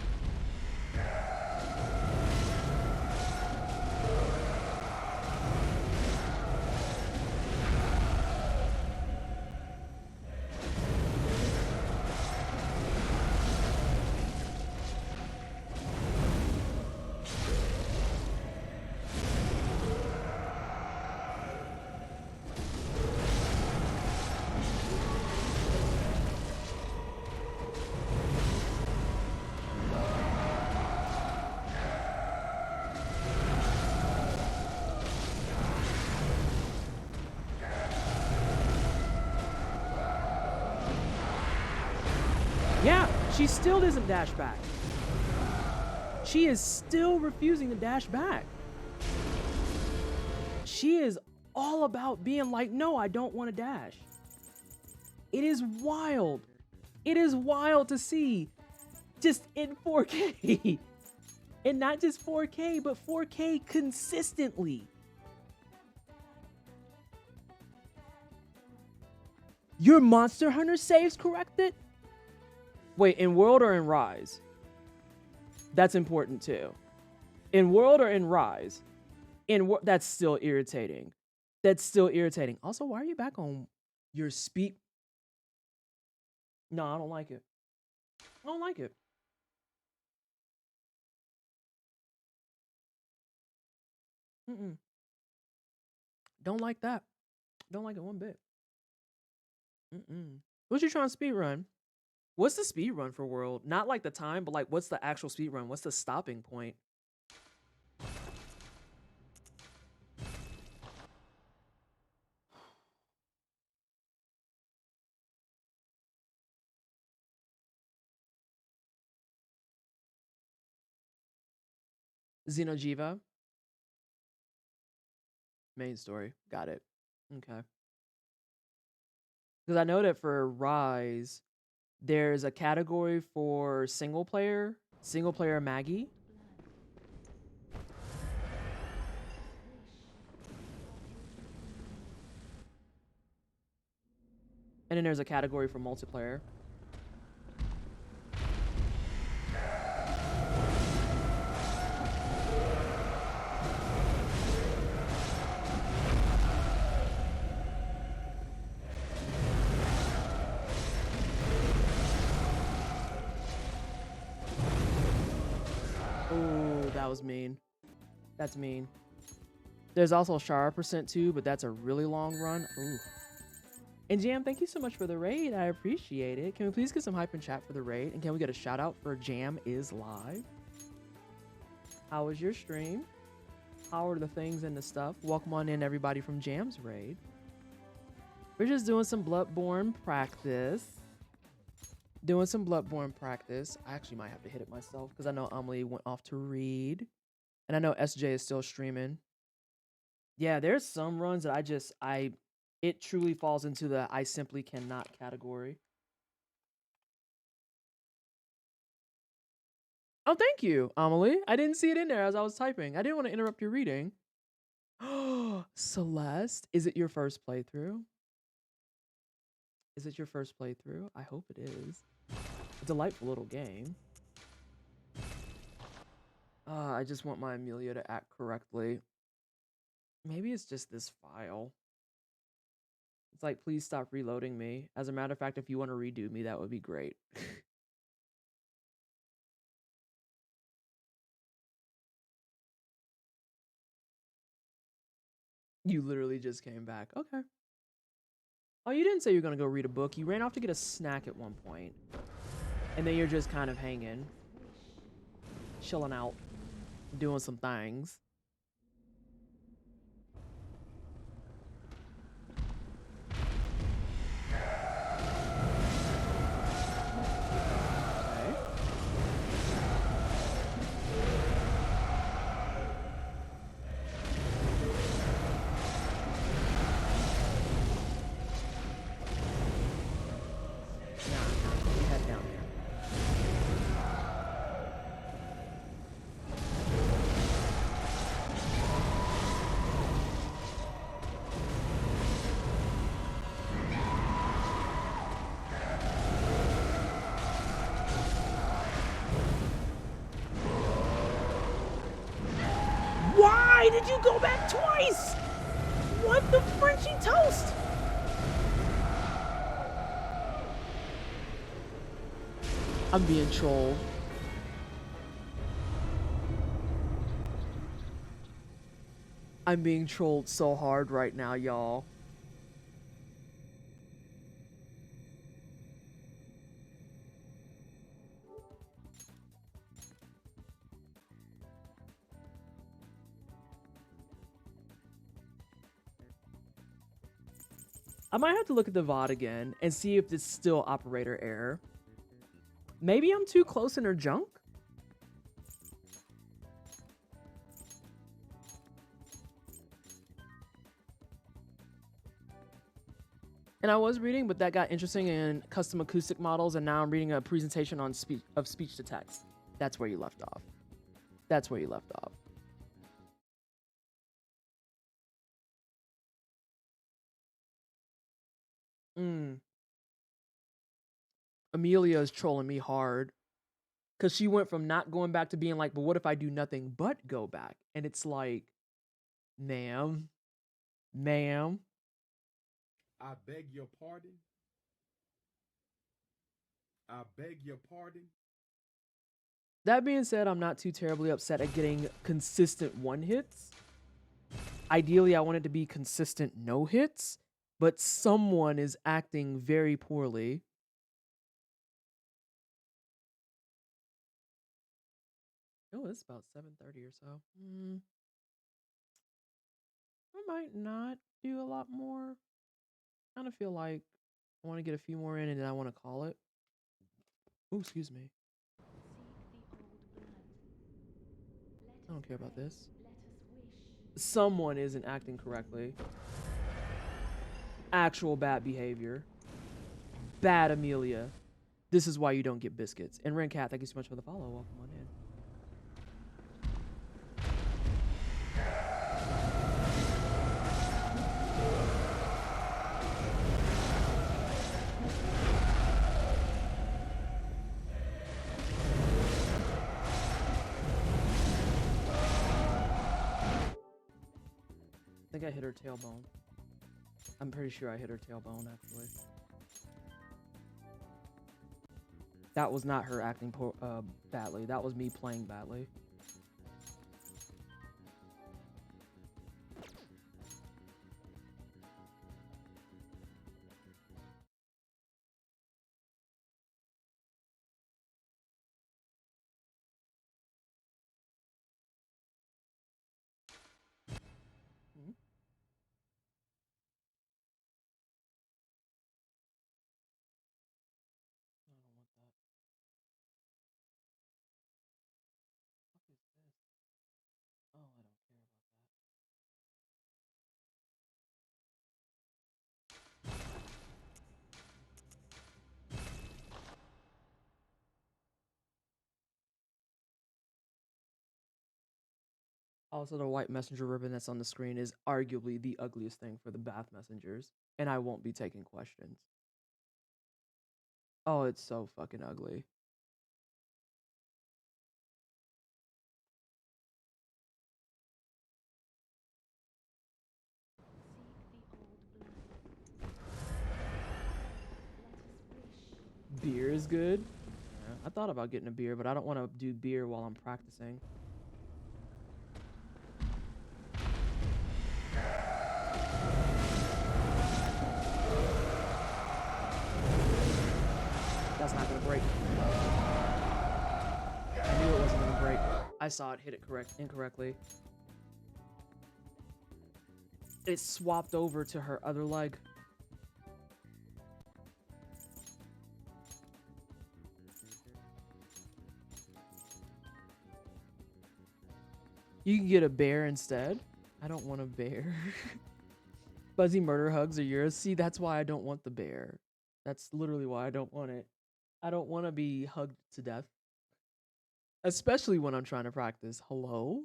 Yeah, she still doesn't dash back. She is still refusing to dash back. She is all about being like, no, I don't want to dash. It is wild. It is wild to see just in 4K. And not just 4K, but 4K consistently. Your Monster Hunter saves corrected? Wait, in World or in Rise? That's important too. In World or in Rise? That's still irritating. That's still irritating. Also, why are you back on your speed? No, I don't like it. I don't like it. Don't like that. Don't like it one bit. What you trying to speed run? What's the speed run for World? Not like the time, but like what's the actual speed run? What's the stopping point? Xenojiva. Main story. Got it. Okay. Because I know that for Rise, there's a category for single player Maggie. And then there's a category for multiplayer. Oh, that was mean. That's mean. There's also Shara percent too, but that's a really long run. Ooh. And Jam, thank you so much for the raid. I appreciate it. Can we please get some hype in chat for the raid? And can we get a shout out for Jam is live? How was your stream? How are the things and the stuff? Welcome on in, everybody, from Jam's raid. We're just doing some Bloodborne practice. I actually might have to hit it myself because I know Amelie went off to read. And I know SJ is still streaming. Yeah, there's some runs that it truly falls into the I simply cannot category. Oh, thank you, Amelie. I didn't see it in there as I was typing. I didn't want to interrupt your reading. Celeste, is it your first playthrough? Is it your first playthrough? I hope it is. A delightful little game. I just want my Amelia to act correctly. Maybe it's just this file. It's like, please stop reloading me. As a matter of fact, if you want to redo me, that would be great. You literally just came back. Okay. Oh, you didn't say you were going to go read a book. You ran off to get a snack at one point. And then you're just kind of hanging. Chilling out. Doing some things. Why did you go back twice? What the Frenchy toast? I'm being trolled. I'm being trolled so hard right now, y'all. I might have to look at the VOD again and see if it's still operator error. Maybe I'm too close in her junk? And I was reading, but that got interesting in custom acoustic models, and now I'm reading a presentation on speech to text. That's where you left off. That's where you left off. Amelia is trolling me hard because she went from not going back to being like, but what if I do nothing but go back? And it's like, ma'am. I beg your pardon. I beg your pardon. That being said, I'm not too terribly upset at getting consistent one hits. Ideally, I want it to be consistent no hits, but someone is acting very poorly. Oh, it's about 7:30 or so. I might not do a lot more. I kind of feel like I want to get a few more in and then I want to call it. Oh, excuse me. I don't care about this. Someone isn't acting correctly. Actual bad behavior. Bad Amelia. This is why you don't get biscuits. And Rencat, thank you so much for the follow. Welcome on in. I think I hit her tailbone. I'm pretty sure I hit her tailbone, actually. That was not her acting badly. That was me playing badly. Also, the white messenger ribbon that's on the screen is arguably the ugliest thing for the bath messengers, and I won't be taking questions. Oh, it's so fucking ugly. Beer is good. Yeah, I thought about getting a beer, but I don't want to do beer while I'm practicing. That's not gonna break. I knew it wasn't gonna break. I saw it hit it incorrectly. It swapped over to her other leg. You can get a bear instead. I don't want a bear. Fuzzy murder hugs are yours. See, that's why I don't want the bear. That's literally why I don't want it. I don't want to be hugged to death. Especially when I'm trying to practice. Hello?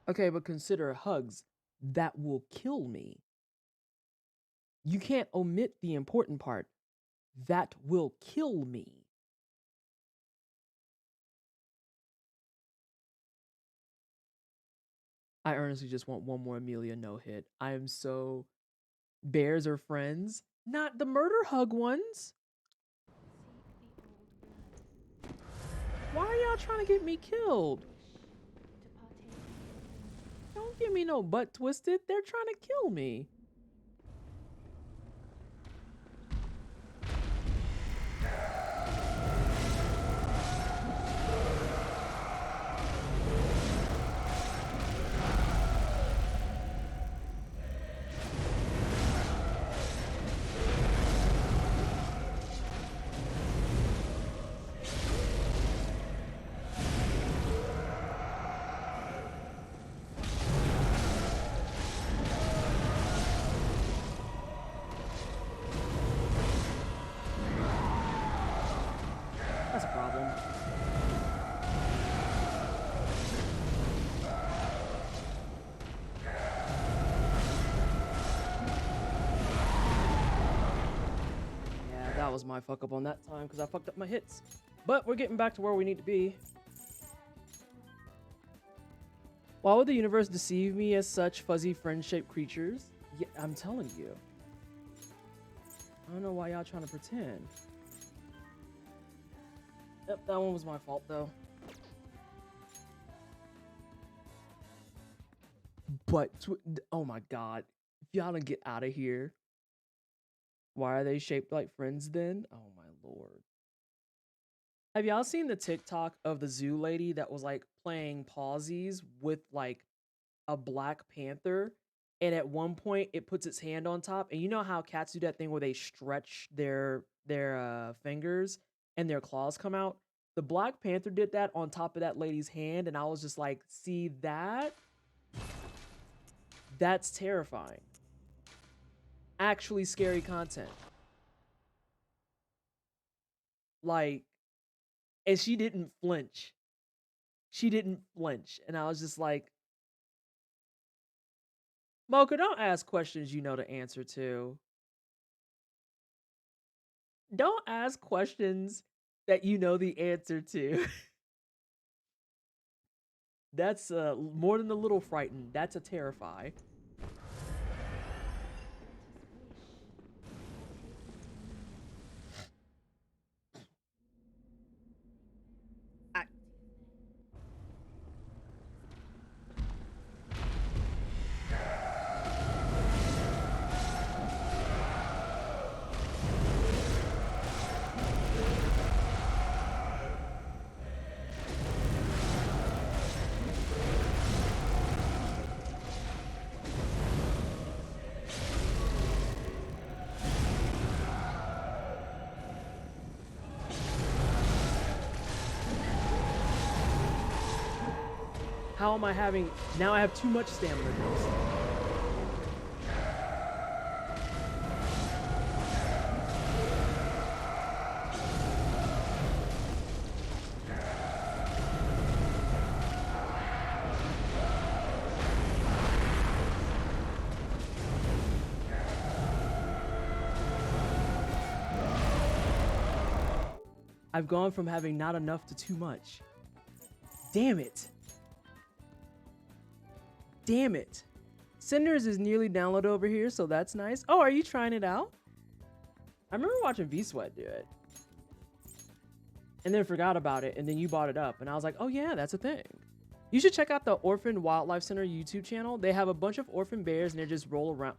Okay, but consider hugs. That will kill me. You can't omit the important part. That will kill me. I earnestly just want one more Amelia no hit. I am so... Bears are friends. Not the murder hug ones. Why are y'all trying to get me killed? Don't give me no butt twisted. They're trying to kill me. That's a problem. Yeah, that was my fuck up on that time because I fucked up my hits. But we're getting back to where we need to be. Why would the universe deceive me as such fuzzy friend-shaped creatures? Yeah, I'm telling you. I don't know why y'all trying to pretend. Yep, that one was my fault though. But oh my god, y'all don't get out of here. Why are they shaped like friends then? Oh my lord. Have y'all seen the TikTok of the zoo lady that was like playing pawsies with like a black panther? And at one point it puts its hand on top. And you know how cats do that thing where they stretch their fingers and their claws come out? The Black Panther did that on top of that lady's hand. And I was just like, see that? That's terrifying. Actually scary content. Like, and she didn't flinch. She didn't flinch. And I was just like, Mocha, don't ask questions you know the answer to. Don't ask questions that you know the answer to. That's more than a little frightened. That's a terrify. How am I having... Now I have too much stamina boost. I've gone from having not enough to too much. Damn it. Damn it. Cinders is nearly downloaded over here, so that's nice. Oh, are you trying it out? I remember watching V-Sweat do it. And then forgot about it, and then you brought it up. And I was like, oh yeah, that's a thing. You should check out the Orphan Wildlife Center YouTube channel. They have a bunch of orphan bears, and they just roll around.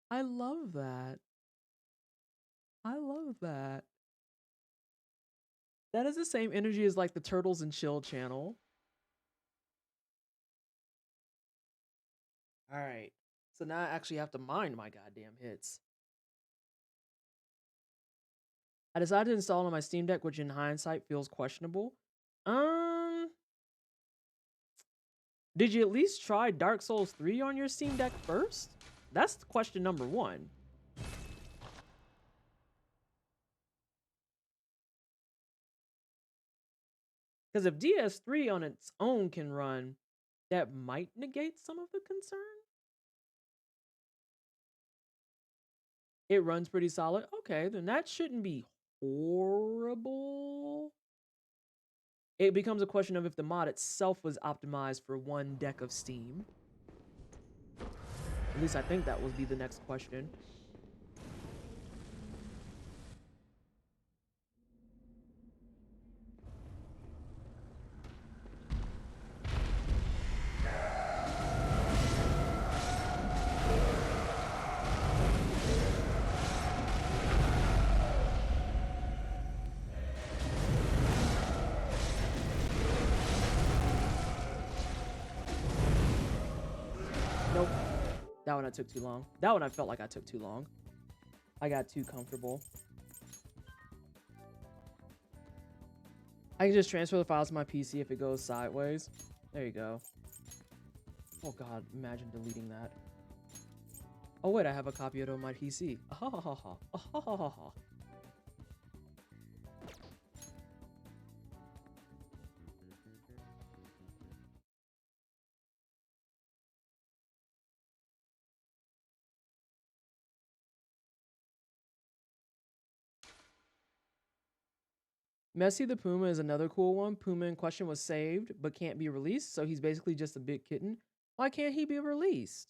I love that. I love that. That is the same energy as like the Turtles and Chill channel. All right. So now I actually have to mind my goddamn hits. I decided to install on my Steam Deck, which in hindsight feels questionable. Did you at least try Dark Souls 3 on your Steam Deck first? That's question number one. Because if DS3 on its own can run, that might negate some of the concern. It runs pretty solid. Okay, then that shouldn't be horrible. It becomes a question of if the mod itself was optimized for one deck of Steam. At least I think that would be the next question. That one I took too long. That one I felt like I took too long. I got too comfortable. I can just transfer the files to my PC if it goes sideways. There you go. Oh god, imagine deleting that. Oh wait, I have a copy of it on my PC. Ha ha ha ha. Ha ha ha ha. Messy the Puma is another cool one. Puma in question was saved, but can't be released, so he's basically just a big kitten. Why can't he be released?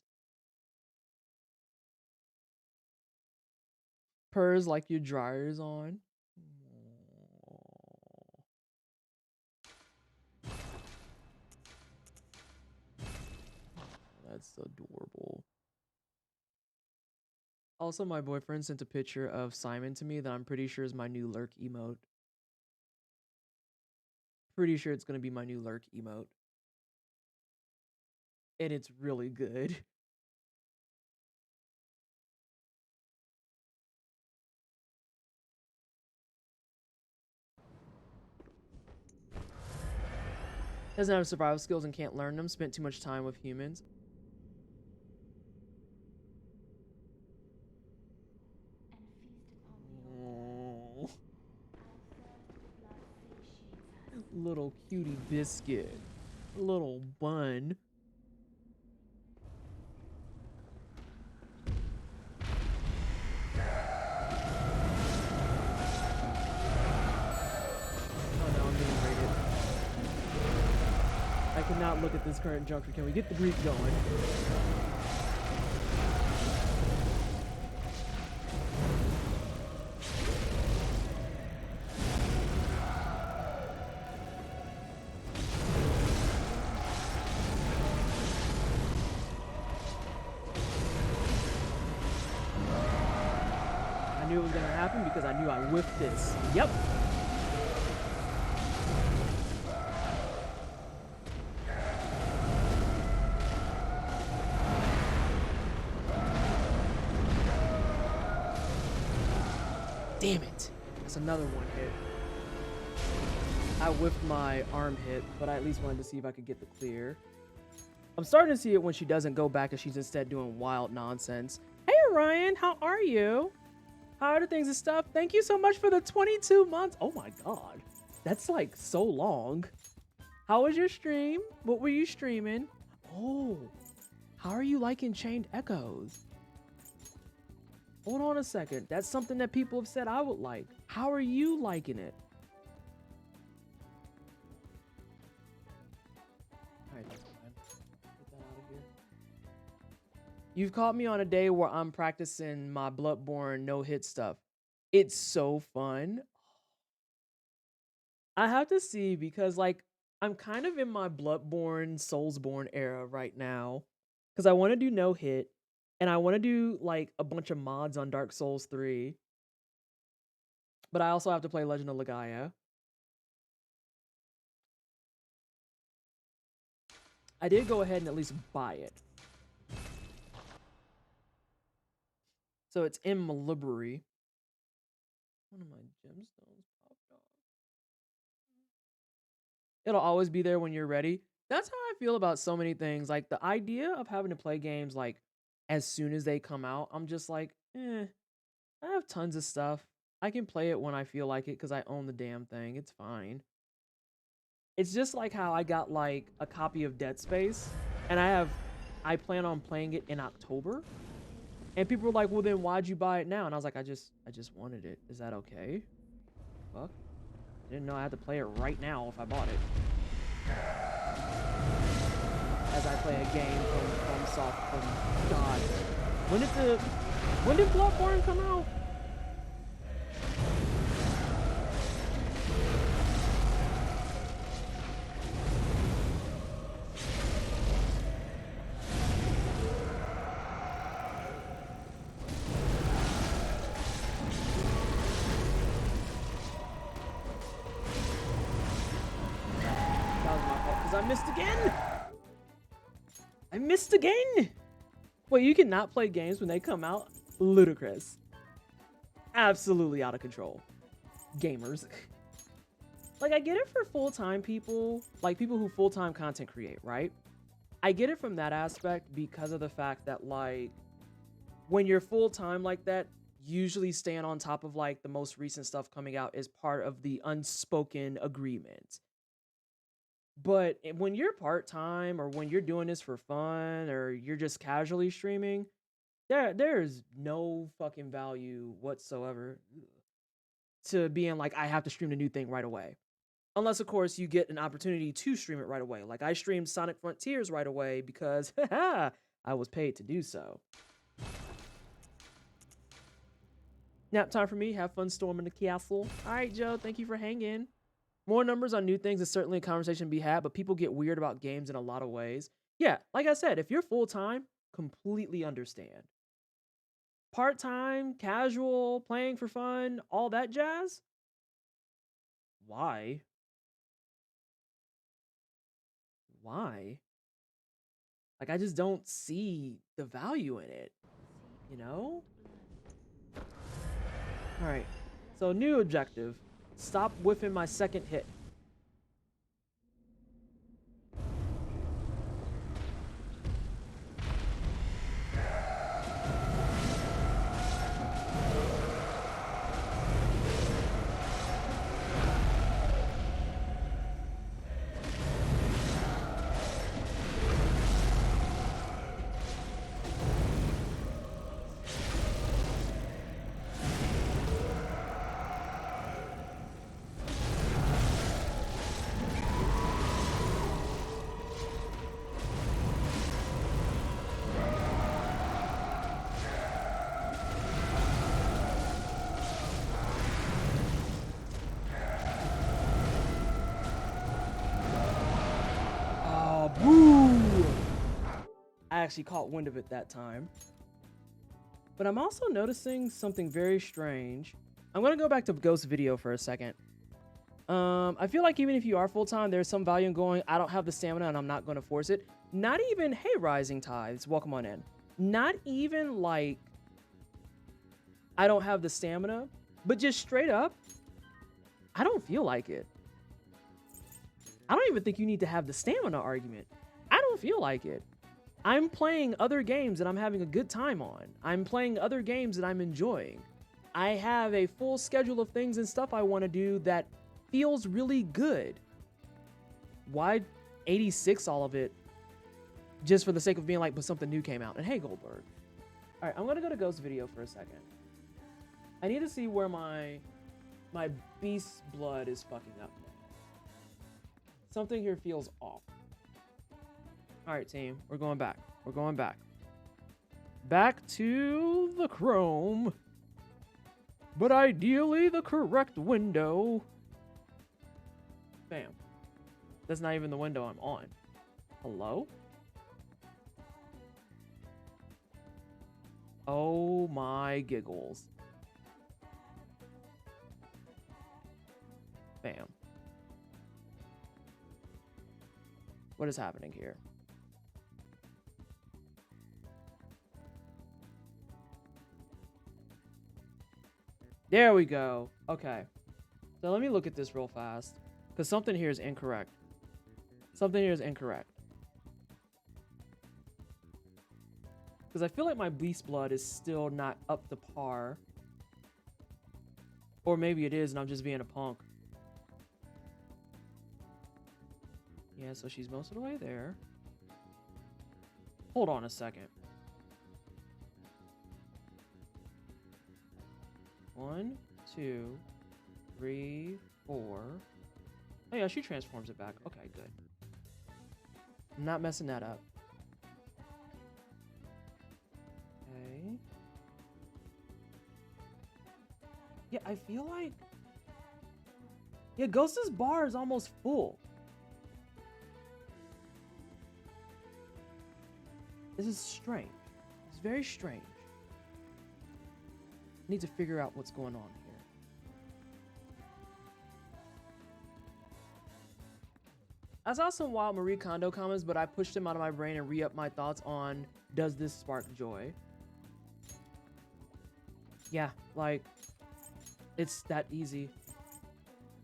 Purrs like your dryer's on. That's adorable. Also, my boyfriend sent a picture of Simon to me that I'm pretty sure is my new lurk emote. Pretty sure it's going to be my new lurk emote. And it's really good. Doesn't have survival skills and can't learn them. Spent too much time with humans. Oh. Little cutie biscuit. Little bun. I cannot look at this current juncture. Can we get the Greek going? I knew it was gonna happen because I knew I whiffed this. Yep. Damn it. That's another one hit. I whiffed my arm hit, but I at least wanted to see if I could get the clear. I'm starting to see it when she doesn't go back and she's instead doing wild nonsense. Hey, Ryan, how are you? How are the things and stuff? Thank you so much for the 22 months. Oh my god. That's like so long. How was your stream? What were you streaming? Oh, how are you liking Chained Echoes? Hold on a second. That's something that people have said I would like. How are you liking it? Alright, that's fine. Get that out of here. You've caught me on a day where I'm practicing my Bloodborne no-hit stuff. It's so fun. I have to see because, like, I'm kind of in my Bloodborne, Soulsborne era right now. Because I want to do no-hit. And I want to do, like, a bunch of mods on Dark Souls 3. But I also have to play Legend of Legaia. I did go ahead and at least buy it. So it's in my library. One of my gemstones popped off. It'll always be there when you're ready. That's how I feel about so many things. Like, the idea of having to play games, like, as soon as they come out, I'm just like, I have tons of stuff. I can play it when I feel like it because I own the damn thing. It's fine. It's just like how I got, like, a copy of Dead Space, and I plan on playing it in October. And people were like, well, then why'd you buy it now? And I was like, I just wanted it. Is that okay? Fuck. I didn't know I had to play it right now if I bought it. As I play a game from Soft, from God. When did Bloodborne come out? That was my fault because I missed again. I missed again. Wait, you cannot play games when they come out? Ludicrous. Absolutely out of control. Gamers. Like, I get it for full-time people, like people who full-time content create, right? I get it from that aspect because of the fact that, like, when you're full-time like that, usually staying on top of, like, the most recent stuff coming out is part of the unspoken agreement. But when you're part-time or when you're doing this for fun or you're just casually streaming, there's no fucking value whatsoever to being like, I have to stream the new thing right away. Unless, of course, you get an opportunity to stream it right away. Like, I streamed Sonic Frontiers right away because, I was paid to do so. Nap time for me. Have fun storming the castle. All right, Joe. Thank you for hanging. More numbers on new things is certainly a conversation to be had, but people get weird about games in a lot of ways. Yeah, like I said, if you're full-time, completely understand. Part-time, casual, playing for fun, all that jazz? Why? Why? Like, I just don't see the value in it, you know? All right, so new objective. Stop whiffing my second hit. Boo! I actually caught wind of it that time. But I'm also noticing something very strange. I'm gonna go back to Ghost video for a second. I feel like even if you are full-time, there's some value in going, I don't have the stamina and I'm not gonna force it. Not even, hey, Rising Tides, welcome on in. Not even like, I don't have the stamina, but just straight up, I don't feel like it. I don't even think you need to have the stamina argument. I don't feel like it. I'm playing other games that I'm having a good time on. I'm playing other games that I'm enjoying. I have a full schedule of things and stuff I want to do that feels really good. Why 86 all of it just for the sake of being like, but something new came out? And hey, Goldberg. All right, I'm going to go to Ghost video for a second. I need to see where my beast blood is fucking up now. Something here feels off. All right, team, we're going back. We're going back. Back to the Chrome. But ideally the correct window. Bam. That's not even the window I'm on. Hello? Oh my giggles. Bam. What is happening here? There we go. Okay. So let me look at this real fast. Because something here is incorrect. Something here is incorrect. Because I feel like my beast blood is still not up to par. Or maybe it is and I'm just being a punk. Yeah, so she's most of the way there. Hold on a second. 1, 2, 3, 4. Oh yeah, she transforms it back. Okay, good. I'm not messing that up. Okay. Yeah, I feel like... Yeah, Ghost's bar is almost full. This is strange. It's very strange. I need to figure out what's going on here. I saw some wild Marie Kondo comments, but I pushed them out of my brain and re-upped my thoughts on, does this spark joy? Yeah, like, it's that easy.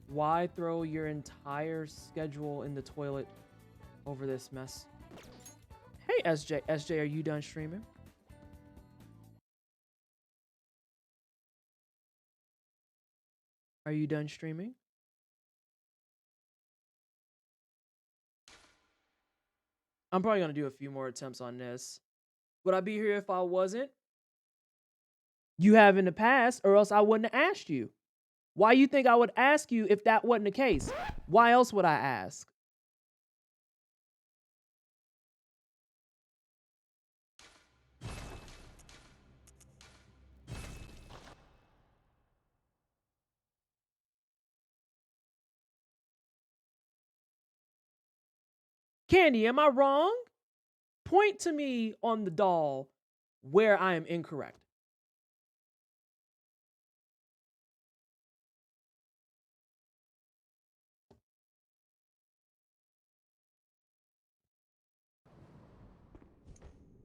Why throw your entire schedule in the toilet over this mess? Hey, SJ. SJ, are you done streaming? Are you done streaming? I'm probably going to do a few more attempts on this. Would I be here if I wasn't? You have in the past, or else I wouldn't have asked you. Why you think I would ask you if that wasn't the case? Why else would I ask? Candy, am I wrong? Point to me on the doll where I am incorrect.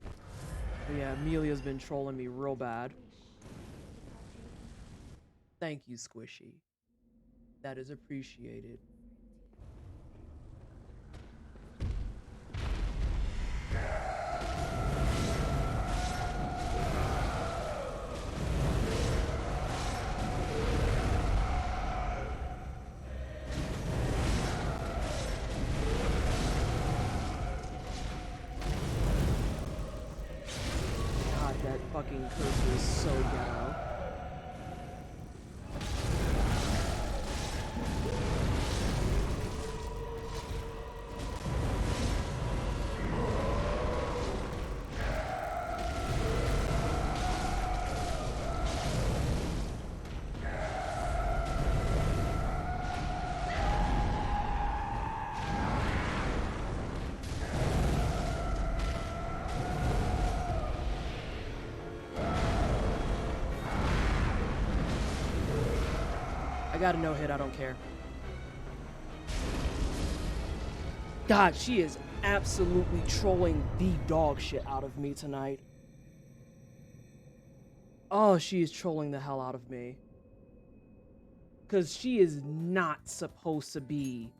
But yeah, Amelia's been trolling me real bad. Thank you, Squishy. That is appreciated. God, that fucking cursor is so ghetto. I got a no hit, I don't care. God, she is absolutely trolling the dog shit out of me tonight. Oh, she is trolling the hell out of me. Because she is not supposed to be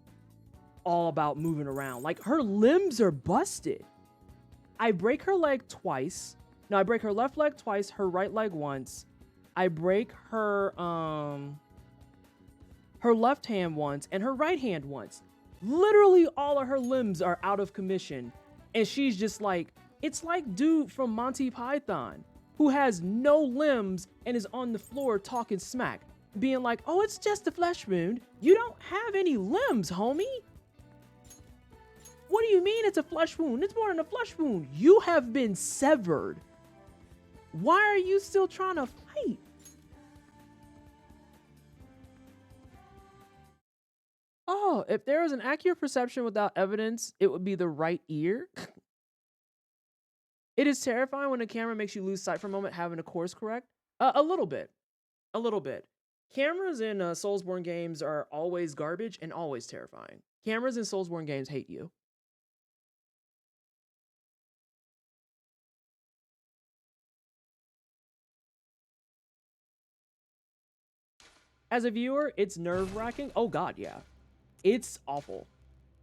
all about moving around. Like, her limbs are busted. I break her leg twice. No, I break her left leg twice, her right leg once. I break her left hand once and her right hand once. Literally all of her limbs are out of commission. And she's just like, it's like dude from Monty Python who has no limbs and is on the floor talking smack, being like, oh, it's just a flesh wound. You don't have any limbs, homie. What do you mean it's a flesh wound? It's more than a flesh wound. You have been severed. Why are you still trying to fight? Oh, if there was an accurate perception without evidence, it would be the right ear. It is terrifying when the camera makes you lose sight for a moment having a course correct. A little bit. A little bit. Cameras in Soulsborne games are always garbage and always terrifying. Cameras in Soulsborne games hate you. As a viewer, it's nerve-wracking. Oh god, yeah. It's awful.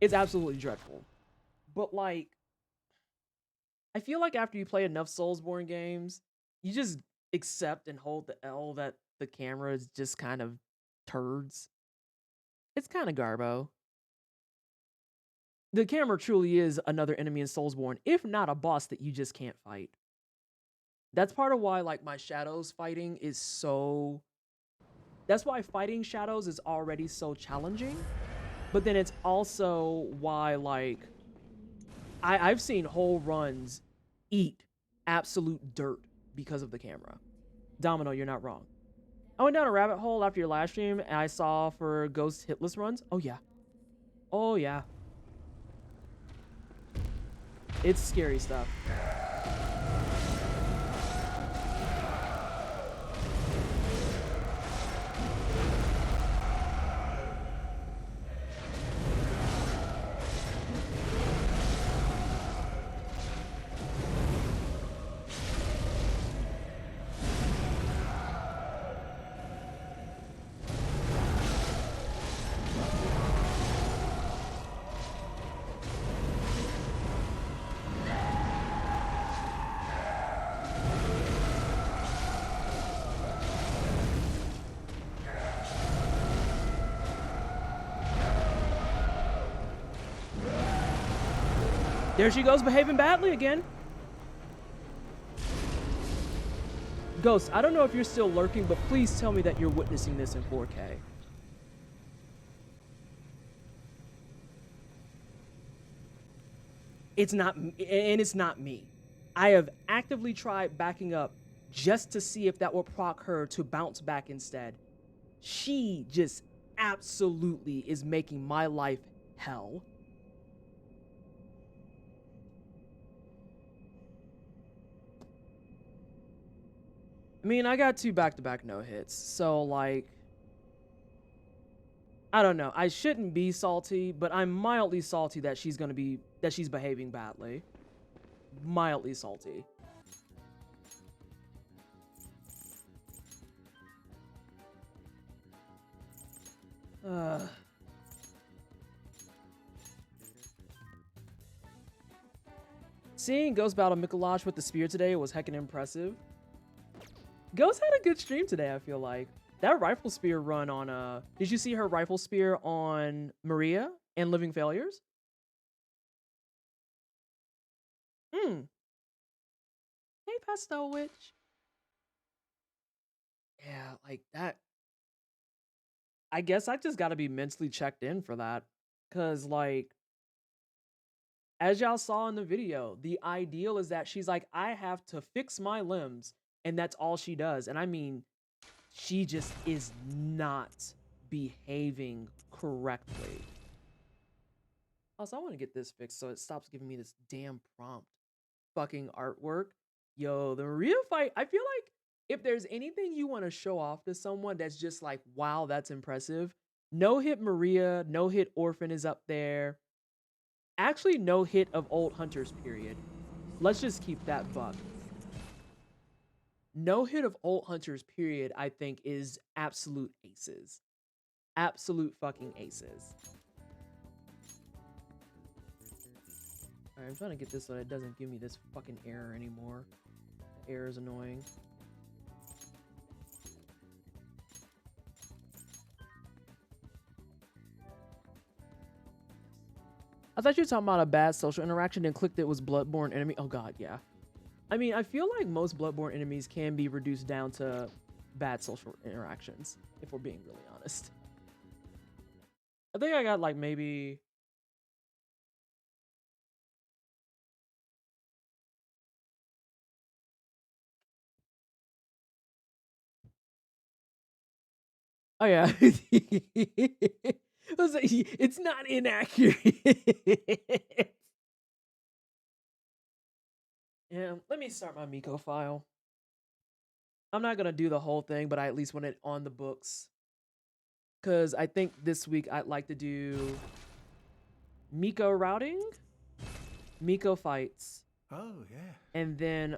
It's absolutely dreadful. But like, I feel like after you play enough Soulsborne games, you just accept and hold the L that the camera is just kind of turds. It's kind of garbo. The camera truly is another enemy in Soulsborne, if not a boss that you just can't fight. That's part of why like my Shadows fighting is so... That's why fighting Shadows is already so challenging. But then it's also why, like, I've seen whole runs eat absolute dirt because of the camera. Domino, you're not wrong. I went down a rabbit hole after your live stream and I saw for Ghost Hitless runs. Oh, yeah. Oh, yeah. It's scary stuff. There she goes, behaving badly again. Ghost, I don't know if you're still lurking, but please tell me that you're witnessing this in 4K. It's not, and it's not me. I have actively tried backing up just to see if that will proc her to bounce back instead. She just absolutely is making my life hell. I mean, I got 2 back-to-back no-hits, so like, I don't know. I shouldn't be salty, but I'm mildly salty that she's behaving badly. Mildly salty. Seeing Ghost battle Mikolash with the spear today was heckin' impressive. Ghost had a good stream today, I feel like. That rifle spear run on, did you see her rifle spear on Maria and Living Failures? Hey, Pastel Witch. Yeah, like that. I guess I just gotta be mentally checked in for that. Cause like, as y'all saw in the video, the ideal is that she's like, I have to fix my limbs, and that's all she does. And I mean, she just is not behaving correctly. Also, I want to get this fixed so it stops giving me this damn prompt fucking artwork. Yo, the Maria fight, I feel like if there's anything you want to show off to someone that's just like, wow, that's impressive, no hit Maria, no hit Orphan is up there. Actually, no hit of Old Hunters, period. Let's just keep that buck. No hit of Old Hunters, period, I think is absolute aces. Absolute fucking aces. Alright, I'm trying to get this so that it doesn't give me this fucking error anymore. The error is annoying. I thought you were talking about a bad social interaction and clicked it was Bloodborne enemy. Oh god, yeah. I mean, I feel like most Bloodborne enemies can be reduced down to bad social interactions, if we're being really honest. I think I got like maybe... Oh yeah. It's not inaccurate. Yeah, let me start my Miko file. I'm not gonna do the whole thing, but I at least want it on the books. Cause I think this week I'd like to do Miko routing, Miko fights. Oh yeah. And then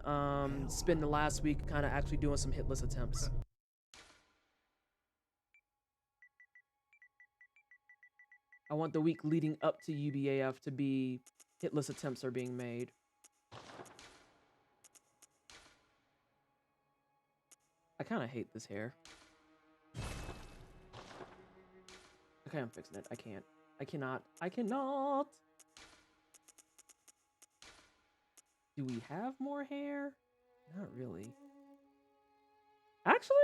spend the last week kind of actually doing some hitless attempts. I want the week leading up to UBAF to be hitless attempts are being made. I kind of hate this hair. Okay, I'm fixing it. I can't. I cannot. I cannot. Do we have more hair? Not really. Actually,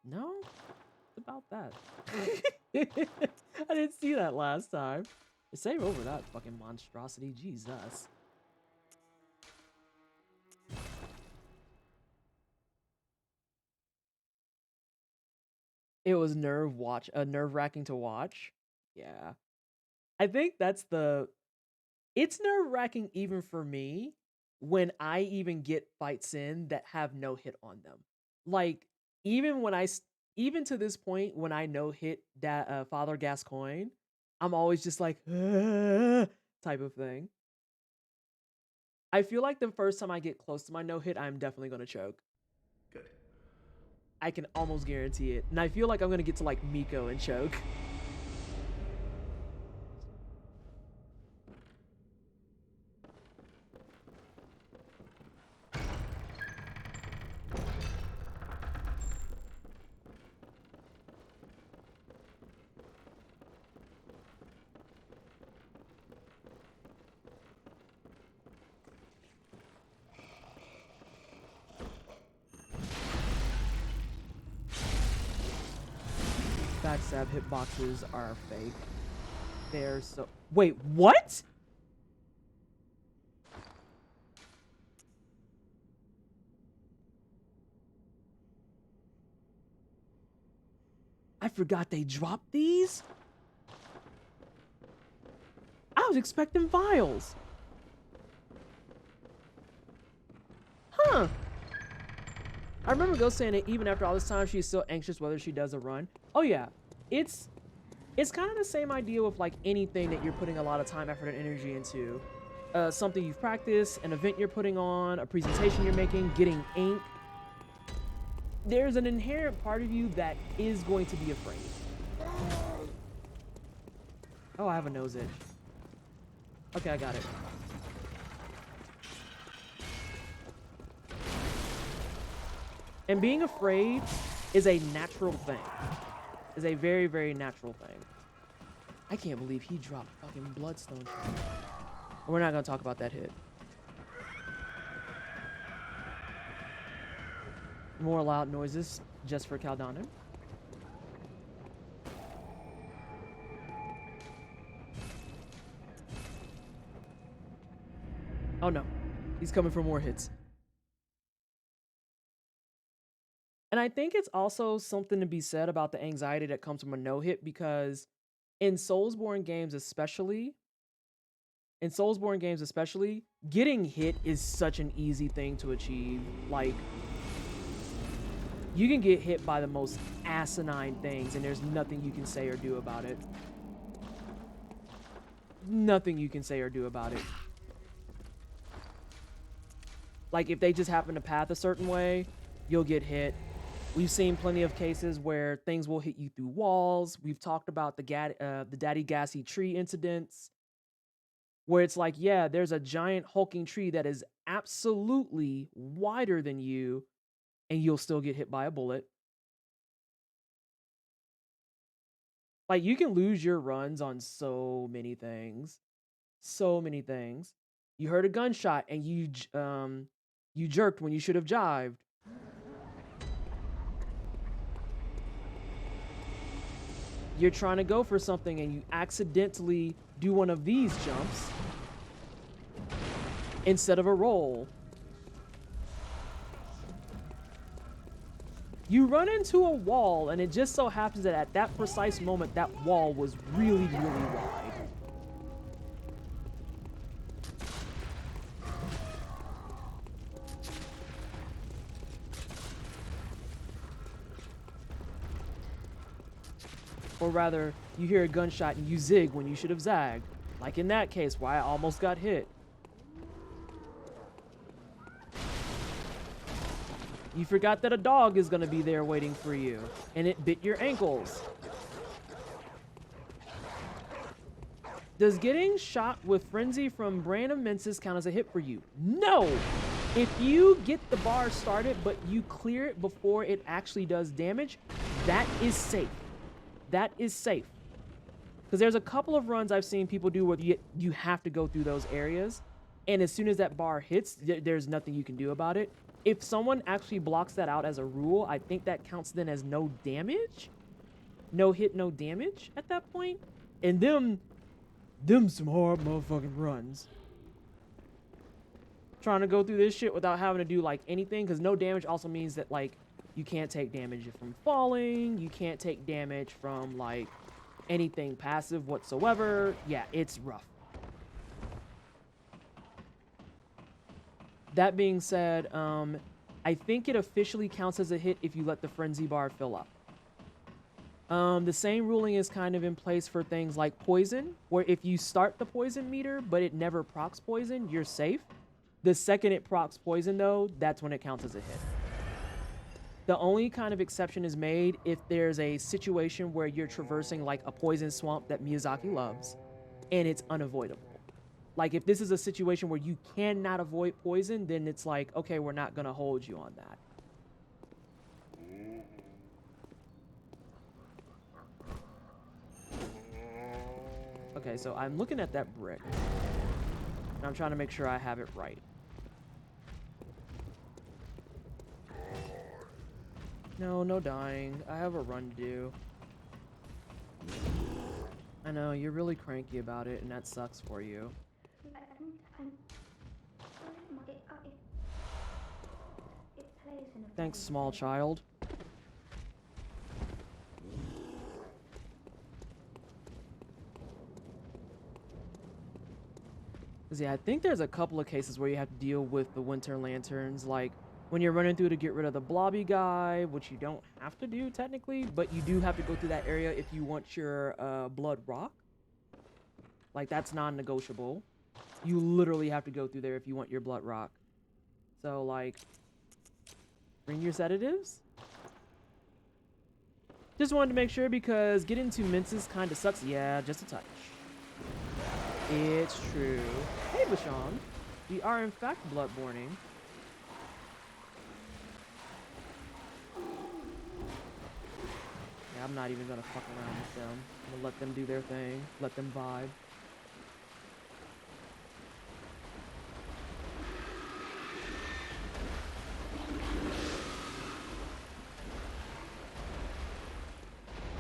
no. It's about that. I didn't see that last time. Save over that fucking monstrosity. Jesus. It was nerve-wracking to watch. Yeah. I think that's it's nerve-wracking even for me when I even get fights in that have no hit on them. Like, even to this point, when I no hit that Father Gascoigne, I'm always just like, type of thing. I feel like the first time I get close to my no hit, I'm definitely gonna choke. Good. I can almost guarantee it. And I feel like I'm gonna get to like Miko and choke. backstab hitboxes are fake. They're so... Wait, what? I forgot they dropped these? I was expecting vials. Huh. I remember Ghost saying that even after all this time, she's still anxious whether she does a run. Oh yeah, it's kind of the same idea with like anything that you're putting a lot of time, effort, and energy into. Something you've practiced, an event you're putting on, a presentation you're making, getting ink. There's an inherent part of you that is going to be afraid. Oh, I have a nose itch. Okay, I got it. And being afraid is a natural thing. Is a very, very natural thing. I can't believe he dropped fucking Bloodstone. We're not gonna talk about that hit. More loud noises just for Caldana. Oh no, he's coming for more hits. And I think it's also something to be said about the anxiety that comes from a no hit, because in Soulsborne games especially, getting hit is such an easy thing to achieve. Like, you can get hit by the most asinine things and there's nothing you can say or do about it. Nothing you can say or do about it. Like, if they just happen to path a certain way, you'll get hit. We've seen plenty of cases where things will hit you through walls. We've talked about the Daddy Gassy tree incidents, where it's like, yeah, there's a giant hulking tree that is absolutely wider than you, and you'll still get hit by a bullet. Like, you can lose your runs on so many things. So many things. You heard a gunshot and you jerked when you should have jived. You're trying to go for something and you accidentally do one of these jumps instead of a roll. You run into a wall, and it just so happens that at that precise moment, that wall was really, really wide. Or rather, you hear a gunshot and you zig when you should have zagged. Like in that case, where I almost got hit. You forgot that a dog is going to be there waiting for you, and it bit your ankles. Does getting shot with Frenzy from Brain of Menses count as a hit for you? No! If you get the bar started, but you clear it before it actually does damage, that is safe. That is safe. Because there's a couple of runs I've seen people do where you have to go through those areas, and as soon as that bar hits, there's nothing you can do about it. If someone actually blocks that out as a rule, I think that counts then as no damage. No hit, no damage at that point. And them some hard motherfucking runs. Trying to go through this shit without having to do like anything, because no damage also means that like you can't take damage from falling, you can't take damage from like anything passive whatsoever. Yeah, it's rough. That being said, I think it officially counts as a hit if you let the frenzy bar fill up. The same ruling is kind of in place for things like poison, where if you start the poison meter, but it never procs poison, you're safe. The second it procs poison, though, that's when it counts as a hit. The only kind of exception is made if there's a situation where you're traversing like a poison swamp that Miyazaki loves, and it's unavoidable. Like, if this is a situation where you cannot avoid poison, then it's like, okay, we're not going to hold you on that. Okay, so I'm looking at that brick, and I'm trying to make sure I have it right. No dying. I have a run to do. know, you're really cranky about it, and that sucks for you. Thanks, small child. Cause yeah, I think there's a couple of cases where you have to deal with the winter lanterns, like when you're running through to get rid of the blobby guy, which you don't have to do technically, but you do have to go through that area if you want your blood rock. Like, that's non-negotiable. You literally have to go through there if you want your blood rock. So, like, bring your sedatives. Just wanted to make sure because getting to minces kind of sucks. Yeah, just a touch. It's true. Hey, Bashan. We are in fact bloodborning. Yeah, I'm not even gonna fuck around with them. I'm gonna let them do their thing. Let them vibe.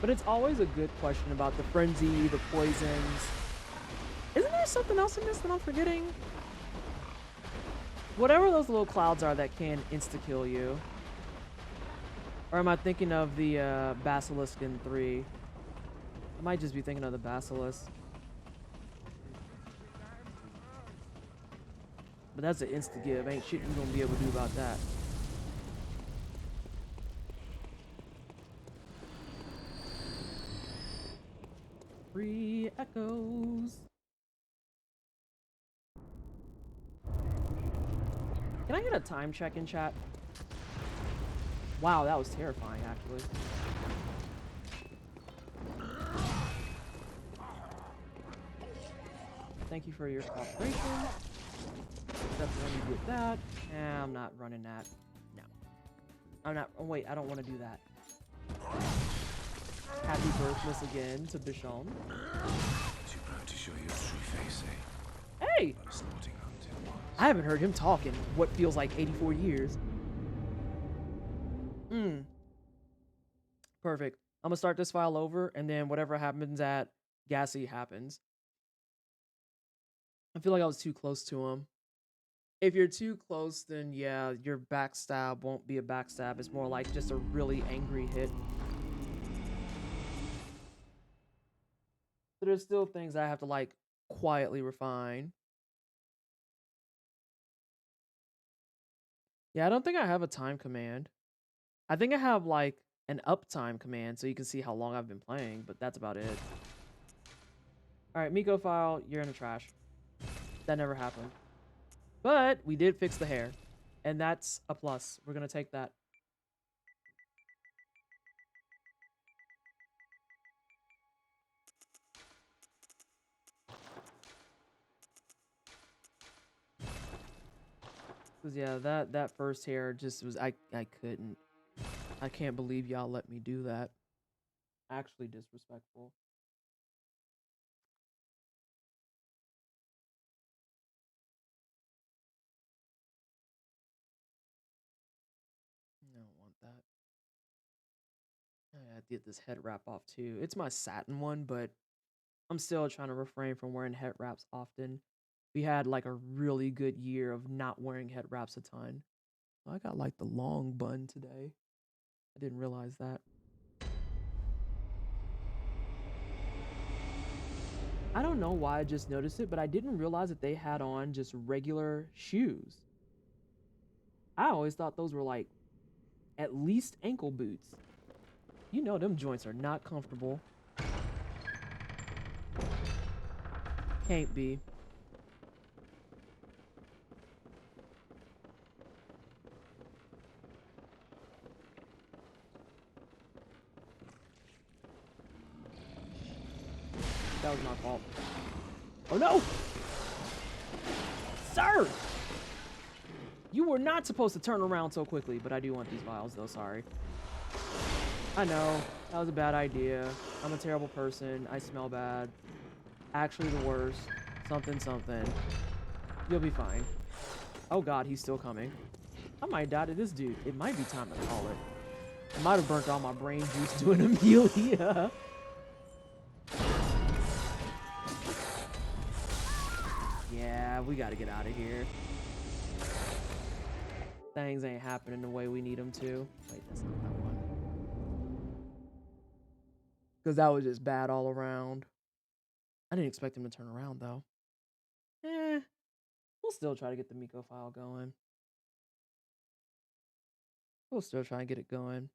But it's always a good question about the frenzy, the poisons. Isn't there something else in this that I'm forgetting? Whatever those little clouds are that can insta-kill you. Or am I thinking of the Basilisk in 3? I might just be thinking of the Basilisk. But that's an insta-give. Ain't shit you gonna be able to do about that. Free echoes. Can I get a time check in chat? Wow, that was terrifying, actually. Thank you for your cooperation. Definitely you get that. Nah, I'm not running that. No. I'm not. Oh, wait, I don't want to do that. Happy birthday again to Bichon. Too proud to show your true face, eh? Hey! I haven't heard him talk in what feels like 84 years. Perfect. I'm gonna start this file over, and then whatever happens at Gassy happens. I feel like I was too close to him. If you're too close, then yeah, your backstab won't be a backstab. It's more like just a really angry hit. So there's still things I have to like quietly refine. Yeah, I don't think I have a time command. I think I have like an uptime command so you can see how long I've been playing, but that's about it. Alright, Miko file, you're in the trash. That never happened. But we did fix the hair, and that's a plus. We're gonna take that. Cause yeah, that first hair just was I couldn't. I can't believe y'all let me do that. Actually disrespectful. I don't want that. I did this head wrap off too. It's my satin one, but I'm still trying to refrain from wearing head wraps often. We had like a really good year of not wearing head wraps a ton. I got like the long bun today. I didn't realize that. I don't know why I just noticed it, but I didn't realize that they had on just regular shoes. I always thought those were like at least ankle boots. You know them joints are not comfortable. Can't be. That was my fault. Oh no! Sir! You were not supposed to turn around so quickly, but I do want these vials though, sorry. I know, that was a bad idea. I'm a terrible person. I smell bad. Actually the worst. Something, something. You'll be fine. Oh god, he's still coming. I might die to this dude. It might be time to call it. I might have burnt all my brain juice doing Amelia. Yeah, we gotta get out of here. Things ain't happening the way we need them to. Wait, that's not that one. Because that was just bad all around. I didn't expect him to turn around, though. We'll still try to get the Miko file going. We'll still try and get it going.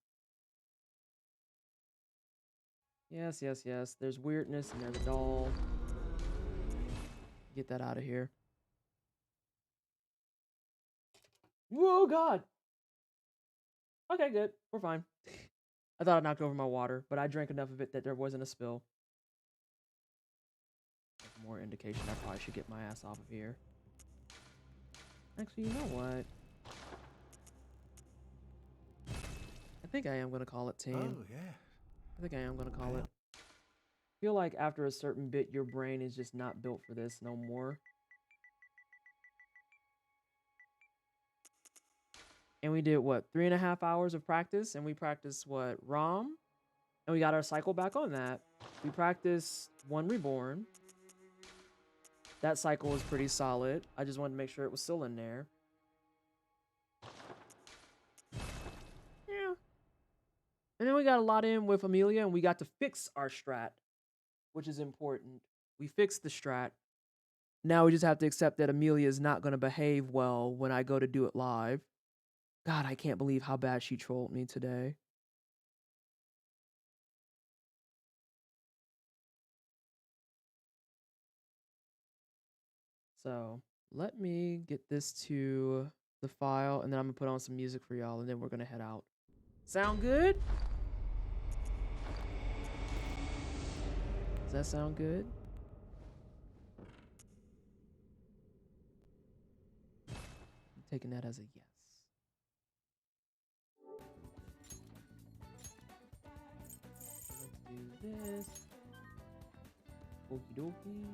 Yes, yes, yes. There's weirdness and there's a doll. Get that out of here. Whoa, God. Okay, good. We're fine. I thought I knocked over my water, but I drank enough of it that there wasn't a spill. More indication I probably should get my ass off of here. Actually, you know what? I think I am going to call it team. Oh, yeah. I think I am going to call it. I feel like after a certain bit, your brain is just not built for this no more. And we did, what, 3.5 hours of practice? And we practiced, what, ROM? And we got our cycle back on that. We practiced 1 Reborn. That cycle was pretty solid. I just wanted to make sure it was still in there. Yeah. And then we got a lot in with Amelia, and we got to fix our strat, which is important. We fixed the strat. Now we just have to accept that Amelia is not going to behave well when I go to do it live. God, I can't believe how bad she trolled me today. So let me get this to the file, and then I'm going to put on some music for y'all, and then we're going to head out. Sound good? Does that sound good? I'm taking that as a yes. Let's do this. Okie dokie.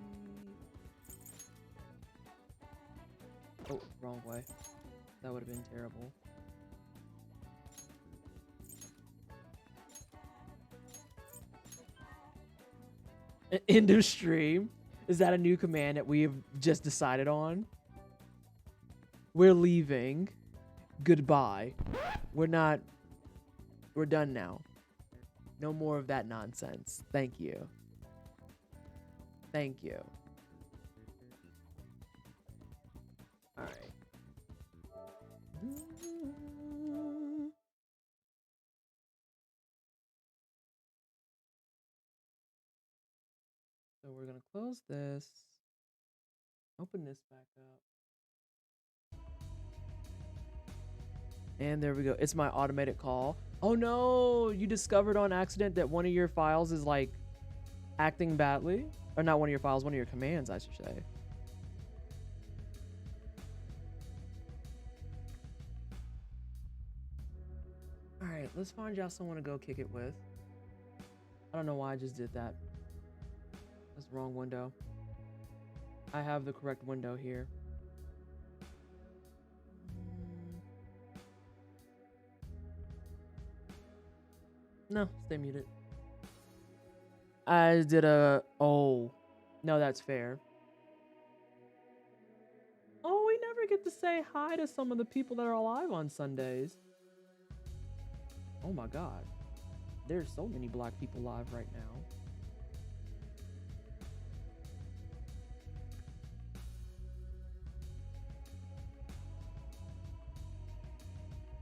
Oh, wrong way. That would have been terrible. End of stream. Is that a new command that we have just decided on? We're leaving. Goodbye. We're done now. No more of that nonsense. Thank you. Thank you. All right. So we're going to close this. Open this back up. And there we go. It's my automated call. Oh no, you discovered on accident that one of your files is like acting badly? Or not one of your files, one of your commands, I should say. Alright, let's find y'all someone to go kick it with. I don't know why I just did that. That's the wrong window. I have the correct window here. No, stay muted. I did a... Oh. No, that's fair. Oh, we never get to say hi to some of the people that are alive on Sundays. Oh my god. There's so many black people live right now.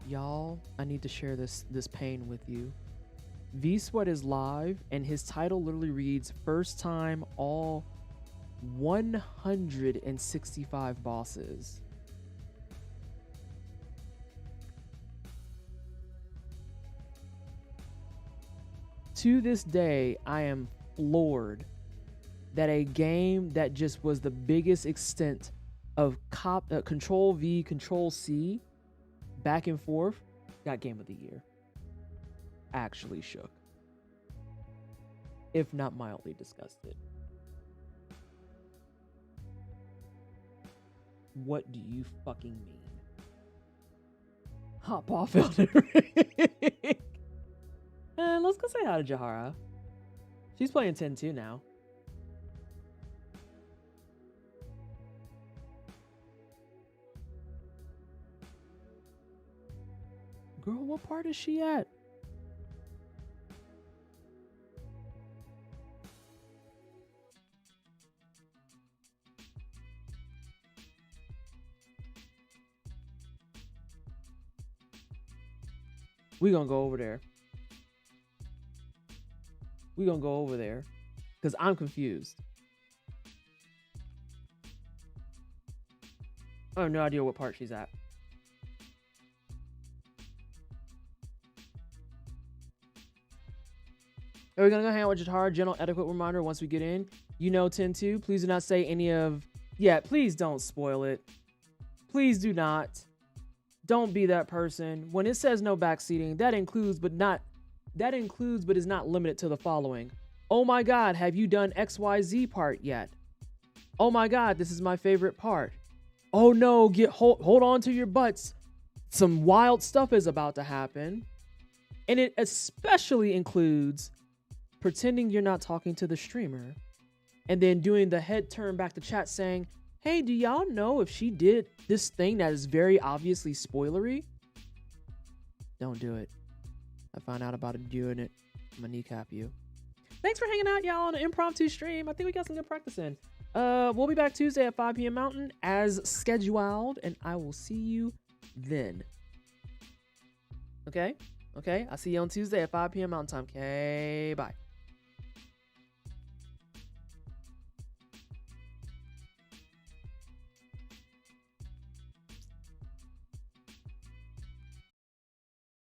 Y'all, I need to share this pain with you. V-Sweat is live, and his title literally reads, first time all 165 bosses. To this day, I am floored that a game that just was the biggest extent of Control V, Control C, back and forth, got Game of the Year. Actually shook. If not mildly disgusted. What do you fucking mean? Hop off, Elden Ring. And let's go say hi to Jahara. She's playing 10-2 now. what part is she at? We gonna go over there. We gonna go over there because I'm confused. I have no idea what part she's at. Are we gonna go hang out with Jatara? Gentle etiquette reminder once we get in. You know 10-2. Please do not say any of... Yeah, please don't spoil it. Please do not. Don't be that person. When it says no backseating, that includes but is not limited to the following. Oh my God, have you done XYZ part yet? Oh my God, this is my favorite part. Oh no, hold on to your butts. Some wild stuff is about to happen. And it especially includes pretending you're not talking to the streamer and then doing the head turn back to chat saying, hey, do y'all know if she did this thing that is very obviously spoilery? Don't do it. I found out about it doing it. I'm gonna kneecap you. Thanks for hanging out, y'all, on an impromptu stream. I think we got some good practice in. We'll be back Tuesday at 5 p.m. Mountain as scheduled, and I will see you then. Okay? Okay? I'll see you on Tuesday at 5 p.m. Mountain Time. Okay, bye.